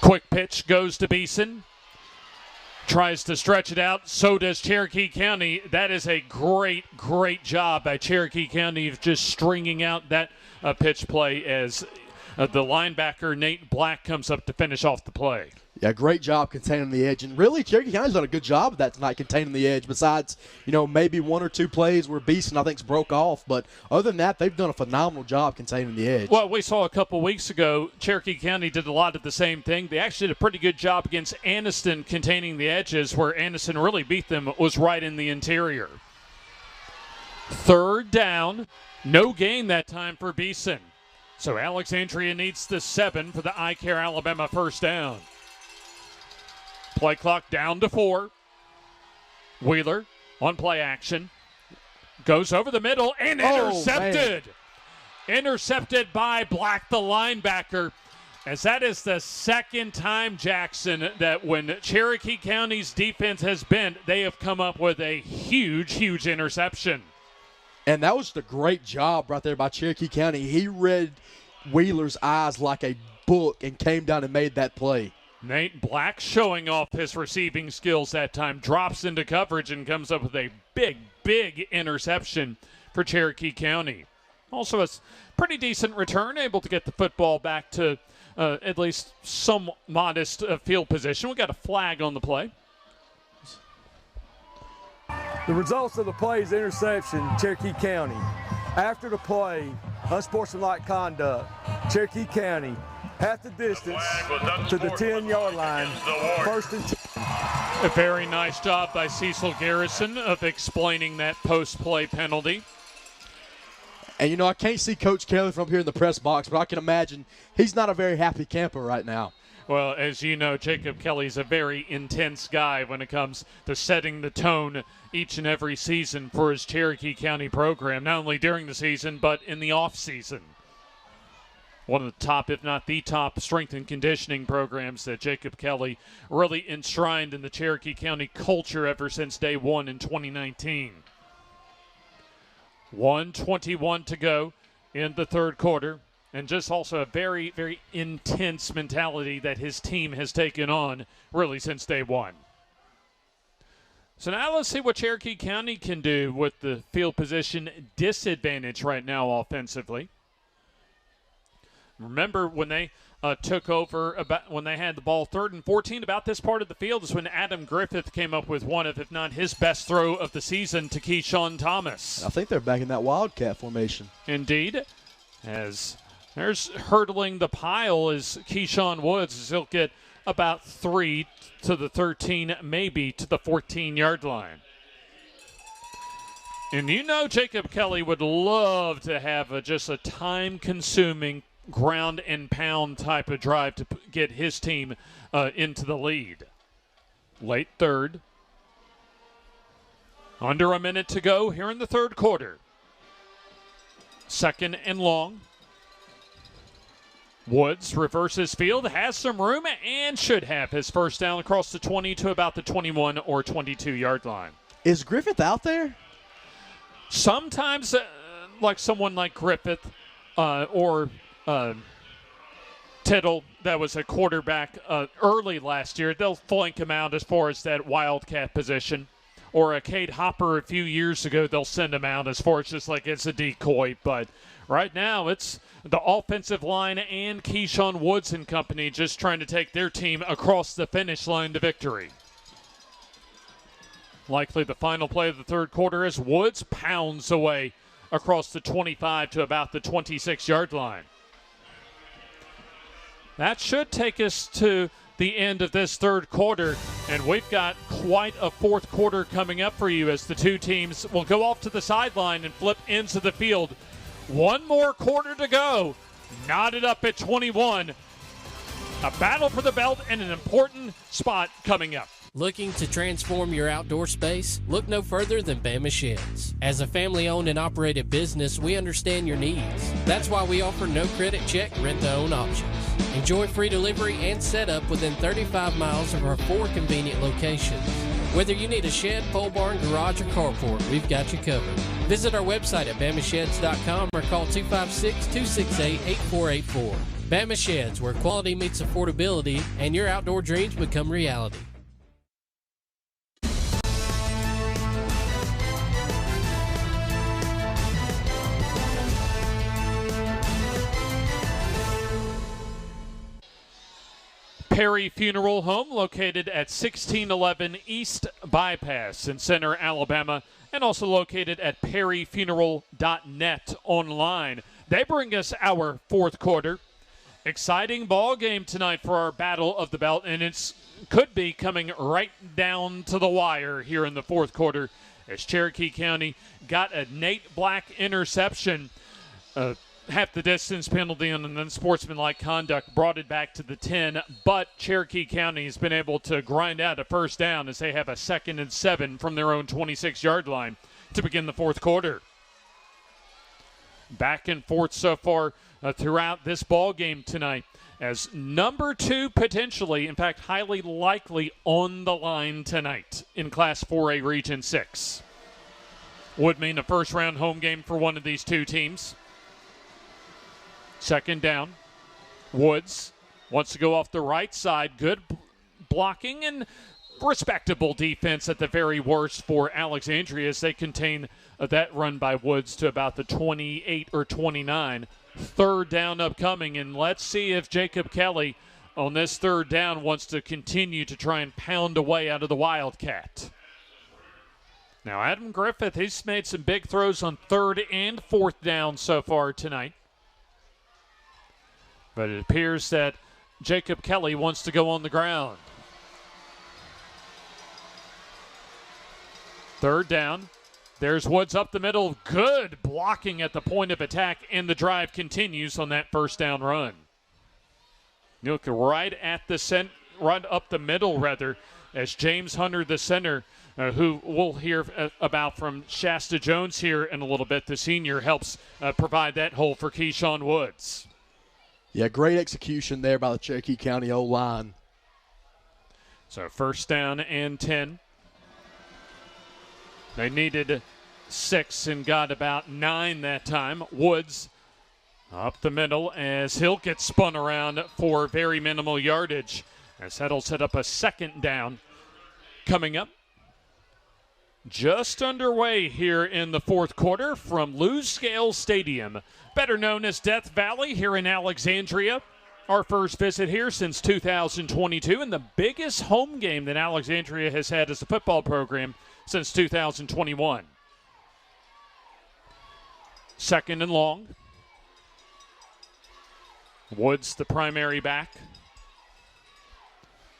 Quick pitch goes to Beeson. Tries to stretch it out. So does Cherokee County. That is a great job by Cherokee County of just stringing out that pitch play as the linebacker, Nate Black, comes up to finish off the play. Yeah, great job containing the edge. And really, Cherokee County's done a good job of that tonight, containing the edge, besides, maybe one or two plays where Beeson, I think, broke off. But other than that, they've done a phenomenal job containing the edge. Well, we saw a couple weeks ago, Cherokee County did a lot of the same thing. They actually did a pretty good job against Anniston containing the edges, where Anniston really beat them, was right in the interior. Third down, no gain that time for Beeson. So Alexandria needs the 7 for the iCare Alabama first down. Play clock down to 4. Wheeler on play action. Goes over the middle and intercepted. Intercepted by Black, the linebacker. As that is the second time, Jackson, that when Cherokee County's defense has bent, they have come up with a huge interception. And that was the great job right there by Cherokee County. He read Wheeler's eyes like a book and came down and made that play. Nate Black showing off his receiving skills that time. Drops into coverage and comes up with a big interception for Cherokee County. Also a pretty decent return, able to get the football back to at least some modest field position. We got a flag on the play. The results of the play is interception, Cherokee County. After the play, unsportsmanlike conduct, Cherokee County, half the distance to the 10-yard line, 1st and 10. A very nice job by Cecil Garrison of explaining that post-play penalty. And, I can't see Coach Kelly from here in the press box, but I can imagine he's not a very happy camper right now. Well, as you know, Jacob Kelly's a very intense guy when it comes to setting the tone each and every season for his Cherokee County program, not only during the season, but in the off season. one of the top, if not the top, strength and conditioning programs that Jacob Kelly really enshrined in the Cherokee County culture ever since day one in 2019. 1:21 to go in the third quarter, and just also a very, very intense mentality that his team has taken on really since day one. So now let's see what Cherokee County can do with the field position disadvantage right now offensively. Remember when they took over, when they had the ball 3rd and 14, about this part of the field is when Adam Griffith came up with one of, if not his best throw of the season to Keyshawn Thomas. I think they're back in that Wildcat formation. Indeed, as there's hurdling the pile is Keyshawn Woods, as he'll get about 3 to the 13, maybe to the 14-yard line. And you know Jacob Kelly would love to have just a time-consuming ground and pound type of drive to get his team into the lead. Late third. Under a minute to go here in the third quarter. 2nd and long. Woods reverses field, has some room, and should have his first down across the 20 to about the 21 or 22-yard line. Is Griffith out there? Sometimes, like someone like Griffith or Tittle, that was a quarterback early last year, they'll flank him out as far as that wildcat position. Or a Cade Hopper a few years ago, they'll send him out as far as just like it's a decoy. But right now, it's the offensive line and Keyshawn Woods and company just trying to take their team across the finish line to victory. Likely the final play of the third quarter as Woods pounds away across the 25 to about the 26-yard line. That should take us to the end of this third quarter, and we've got quite a fourth quarter coming up for you as the two teams will go off to the sideline and flip into the field. One more quarter to go. Knotted up at 21. A battle for the belt and an important spot coming up. Looking to transform your outdoor space? Look no further than Bama Sheds. As a family-owned and operated business, we understand your needs. That's why we offer no credit check, rent-to-own options. Enjoy free delivery and setup within 35 miles of our 4 convenient locations. Whether you need a shed, pole barn, garage, or carport, we've got you covered. Visit our website at bamasheds.com or call 256-268-8484. Bama Sheds, where quality meets affordability and your outdoor dreams become reality. Perry Funeral Home, located at 1611 East Bypass in Center, Alabama, and also located at perryfuneral.net online. They bring us our fourth quarter. Exciting ball game tonight for our Battle of the Belt, and it could be coming right down to the wire here in the fourth quarter as Cherokee County got a Nate Black interception. Half the distance penalty and then sportsmanlike conduct brought it back to the 10, but Cherokee County has been able to grind out a first down as they have a 2nd and 7 from their own 26-yard line to begin the fourth quarter. Back and forth so far throughout this ball game tonight as number 2 potentially, in fact highly likely, on the line tonight in Class 4A Region 6. Would mean a first-round home game for one of these two teams. 2nd down. Woods wants to go off the right side. Good blocking and respectable defense at the very worst for Alexandria as they contain that run by Woods to about the 28 or 29. 3rd down upcoming, and let's see if Jacob Kelly on this 3rd down wants to continue to try and pound away out of the Wildcat. Now Adam Griffith, he's made some big throws on 3rd and 4th down so far tonight. But it appears that Jacob Kelly wants to go on the ground. 3rd down. There's Woods up the middle. Good blocking at the point of attack, and the drive continues on that first down run. You look right at the right up the middle, rather, as James Hunter, the center, who we'll hear about from Shasta Jones here in a little bit, the senior, helps provide that hole for Keyshawn Woods. Yeah, great execution there by the Cherokee County O-line. So first down and 10. They needed 6 and got about 9 that time. Woods up the middle as he'll get spun around for very minimal yardage. As that'll set up a second down coming up. Just underway here in the fourth quarter from Lou Scales Stadium, better known as Death Valley here in Alexandria. Our first visit here since 2022 and the biggest home game that Alexandria has had as a football program since 2021. Second and long. Woods the primary back.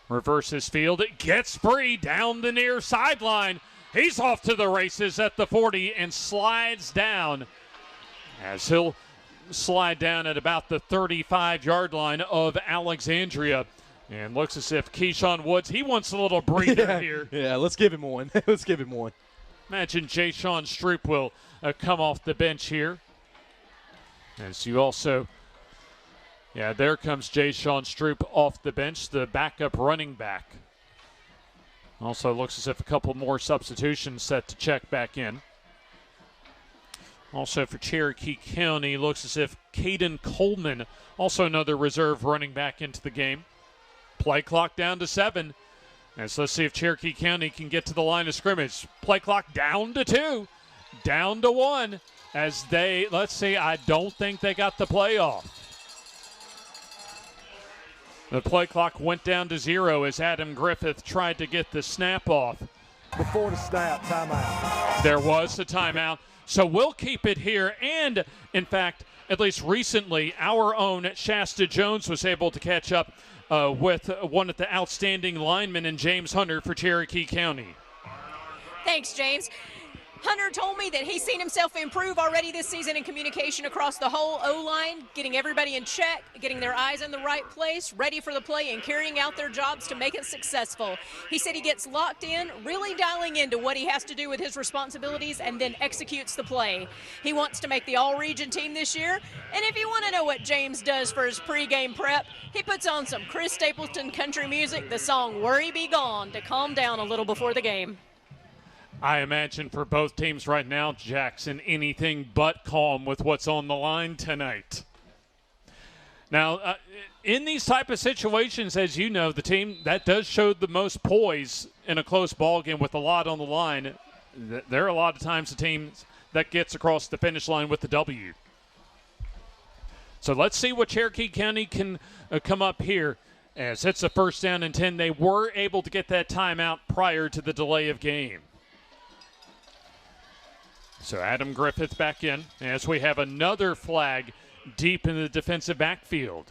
Reverses field. It gets free down the near sideline. He's off to the races at the 40 and slides down as he'll slide down at about the 35-yard line of Alexandria. And looks as if Keyshawn Woods, he wants a little breather here. Yeah, let's give him one. Let's give him one. Imagine Jay-Sean Stroop will come off the bench here. As you also, yeah, there comes Jay-Sean Stroop off the bench, the backup running back. Also looks as if a couple more substitutions set to check back in. Also for Cherokee County, looks as if Caden Coleman, also another reserve running back into the game. Play clock down to 7. And so let's see if Cherokee County can get to the line of scrimmage. Play clock down to 2, down to 1. As they, let's see, I don't think they got the play off. The play clock went down to 0 as Adam Griffith tried to get the snap off. Before the snap, timeout. There was a timeout. So we'll keep it here. And, in fact, at least recently, our own Shasta Jones was able to catch up with one of the outstanding linemen in James Hunter for Cherokee County. Thanks, James. Hunter told me that he's seen himself improve already this season in communication across the whole O-line, getting everybody in check, getting their eyes in the right place, ready for the play, and carrying out their jobs to make it successful. He said he gets locked in, really dialing into what he has to do with his responsibilities, and then executes the play. He wants to make the all-region team this year, and if you want to know what James does for his pregame prep, he puts on some Chris Stapleton country music, the song Worry Be Gone, to calm down a little before the game. I imagine for both teams right now, Jackson, anything but calm with what's on the line tonight. Now, in these type of situations, as you know, the team that does show the most poise in a close ball game with a lot on the line, there are a lot of times the teams that gets across the finish line with the W. So let's see what Cherokee County can come up here. As it's a first down and 10, they were able to get that timeout prior to the delay of game. So Adam Griffith back in as we have another flag deep in the defensive backfield.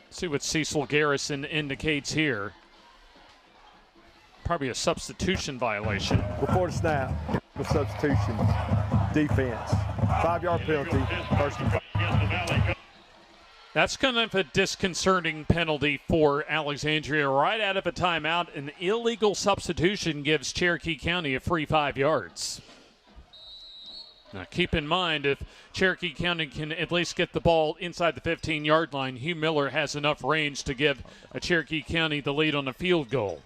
See what Cecil Garrison indicates here. Probably a substitution violation. Before the snap, the substitution, defense, 5-yard penalty, first and 5. That's kind of a disconcerting penalty for Alexandria right out of a timeout. An illegal substitution gives Cherokee County a free 5 yards. Now keep in mind, if Cherokee County can at least get the ball inside the 15-yard line, Hugh Miller has enough range to give Cherokee County the lead on a field goal.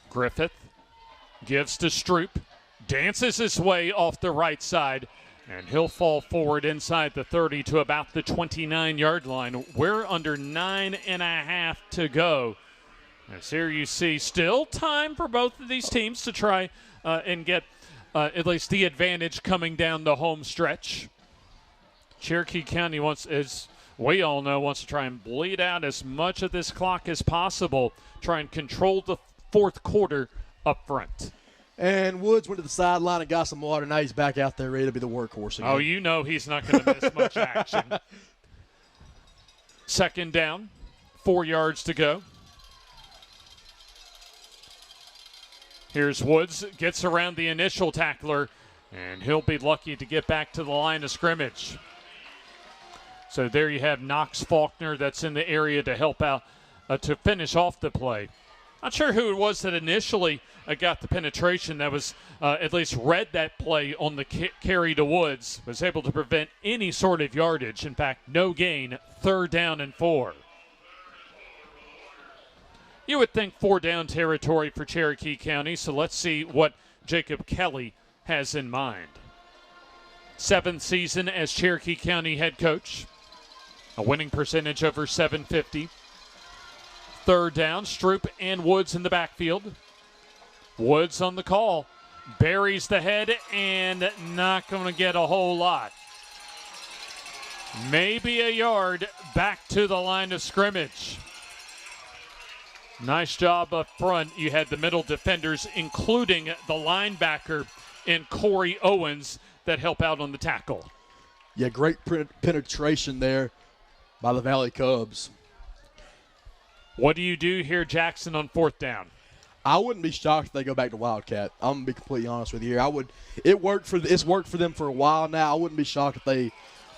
Griffith gives to Stroop, dances his way off the right side, and he'll fall forward inside the 30 to about the 29-yard line. We're under 9.5 to go. As here you see still time for both of these teams to try and get at least the advantage coming down the home stretch. Cherokee County wants, as we all know, wants to try and bleed out as much of this clock as possible, try and control the fourth quarter up front. And Woods went to the sideline and got some water. Now he's back out there ready to be the workhorse again. Oh, you know he's not going to miss much action. Second down, 4 yards to go. Here's Woods, gets around the initial tackler, and he'll be lucky to get back to the line of scrimmage. So there you have Knox Faulkner that's in the area to help out to finish off the play. Not sure who it was that initially got the penetration that was at least read that play on the carry to Woods, was able to prevent any sort of yardage. In fact, no gain, 3rd down and 4. You would think 4-down territory for Cherokee County, so let's see what Jacob Kelly has in mind. 7th season as Cherokee County head coach. A winning percentage over .750. 3rd down, Stroop and Woods in the backfield. Woods on the call. Buries the head and not going to get a whole lot. Maybe a yard back to the line of scrimmage. Nice job up front. You had the middle defenders, including the linebacker in Corey Owens, that help out on the tackle. Yeah, great penetration there by the Valley Cubs. What do you do here, Jackson, on 4th down? I wouldn't be shocked if they go back to Wildcat. I'm gonna be completely honest with you here. It's worked for them for a while now. I wouldn't be shocked if they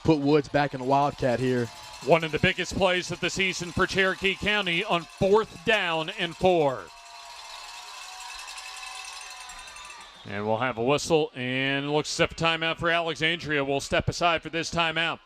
put Woods back in the Wildcat here. One of the biggest plays of the season for Cherokee County on 4th down and 4. And we'll have a whistle, and looks as if a timeout for Alexandria will step aside for this timeout.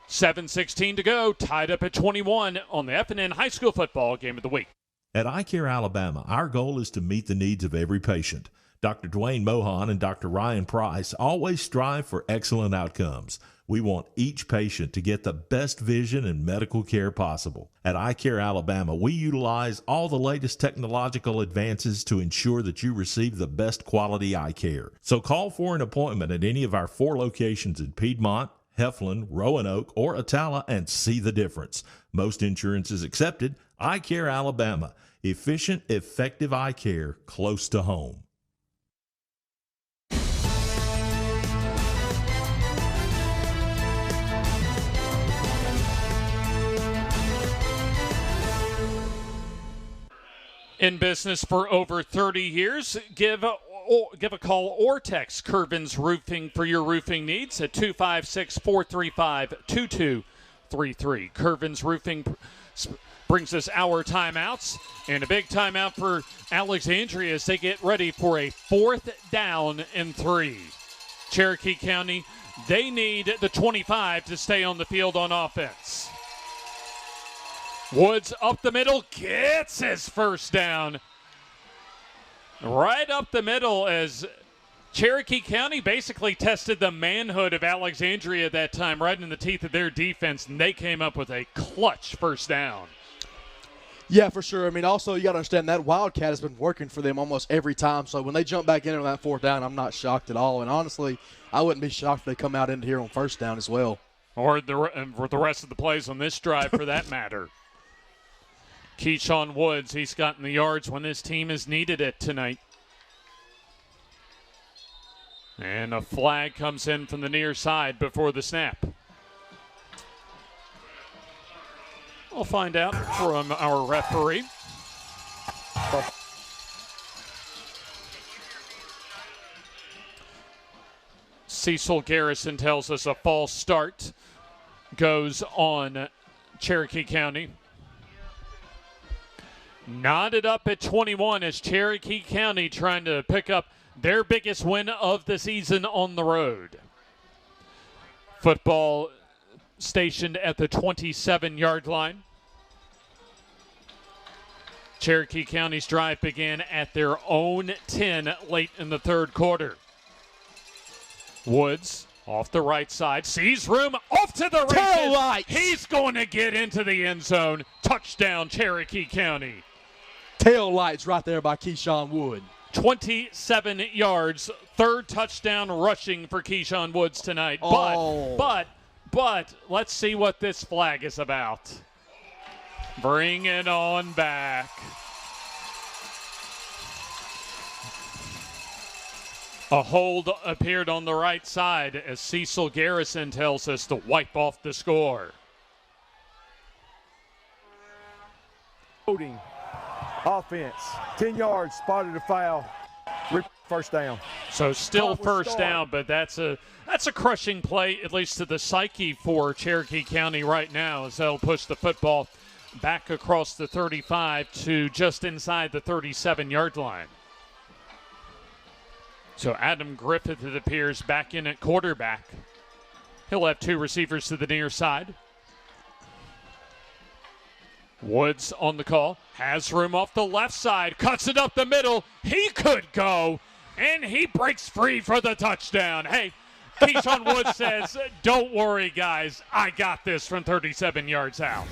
7:16 to go, tied up at 21 on the F&N High School Football Game of the Week. At iCare Alabama, our goal is to meet the needs of every patient. Dr. Dwayne Mohan and Dr. Ryan Price always strive for excellent outcomes. We want each patient to get the best vision and medical care possible. At iCare Alabama, we utilize all the latest technological advances to ensure that you receive the best quality eye care. So call for an appointment at any of our 4 locations in Piedmont, Heflin, Roanoke, or Atala and see the difference. Most insurance is accepted. iCare Alabama. Efficient, effective eye care close to home. In business for over 30 years, give a call or text Curvin's Roofing for your roofing needs at 256-435-2233. Curvin's Roofing brings us our timeouts, and a big timeout for Alexandria as they get ready for a 4th down and 3. Cherokee County, they need the 25 to stay on the field on offense. Woods up the middle, gets his 1st down. Right up the middle as Cherokee County basically tested the manhood of Alexandria that time, right in the teeth of their defense, and they came up with a clutch 1st down. Yeah, for sure. I mean, also, you got to understand that Wildcat has been working for them almost every time. So when they jump back in on that 4th down, I'm not shocked at all. And honestly, I wouldn't be shocked if they come out into here on 1st down as well. Or the rest of the plays on this drive, for that matter. Keyshawn Woods, he's gotten the yards when his team has needed it tonight. And a flag comes in from the near side before the snap. We'll find out from our referee. Cecil Garrison tells us a false start goes on Cherokee County. Knotted up at 21 as Cherokee County trying to pick up their biggest win of the season on the road. Football stationed at the 27-yard line. Cherokee County's drive began at their own 10 late in the 3rd quarter. Woods off the right side, sees room, off to the races. He's going to get into the end zone. Touchdown, Cherokee County. Tail lights right there by Keyshawn Wood. 27 yards, 3rd touchdown rushing for Keyshawn Woods tonight. But let's see what this flag is about. Bring it on back. A hold appeared on the right side as Cecil Garrison tells us to wipe off the score. Holding. Offense, 10 yards, spotted a foul, 1st down. So still 1st down, but that's a crushing play, at least to the psyche for Cherokee County right now, as they'll push the football back across the 35 to just inside the 37-yard line. So Adam Griffith, it appears, back in at quarterback. He'll have two receivers to the near side. Woods on the call, has room off the left side, cuts it up the middle. He could go, and he breaks free for the touchdown. Hey, Keyshawn Woods says, don't worry, guys. I got this from 37 yards out.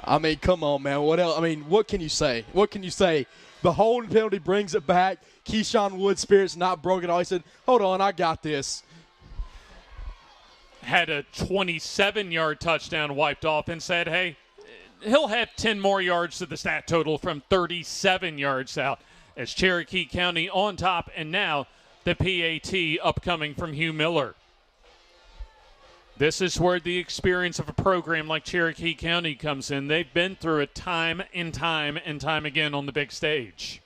I mean, come on, man. What else? I mean, what can you say? What can you say? The holding penalty brings it back. Keyshawn Woods' spirit's not broken. He said, hold on, I got this. Had a 27-yard touchdown wiped off and said, hey, he'll have 10 more yards to the stat total from 37 yards out as Cherokee County on top, and now the PAT upcoming from Hugh Miller. This is where the experience of a program like Cherokee County comes in. They've been through it time and time and time again on the big stage.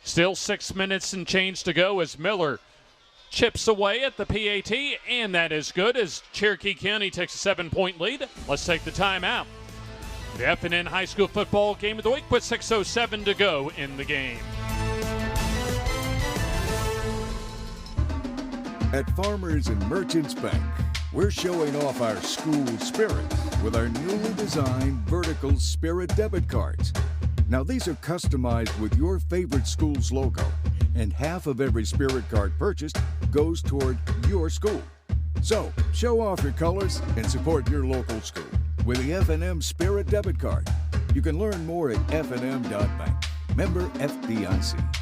Still 6 minutes and change to go as Miller chips away at the PAT, and that is good as Cherokee County takes a 7-point lead. Let's take the timeout. The F&N High School Football Game of the Week with 6:07 to go in the game. At Farmers and Merchants Bank, we're showing off our school spirit with our newly designed vertical Spirit debit cards. Now, these are customized with your favorite school's logo, and half of every Spirit card purchased goes toward your school. So, show off your colors and support your local school with the F&M Spirit debit card. You can learn more at fnm.bank. Member FDIC.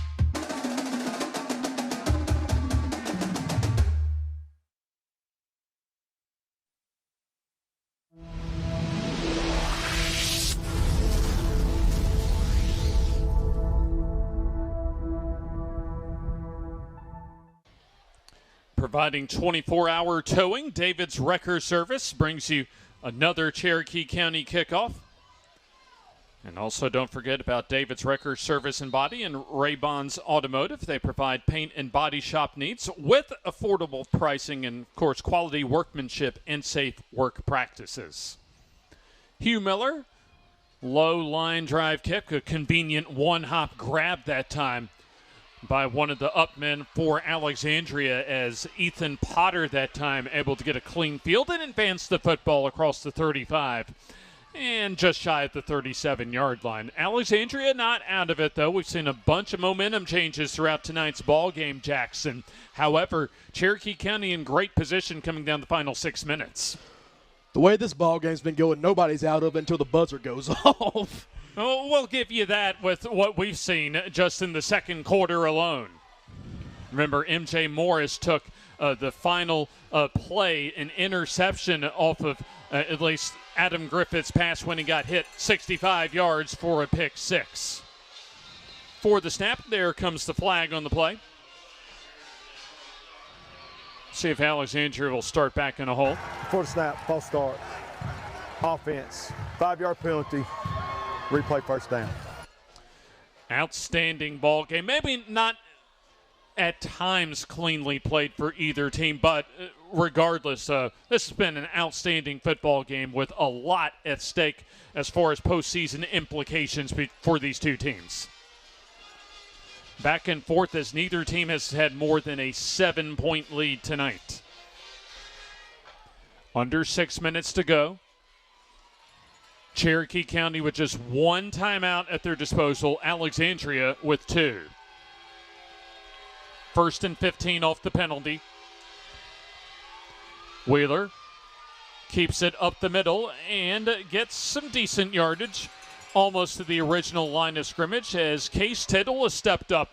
Providing 24-hour towing, David's Wrecker Service brings you another Cherokee County kickoff. And also don't forget about David's Wrecker Service and Body and Ray-Bon's Automotive. They provide paint and body shop needs with affordable pricing and, of course, quality workmanship and safe work practices. Hugh Miller, low line drive kick, a convenient one-hop grab that time by one of the upmen for Alexandria as Ethan Potter that time able to get a clean field and advance the football across the 35 and just shy at the 37-yard line. Alexandria not out of it, though. We've seen a bunch of momentum changes throughout tonight's ball game, Jackson. However, Cherokee County in great position coming down the final 6 minutes. The way this ball game's been going, nobody's out of it until the buzzer goes off. Oh, we'll give you that with what we've seen just in the second quarter alone. Remember, MJ Morris took the final play, an interception off of at least Adam Griffith's pass when he got hit 65 yards for a pick six. For the snap, there comes the flag on the play. See if Alexandria will start back in a hole. Before the snap, false start. Offense, 5-yard penalty. Replay first down. Outstanding ball game. Maybe not at times cleanly played for either team, but regardless, this has been an outstanding football game with a lot at stake as far as postseason implications for these two teams. Back and forth as neither team has had more than a 7-point lead tonight. Under 6 minutes to go. Cherokee County with just one timeout at their disposal. Alexandria with 2. 1st and 15 off the penalty. Wheeler keeps it up the middle and gets some decent yardage almost to the original line of scrimmage as Case Tittle has stepped up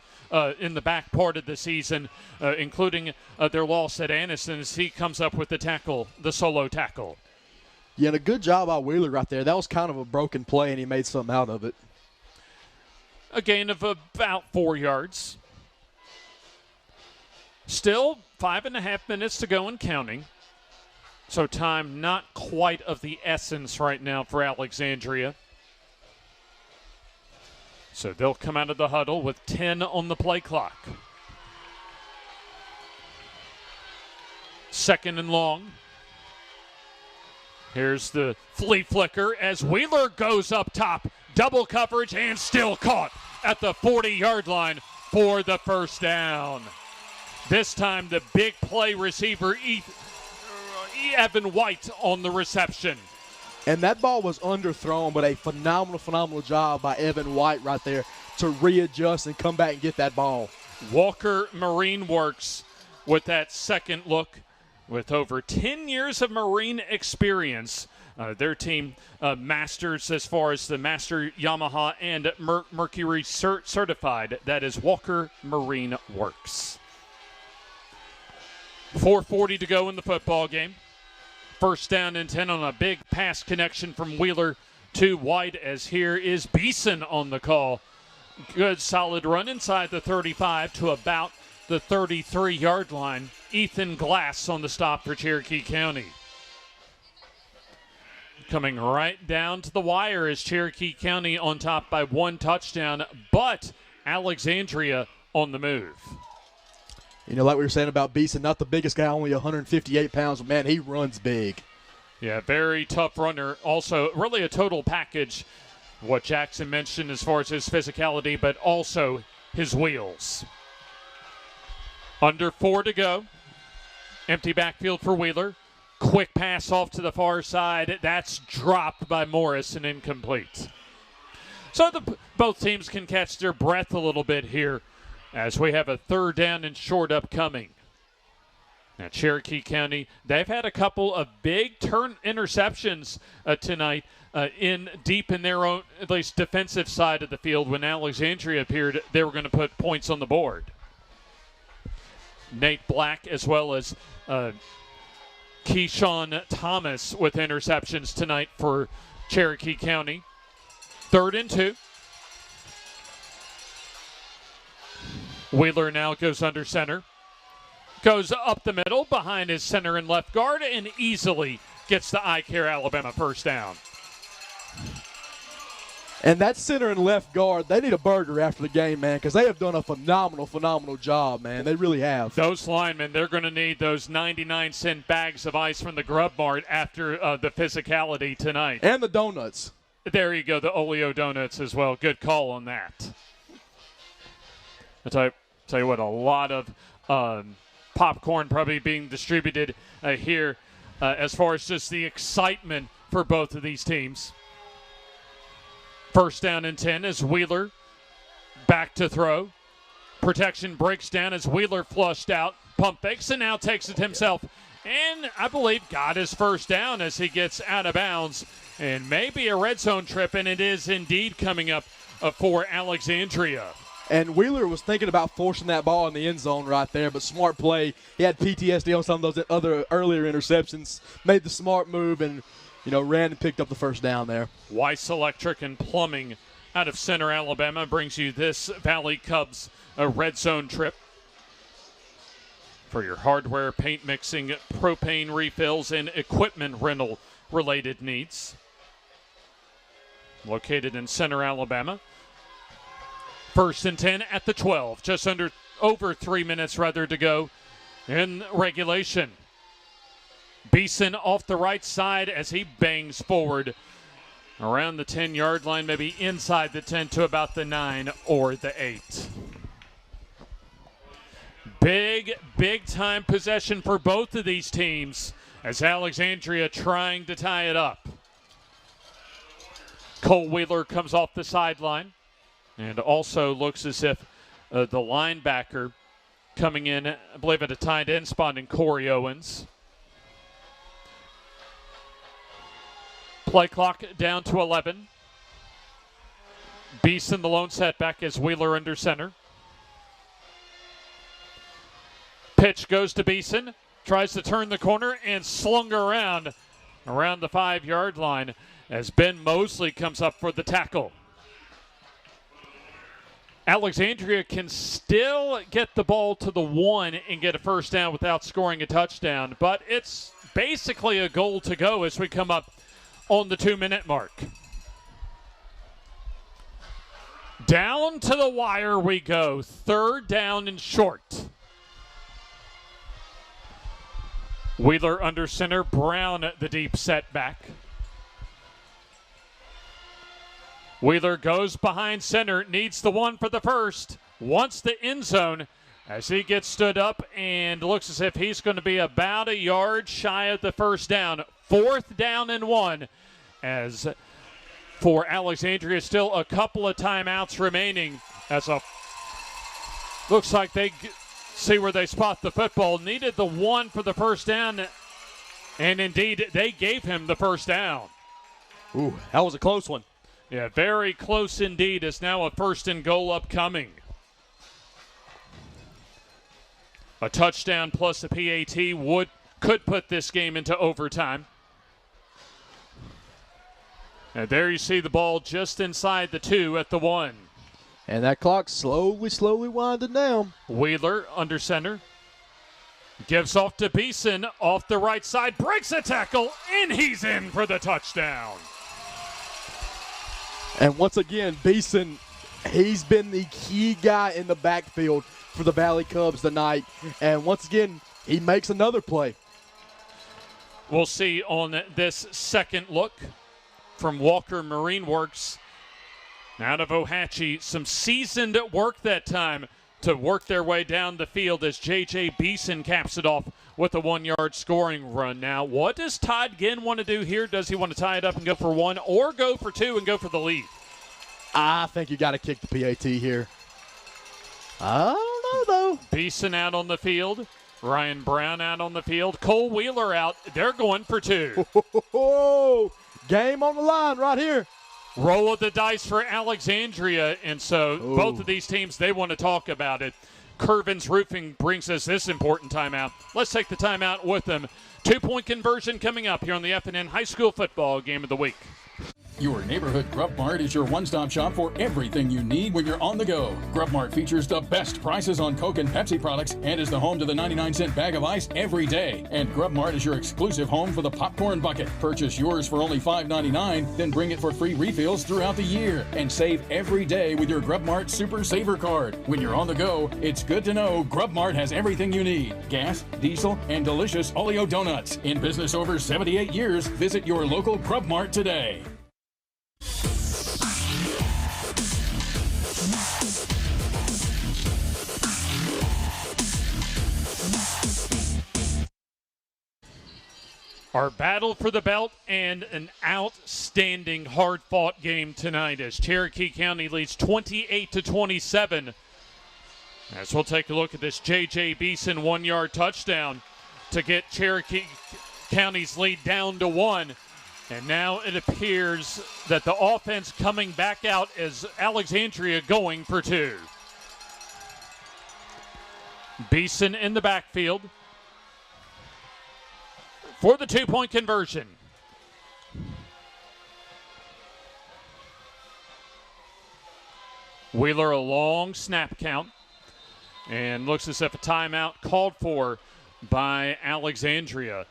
in the back part of the season, including their loss at Anniston as he comes up with the tackle, the solo tackle. Yeah, and a good job by Wheeler right there. That was kind of a broken play, and he made something out of it. A gain of about 4 yards. Still 5.5 minutes to go and counting. So time not quite of the essence right now for Alexandria. So they'll come out of the huddle with 10 on the play clock. 2nd and long. Here's the flea flicker as Wheeler goes up top. Double coverage and still caught at the 40-yard line for the first down. This time the big play receiver, Evan White on the reception. And that ball was underthrown, but a phenomenal job by Evan White right there to readjust and come back and get that ball. Walker Marine Works with that second look. With over 10 years of Marine experience, their team masters as far as the Master Yamaha and Mercury certified. That is Walker Marine Works. 4:40 to go in the football game. First down and 10 on a big pass connection from Wheeler to White, as here is Beeson on the call. Good solid run inside the 35 to about the 33-yard line. Ethan Glass on the stop for Cherokee County. Coming right down to the wire is Cherokee County on top by 1 touchdown, but Alexandria on the move. You know, like we were saying about Beeson, not the biggest guy, only 158 pounds, but man, he runs big. Yeah, very tough runner. Also, really a total package, what Jackson mentioned as far as his physicality, but also his wheels. Under 4 to go. Empty backfield for Wheeler. Quick pass off to the far side. That's dropped by Morris and incomplete. So both teams can catch their breath a little bit here as we have a third down and short upcoming. Now, Cherokee County, they've had a couple of big turn interceptions tonight deep in their own, at least defensive side of the field. When Alexandria appeared, they were going to put points on the board. Nate Black as well as Keyshawn Thomas with interceptions tonight for Cherokee County. 3rd and 2. Wheeler now goes under center. Goes up the middle behind his center and left guard and easily gets the iCare Alabama first down. And that center and left guard, they need a burger after the game, man, because they have done a phenomenal job, man. They really have. Those linemen, they're going to need those 99-cent bags of ice from the Grub Mart after the physicality tonight. And the donuts. There you go, the Oleo donuts as well. Good call on that. I'll tell you what, a lot of popcorn probably being distributed here as far as just the excitement for both of these teams. First down and 10 as Wheeler back to throw. Protection breaks down as Wheeler flushed out. Pump fakes and now takes it himself. And I believe got his first down as he gets out of bounds. And maybe a red zone trip, and it is indeed coming up for Alexandria. And Wheeler was thinking about forcing that ball in the end zone right there, but smart play. He had PTSD on some of those other earlier interceptions, made the smart move, and ran and picked up the first down there. Weiss Electric and Plumbing out of Center, Alabama brings you this Valley Cubs red zone trip. For your hardware, paint mixing, propane refills, and equipment rental related needs. Located in Center, Alabama. 1st and 10 at the 12. Just over 3 minutes to go in regulation. Beeson off the right side as he bangs forward around the 10-yard line, maybe inside the 10 to about the 9 or the 8. Big time possession for both of these teams as Alexandria trying to tie it up. Cole Wheeler comes off the sideline and also looks as if the linebacker coming in, I believe at a tight end spot in Corey Owens. Play clock down to 11. Beeson the lone setback as Wheeler under center. Pitch goes to Beeson. Tries to turn the corner and slung around the 5-yard line as Ben Mosley comes up for the tackle. Alexandria can still get the ball to the 1 and get a first down without scoring a touchdown, but it's basically a goal to go as we come up on the 2-minute mark. Down to the wire we go. 3rd down and short. Wheeler under center, Brown the deep setback. Wheeler goes behind center, needs the one for the first, wants the end zone as he gets stood up and looks as if he's going to be about a yard shy of the first down. 4th down and 1 as for Alexandria, still a couple of timeouts remaining as looks like they see where they spot the football. Needed the one for the first down, and indeed they gave him the first down. Ooh, that was a close one. Yeah, very close indeed. It's now a 1st and goal upcoming. A touchdown plus a PAT could put this game into overtime. And there you see the ball just inside the 2 at the 1. And that clock slowly winding down. Wheeler under center. Gives off to Beeson off the right side. Breaks a tackle, and he's in for the touchdown. And once again, Beeson, he's been the key guy in the backfield for the Valley Cubs tonight. And once again, he makes another play. We'll see on this second look from Walker Marine Works. Out of Ohatchee, some seasoned work that time to work their way down the field as J.J. Beeson caps it off with a 1-yard scoring run. Now, what does Todd Ginn want to do here? Does he want to tie it up and go for 1 or go for 2 and go for the lead? I think you got to kick the PAT here. I don't know, though. Beeson out on the field. Ryan Brown out on the field. Cole Wheeler out. They're going for 2. Game on the line right here. Roll of the dice for Alexandria, and so both of these teams, they want to talk about it. Curvin's Roofing brings us this important timeout. Let's take the timeout with them. 2-point conversion coming up here on the F&N High School Football Game of the Week. Your neighborhood Grub Mart is your one-stop shop for everything you need when you're on the go. Grub Mart features the best prices on Coke and Pepsi products and is the home to the 99-cent bag of ice every day. And Grub Mart is your exclusive home for the popcorn bucket. Purchase yours for only $5.99, then bring it for free refills throughout the year. And save every day with your Grub Mart Super Saver card. When you're on the go, it's good to know Grub Mart has everything you need. Gas, diesel, and delicious Oleo donuts. In business over 78 years, visit your local Grub Mart today. Our battle for the belt and an outstanding hard-fought game tonight as Cherokee County leads 28-27. As we'll take a look at this J.J. Beeson 1-yard touchdown to get Cherokee County's lead down to 1. And now it appears that the offense coming back out as Alexandria going for 2. Beeson in the backfield for the 2-point conversion. Wheeler a long snap count and looks as if a timeout called for by Alexandria.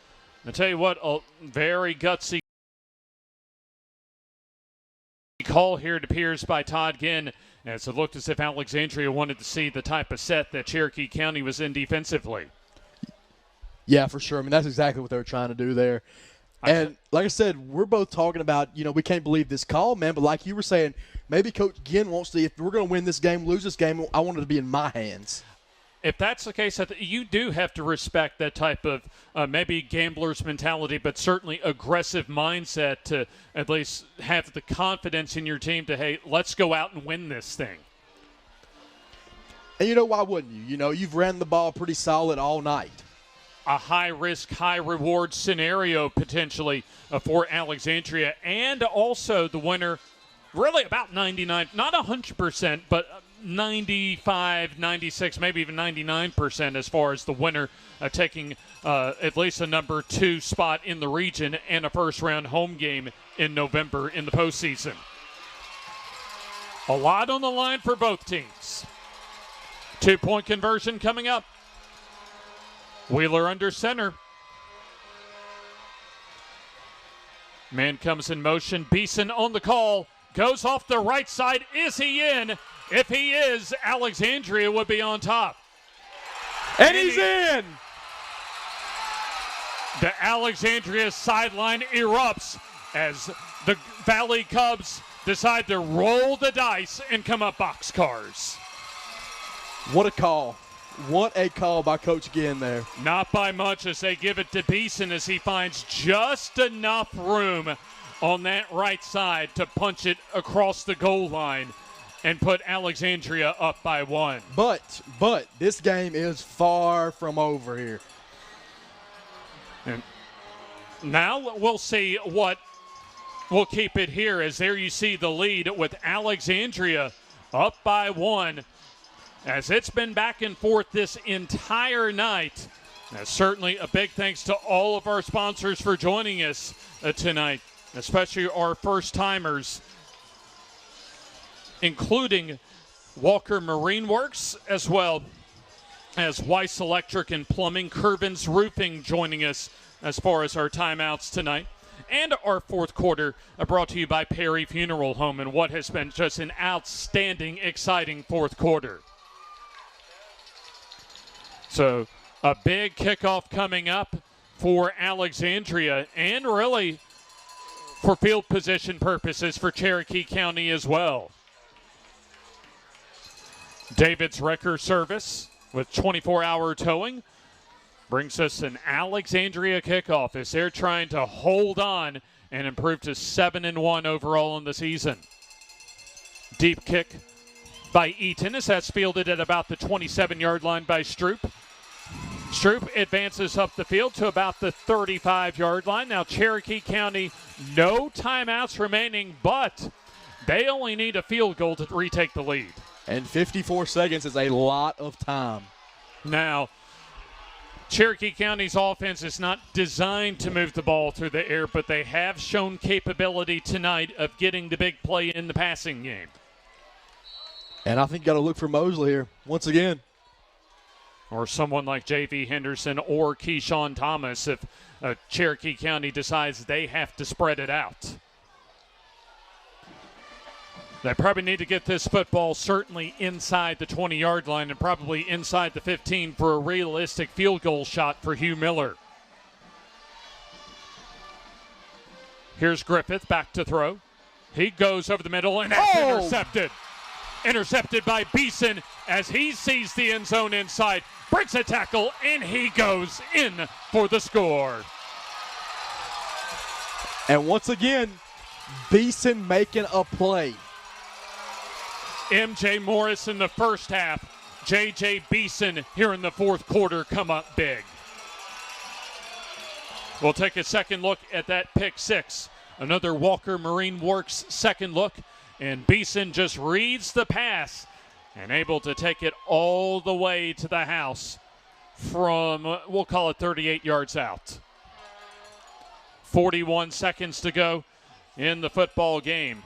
I'll tell you what, a very gutsy call here, it appears, by Todd Ginn, as it looked as if Alexandria wanted to see the type of set that Cherokee County was in defensively. Yeah, for sure. I mean, that's exactly what they were trying to do there. And like I said, we're both talking about, we can't believe this call, man. But like you were saying, maybe Coach Ginn wants to, if we're going to win this game, lose this game, I want it to be in my hands. If that's the case, you do have to respect that type of maybe gambler's mentality, but certainly aggressive mindset to at least have the confidence in your team to, hey, let's go out and win this thing. And why wouldn't you? You've ran the ball pretty solid all night. A high-risk, high-reward scenario potentially for Alexandria, and also the winner, really about 99, not 100%, but 95, 96, maybe even 99% as far as the winner taking at least a number 2 spot in the region and a first-round home game in November in the postseason. A lot on the line for both teams. 2-point conversion coming up. Wheeler under center. Man comes in motion. Beeson on the call. Goes off the right side. Is he in? If he is, Alexandria would be on top. And he's in! The Alexandria sideline erupts as the Valley Cubs decide to roll the dice and come up boxcars. What a call. What a call by Coach Ginn there. Not by much as they give it to Beeson as he finds just enough room on that right side to punch it across the goal line and put Alexandria up by 1. But this game is far from over here. And now we'll see what will keep it here, as there you see the lead with Alexandria up by 1, as it's been back and forth this entire night. Now, certainly a big thanks to all of our sponsors for joining us tonight, especially our first-timers, including Walker Marine Works, as well as Weiss Electric and Plumbing, Curvins Roofing joining us as far as our timeouts tonight. And our fourth quarter brought to you by Perry Funeral Home and what has been just an outstanding, exciting fourth quarter. So a big kickoff coming up for Alexandria and really for field position purposes for Cherokee County as well. David's Wrecker service with 24-hour towing brings us an Alexandria kickoff as they're trying to hold on and improve to 7-1 overall in the season. Deep kick by Eaton as that's fielded at about the 27-yard line by Stroop. Stroop advances up the field to about the 35-yard line. Now Cherokee County, no timeouts remaining, but they only need a field goal to retake the lead. And 54 seconds is a lot of time. Now, Cherokee County's offense is not designed to move the ball through the air, but they have shown capability tonight of getting the big play in the passing game. And I think you got to look for Mosley here once again. Or someone like J.V. Henderson or Keyshawn Thomas if Cherokee County decides they have to spread it out. They probably need to get this football certainly inside the 20-yard line and probably inside the 15 for a realistic field goal shot for Hugh Miller. Here's Griffith back to throw. He goes over the middle and that's intercepted. Intercepted by Beeson as he sees the end zone inside. Breaks a tackle and he goes in for the score. And once again, Beeson making a play. M.J. Morris in the first half. J.J. Beeson here in the fourth quarter come up big. We'll take a second look at that pick six. Another Walker Marine Works second look. And Beeson just reads the pass and able to take it all the way to the house from, we'll call it 38 yards out. 41 seconds to go in the football game.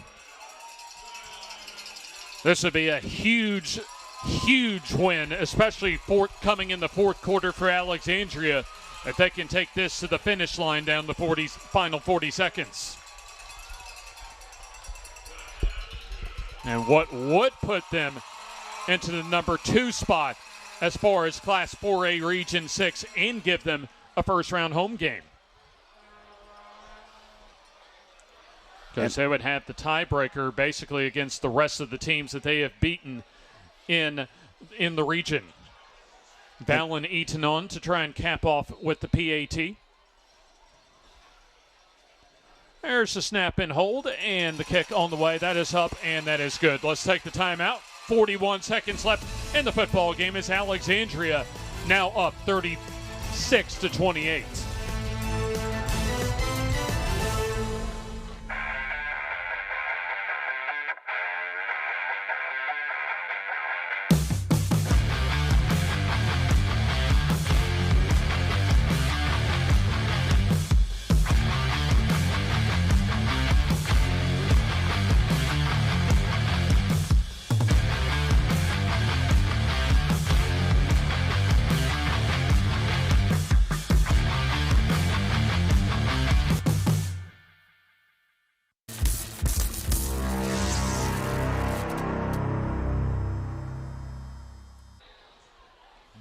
This would be a huge, huge win, especially coming in the fourth quarter for Alexandria, if they can take this to the finish line down the final 40 seconds. And what would put them into the number 2 spot as far as Class 4A Region 6 and give them a first-round home game. Because they would have the tiebreaker basically against the rest of the teams that they have beaten in the region. Valen Eaton on to try and cap off with the PAT. There's the snap and hold, and the kick on the way. That is up, and that is good. Let's take the timeout. 41 seconds left in the football game as Alexandria now up 36-28.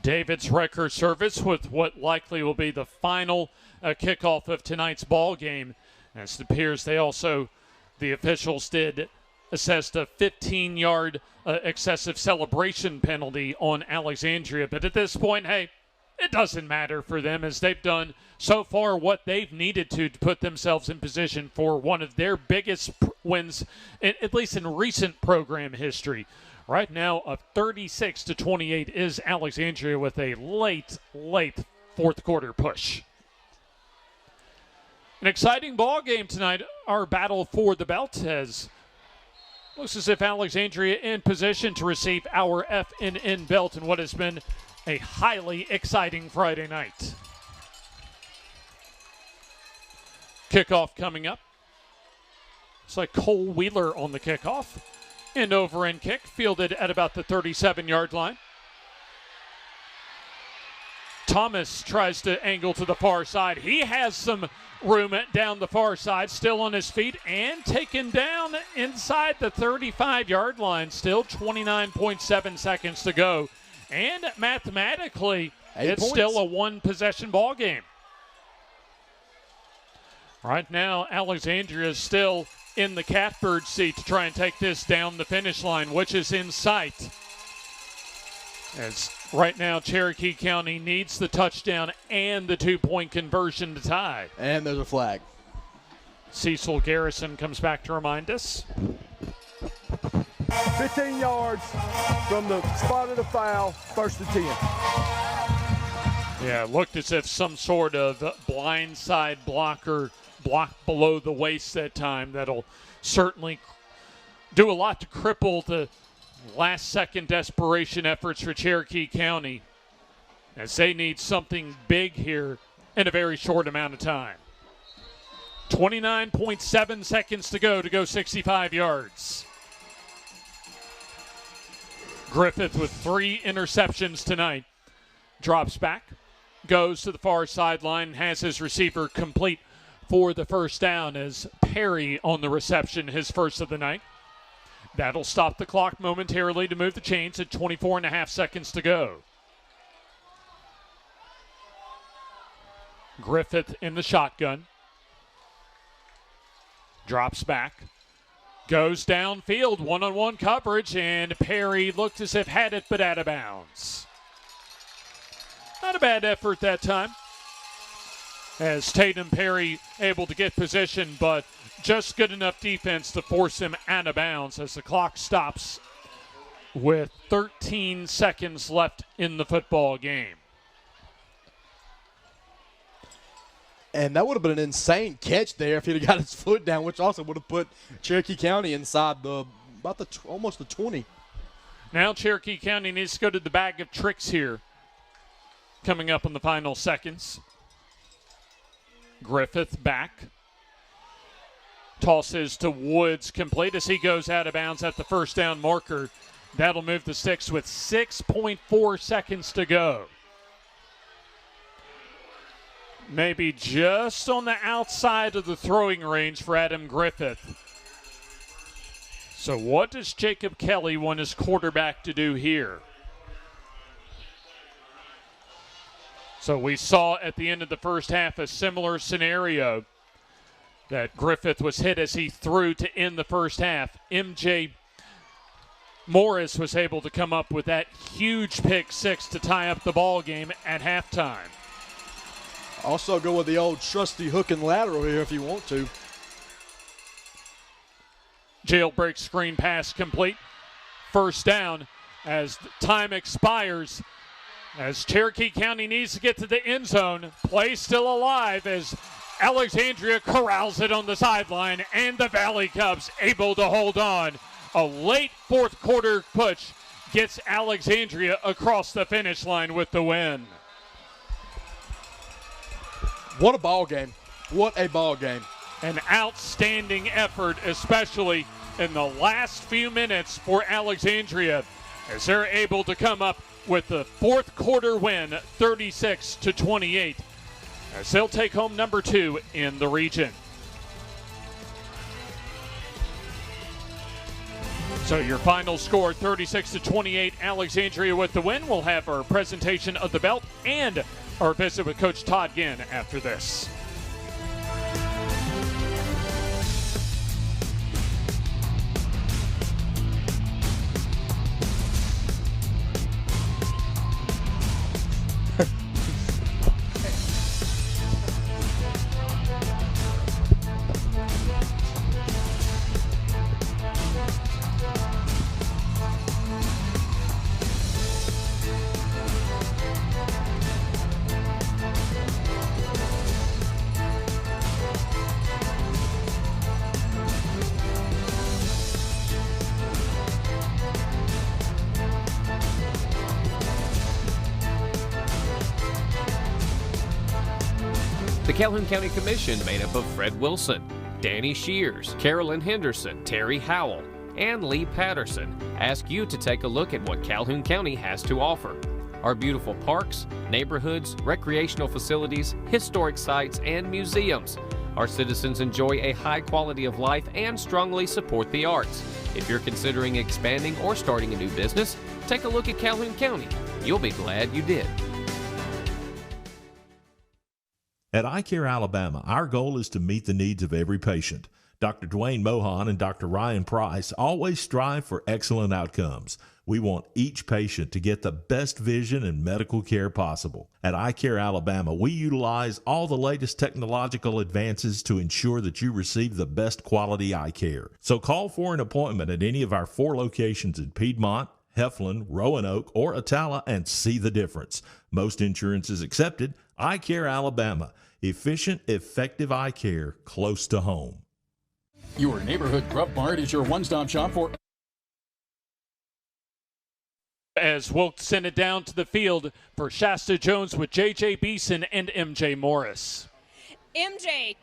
David's record service with what likely will be the final kickoff of tonight's ball game. As it appears, the officials did assess a 15-yard excessive celebration penalty on Alexandria. But at this point, hey, it doesn't matter for them, as they've done so far what they've needed to put themselves in position for one of their biggest wins, at least in recent program history. Right now, a 36-28 is Alexandria with a late fourth quarter push. An exciting ball game tonight. Our battle for the belt looks as if Alexandria in position to receive our FNN belt in what has been a highly exciting Friday night. Kickoff coming up. It's like Cole Wheeler on the kickoff. End over end kick, fielded at about the 37-yard line. Thomas tries to angle to the far side. He has some room down the far side, still on his feet and taken down inside the 35-yard line. Still 29.7 seconds to go. And mathematically, it's still a one-possession ball game. Right now, Alexandria is still in the catbird seat to try and take this down the finish line, which is in sight. As right now, Cherokee County needs the touchdown and the two-point conversion to tie. And there's a flag. Cecil Garrison comes back to remind us. 15 yards from the spot of the foul, 1st and 10. Yeah, it looked as if some sort of blindside blocker blocked below the waist that time. That'll certainly do a lot to cripple the last-second desperation efforts for Cherokee County, as they need something big here in a very short amount of time. 29.7 seconds to go 65 yards. Griffith with 3 interceptions tonight. Drops back, goes to the far sideline, has his receiver complete for the first down as Perry on the reception, his first of the night. That'll stop the clock momentarily to move the chains at 24.5 seconds to go. Griffith in the shotgun. Drops back. Goes downfield, one-on-one coverage, and Perry looked as if had it, but out of bounds. Not a bad effort that time, as Tatum Perry able to get position, but just good enough defense to force him out of bounds as the clock stops with 13 seconds left in the football game. And that would have been an insane catch there if he'd have got his foot down, which also would have put Cherokee County inside almost the 20. Now Cherokee County needs to go to the bag of tricks here, coming up in the final seconds. Griffith back. Tosses to Woods, complete as he goes out of bounds at the first down marker. That'll move the sticks with 6.4 seconds to go. Maybe just on the outside of the throwing range for Adam Griffith. So what does Jacob Kelly want his quarterback to do here? So we saw at the end of the first half a similar scenario that Griffith was hit as he threw to end the first half. MJ Morris was able to come up with that huge pick six to tie up the ball game at halftime. Also go with the old trusty hook and lateral here if you want to. Jailbreak screen pass complete. First down as time expires. As Cherokee County needs to get to the end zone. Play still alive as Alexandria corrals it on the sideline, and the Valley Cubs able to hold on. A late fourth quarter push gets Alexandria across the finish line with the win. What a ball game. What a ball game. An outstanding effort, especially in the last few minutes for Alexandria, as they're able to come up with the fourth quarter win, 36-28, as they'll take home number 2 in the region. So your final score, 36-28, Alexandria with the win. We'll have our presentation of the belt and our visit with Coach Todd Ginn after this. The Calhoun County Commission, made up of Fred Wilson, Danny Shears, Carolyn Henderson, Terry Howell, and Lee Patterson, ask you to take a look at what Calhoun County has to offer. Our beautiful parks, neighborhoods, recreational facilities, historic sites, and museums. Our citizens enjoy a high quality of life and strongly support the arts. If you're considering expanding or starting a new business, take a look at Calhoun County. You'll be glad you did. At iCare Alabama, our goal is to meet the needs of every patient. Dr. Dwayne Mohan and Dr. Ryan Price always strive for excellent outcomes. We want each patient to get the best vision and medical care possible. At iCare Alabama, we utilize all the latest technological advances to ensure that you receive the best quality eye care. So call for an appointment at any of our 4 locations in Piedmont, Heflin, Roanoke, or Atala and see the difference. Most insurance is accepted. iCare Alabama. Efficient, effective eye care close to home. Your neighborhood Grub Mart is your one-stop shop for... As we'll send it down to the field for Shasta Jones with J.J. Beeson and M.J. Morris. MJ,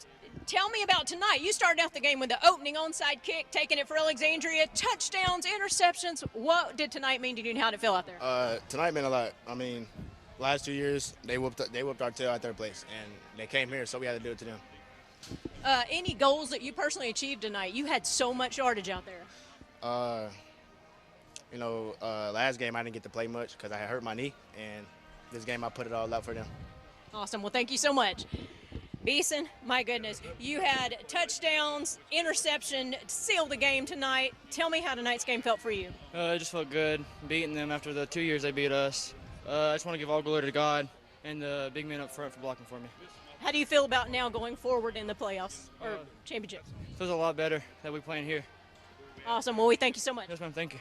tell me about tonight. You started out the game with the opening onside kick, taking it for Alexandria, touchdowns, interceptions. What did tonight mean to you and how did it feel out there? Tonight meant a lot. I mean, last 2 years, they whooped our tail at their place, and they came here, so we had to do it to them. Any goals that you personally achieved tonight? You had so much yardage out there. Last game I didn't get to play much because I had hurt my knee, and this game I put it all out for them. Awesome. Well, thank you so much. Beeson, my goodness, you had touchdowns, interception, seal the game tonight. Tell me how tonight's game felt for you. It just felt good beating them after the 2 years they beat us. I just want to give all glory to God and the big men up front for blocking for me. How do you feel about now going forward in the playoffs or championships? Feels a lot better that we're playing here. Awesome. Well, we thank you so much. Yes, ma'am. Thank you.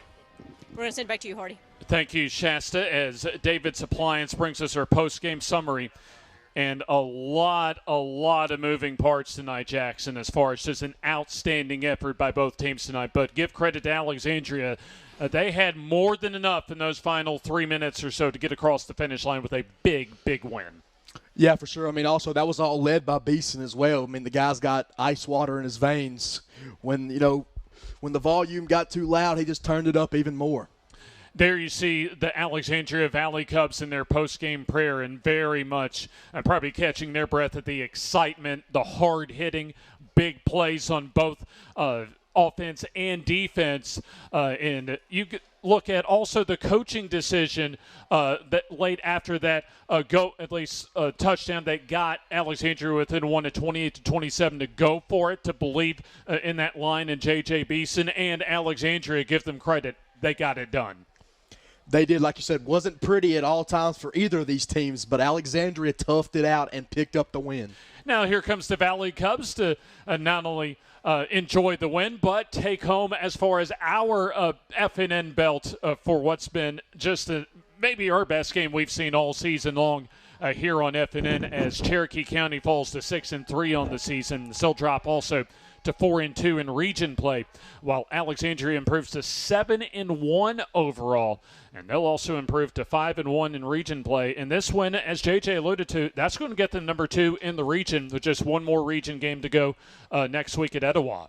We're going to send it back to you, Hardy. Thank you, Shasta, as David's Appliance brings us our post-game summary. And a lot of moving parts tonight, Jackson, as far as just an outstanding effort by both teams tonight. But give credit to Alexandria. They had more than enough in those final 3 minutes or so to get across the finish line with a big win. Yeah, for sure. I mean, also, that was all led by Beeson as well. I mean, the guy's got ice water in his veins. When the volume got too loud, he just turned it up even more. There you see the Alexandria Valley Cubs in their post-game prayer and very much probably catching their breath at the excitement, the hard-hitting, big plays on both offense and defense. And you look at also the coaching decision that late after that touchdown that got Alexandria within one at 28-27 to go for it, to believe in that line, and J.J. Beeson and Alexandria, give them credit. They got it done. They did, like you said, wasn't pretty at all times for either of these teams, but Alexandria toughed it out and picked up the win. Now here comes the Valley Cubs to not only enjoy the win, but take home as far as our FNN belt for what's been just maybe our best game we've seen all season long here on FNN, as Cherokee County falls to 6-3 on the season. They'll drop also to 4-2 in region play, while Alexandria improves to 7-1 overall, and they'll also improve to 5-1 in region play. And this win, as JJ alluded to, that's going to get them number 2 in the region with just one more region game to go next week at Etowah.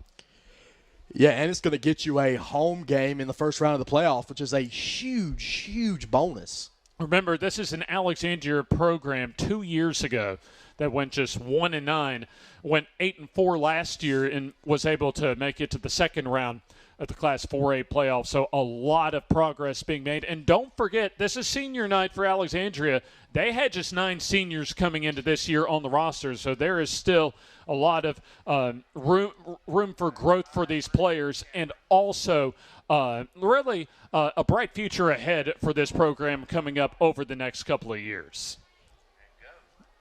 Yeah, and it's going to get you a home game in the first round of the playoff, which is a huge bonus. Remember, this is an Alexandria program 2 years ago that went just 1-9, went 8-4 last year, and was able to make it to the second round of the Class 4A playoffs. So a lot of progress being made. And don't forget, this is senior night for Alexandria. They had just 9 seniors coming into this year on the roster, so there is still a lot of room for growth for these players, and also really a bright future ahead for this program coming up over the next couple of years.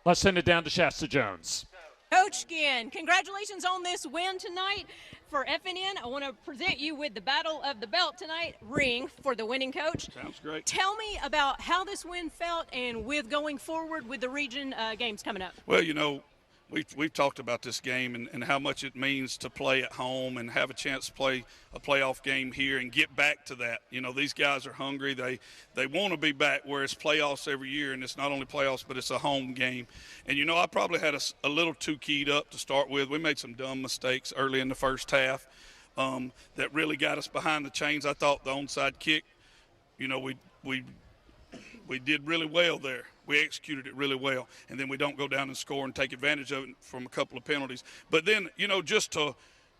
Let's send it down to Shasta Jones. Coach Ginn, congratulations on this win tonight for FNN. I want to present you with the Battle of the Belt tonight ring for the winning coach. Sounds great. Tell me about how this win felt and with going forward with the region games coming up. Well, we've talked about this game and how much it means to play at home and have a chance to play a playoff game here and get back to that. These guys are hungry. They want to be back where it's playoffs every year, and it's not only playoffs, but it's a home game. And, I probably had a little too keyed up to start with. We made some dumb mistakes early in the first half that really got us behind the chains. I thought the onside kick, we did really well there. We executed it really well, and then we don't go down and score and take advantage of it from a couple of penalties. But then,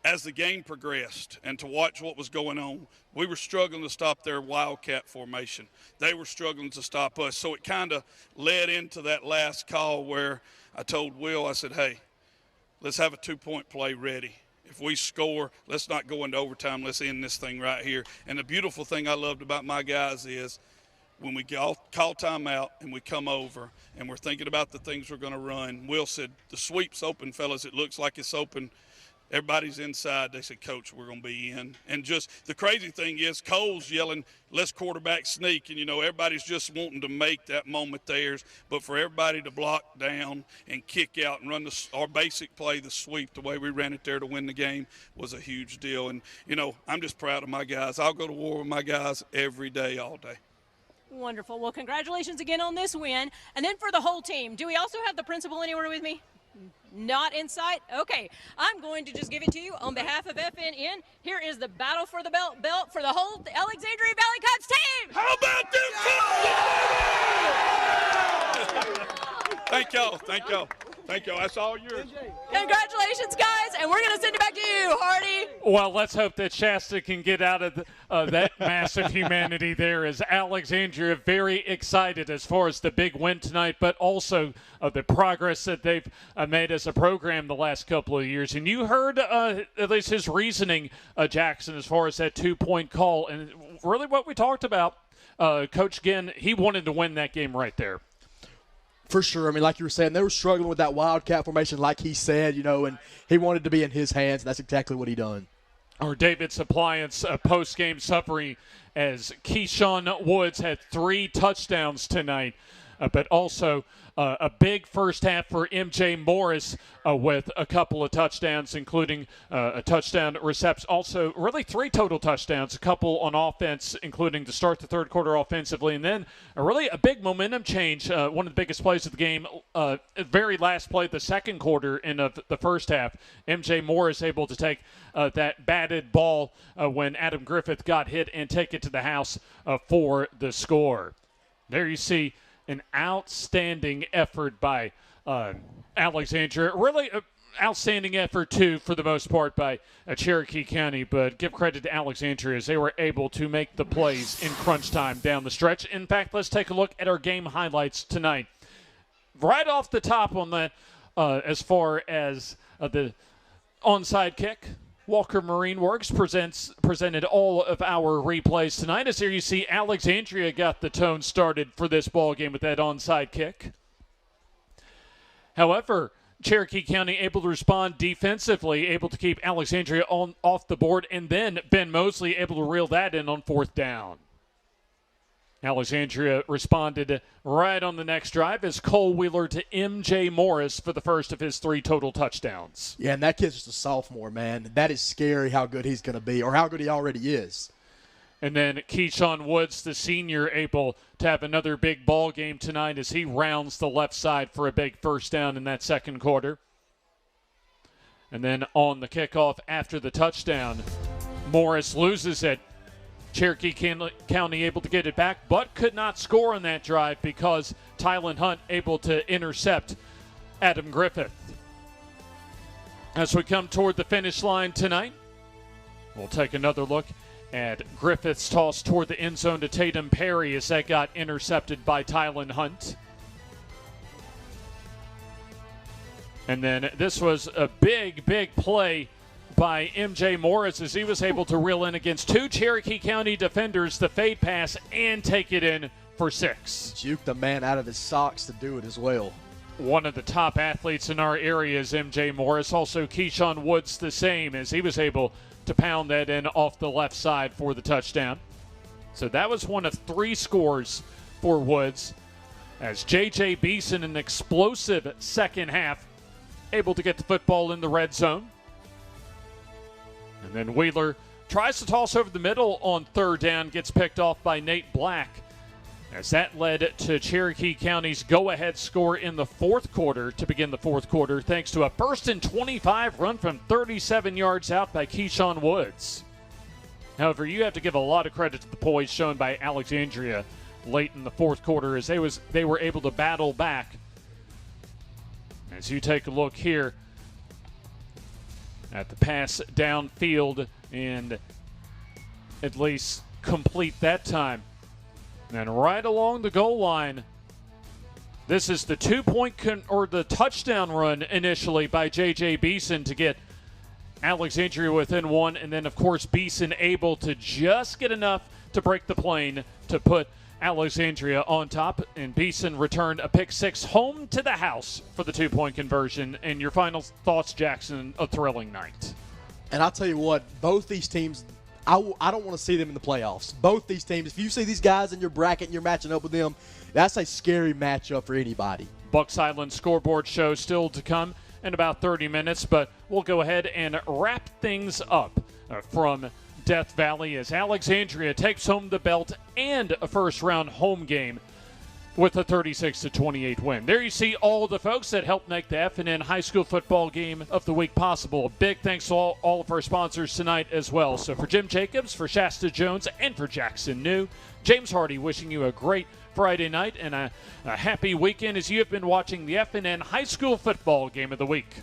as the game progressed and to watch what was going on, we were struggling to stop their wildcat formation. They were struggling to stop us. So it kind of led into that last call where I told Will, I said, hey, let's have a 2-point play ready. If we score, let's not go into overtime. Let's end this thing right here. And the beautiful thing I loved about my guys is when we call timeout and we come over and we're thinking about the things we're going to run, Will said, the sweep's open, fellas. It looks like it's open. Everybody's inside. They said, Coach, we're going to be in. And just the crazy thing is Cole's yelling, let's quarterback sneak. And, everybody's just wanting to make that moment theirs. But for everybody to block down and kick out and run our basic play, the sweep, the way we ran it there to win the game was a huge deal. And, I'm just proud of my guys. I'll go to war with my guys every day, all day. Wonderful. Well, congratulations again on this win. And then for the whole team, do we also have the principal anywhere with me? Not in sight? Okay. I'm going to just give it to you on behalf of FNN. Here is the Battle for the Belt for the whole Alexandria Valley Cubs team. How about them? Thank y'all. Thank y'all. Thank y'all. That's all yours. Congratulations, guys, and we're going to send it back to you, Hardy. Well, let's hope that Shasta can get out of that massive humanity there, as Alexandria very excited as far as the big win tonight, but also the progress that they've made as a program the last couple of years. And you heard at least his reasoning, Jackson, as far as that 2-point call. And really what we talked about, Coach Ginn, he wanted to win that game right there. For sure. I mean, like you were saying, they were struggling with that wildcat formation, like he said, and he wanted to be in his hands, and that's exactly what he done. Our David's Appliance post-game summary as Keyshawn Woods had 3 touchdowns tonight, but also a big first half for MJ Morris with a couple of touchdowns, including a touchdown reception. Also, really 3 total touchdowns, a couple on offense, including to start the third quarter offensively, and then a big momentum change. One of the biggest plays of the game, very last play, the second quarter in the first half. MJ Morris able to take that batted ball when Adam Griffith got hit and take it to the house for the score. There you see an outstanding effort by Alexandria. Really outstanding effort, too, for the most part, by Cherokee County. But give credit to Alexandria as they were able to make the plays in crunch time down the stretch. In fact, let's take a look at our game highlights tonight. Right off the top on that, as far as the onside kick, Walker Marine Works presented all of our replays tonight. As here you see Alexandria got the tone started for this ball game with that onside kick. However, Cherokee County able to respond defensively, able to keep Alexandria off the board, and then Ben Mosley able to reel that in on 4th down. Alexandria responded right on the next drive as Cole Wheeler to MJ Morris for the first of his 3 total touchdowns. Yeah, and that kid's just a sophomore, man. That is scary how good he's going to be, or how good he already is. And then Keyshawn Woods, the senior, able to have another big ball game tonight as he rounds the left side for a big first down in that second quarter. And then on the kickoff after the touchdown, Morris loses it. Cherokee County able to get it back, but could not score on that drive because Tylen Hunt able to intercept Adam Griffith. As we come toward the finish line tonight, We'll take another look at Griffith's toss toward the end zone to Tatum Perry as that got intercepted by Tylen Hunt. And then this was a big play by MJ Morris as he was able to reel in against two Cherokee County defenders, the fade pass, and take it in for 6. Juke the man out of his socks to do it as well. One of the top athletes in our area is MJ Morris. Also, Keyshawn Woods the same, as he was able to pound that in off the left side for the touchdown. So that was one of 3 scores for Woods, as J.J. Beeson, an explosive second half, able to get the football in the red zone. And then Wheeler tries to toss over the middle on 3rd down, gets picked off by Nate Black, as that led to Cherokee County's go-ahead score in the 4th quarter to begin the 4th quarter, thanks to a 1st and 25 run from 37 yards out by Keyshawn Woods. However, you have to give a lot of credit to the poise shown by Alexandria late in the 4th quarter, as they were able to battle back. As you take a look here at the pass downfield and at least complete that time. And right along the goal line, this is the 2-point or the touchdown run initially by J.J. Beeson to get Alexandria within 1. And then, of course, Beeson able to just get enough to break the plane to put Alexandria on top. And Beeson returned a pick 6 home to the house for the 2-point conversion. And your final thoughts, Jackson, a thrilling night. And I'll tell you what, both these teams, I don't want to see them in the playoffs. Both these teams, if you see these guys in your bracket and you're matching up with them, that's a scary matchup for anybody. Bucks Island scoreboard show still to come in about 30 minutes, but we'll go ahead and wrap things up from Death Valley as Alexandria takes home the belt and a first-round home game with a 36-28 win. There you see all the folks that helped make the F&N High School Football Game of the Week possible. A big thanks to all of our sponsors tonight as well. So for Jim Jacobs, for Shasta Jones, and for Jackson New, James Hardy wishing you a great Friday night and a happy weekend as you have been watching the F&N High School Football Game of the Week.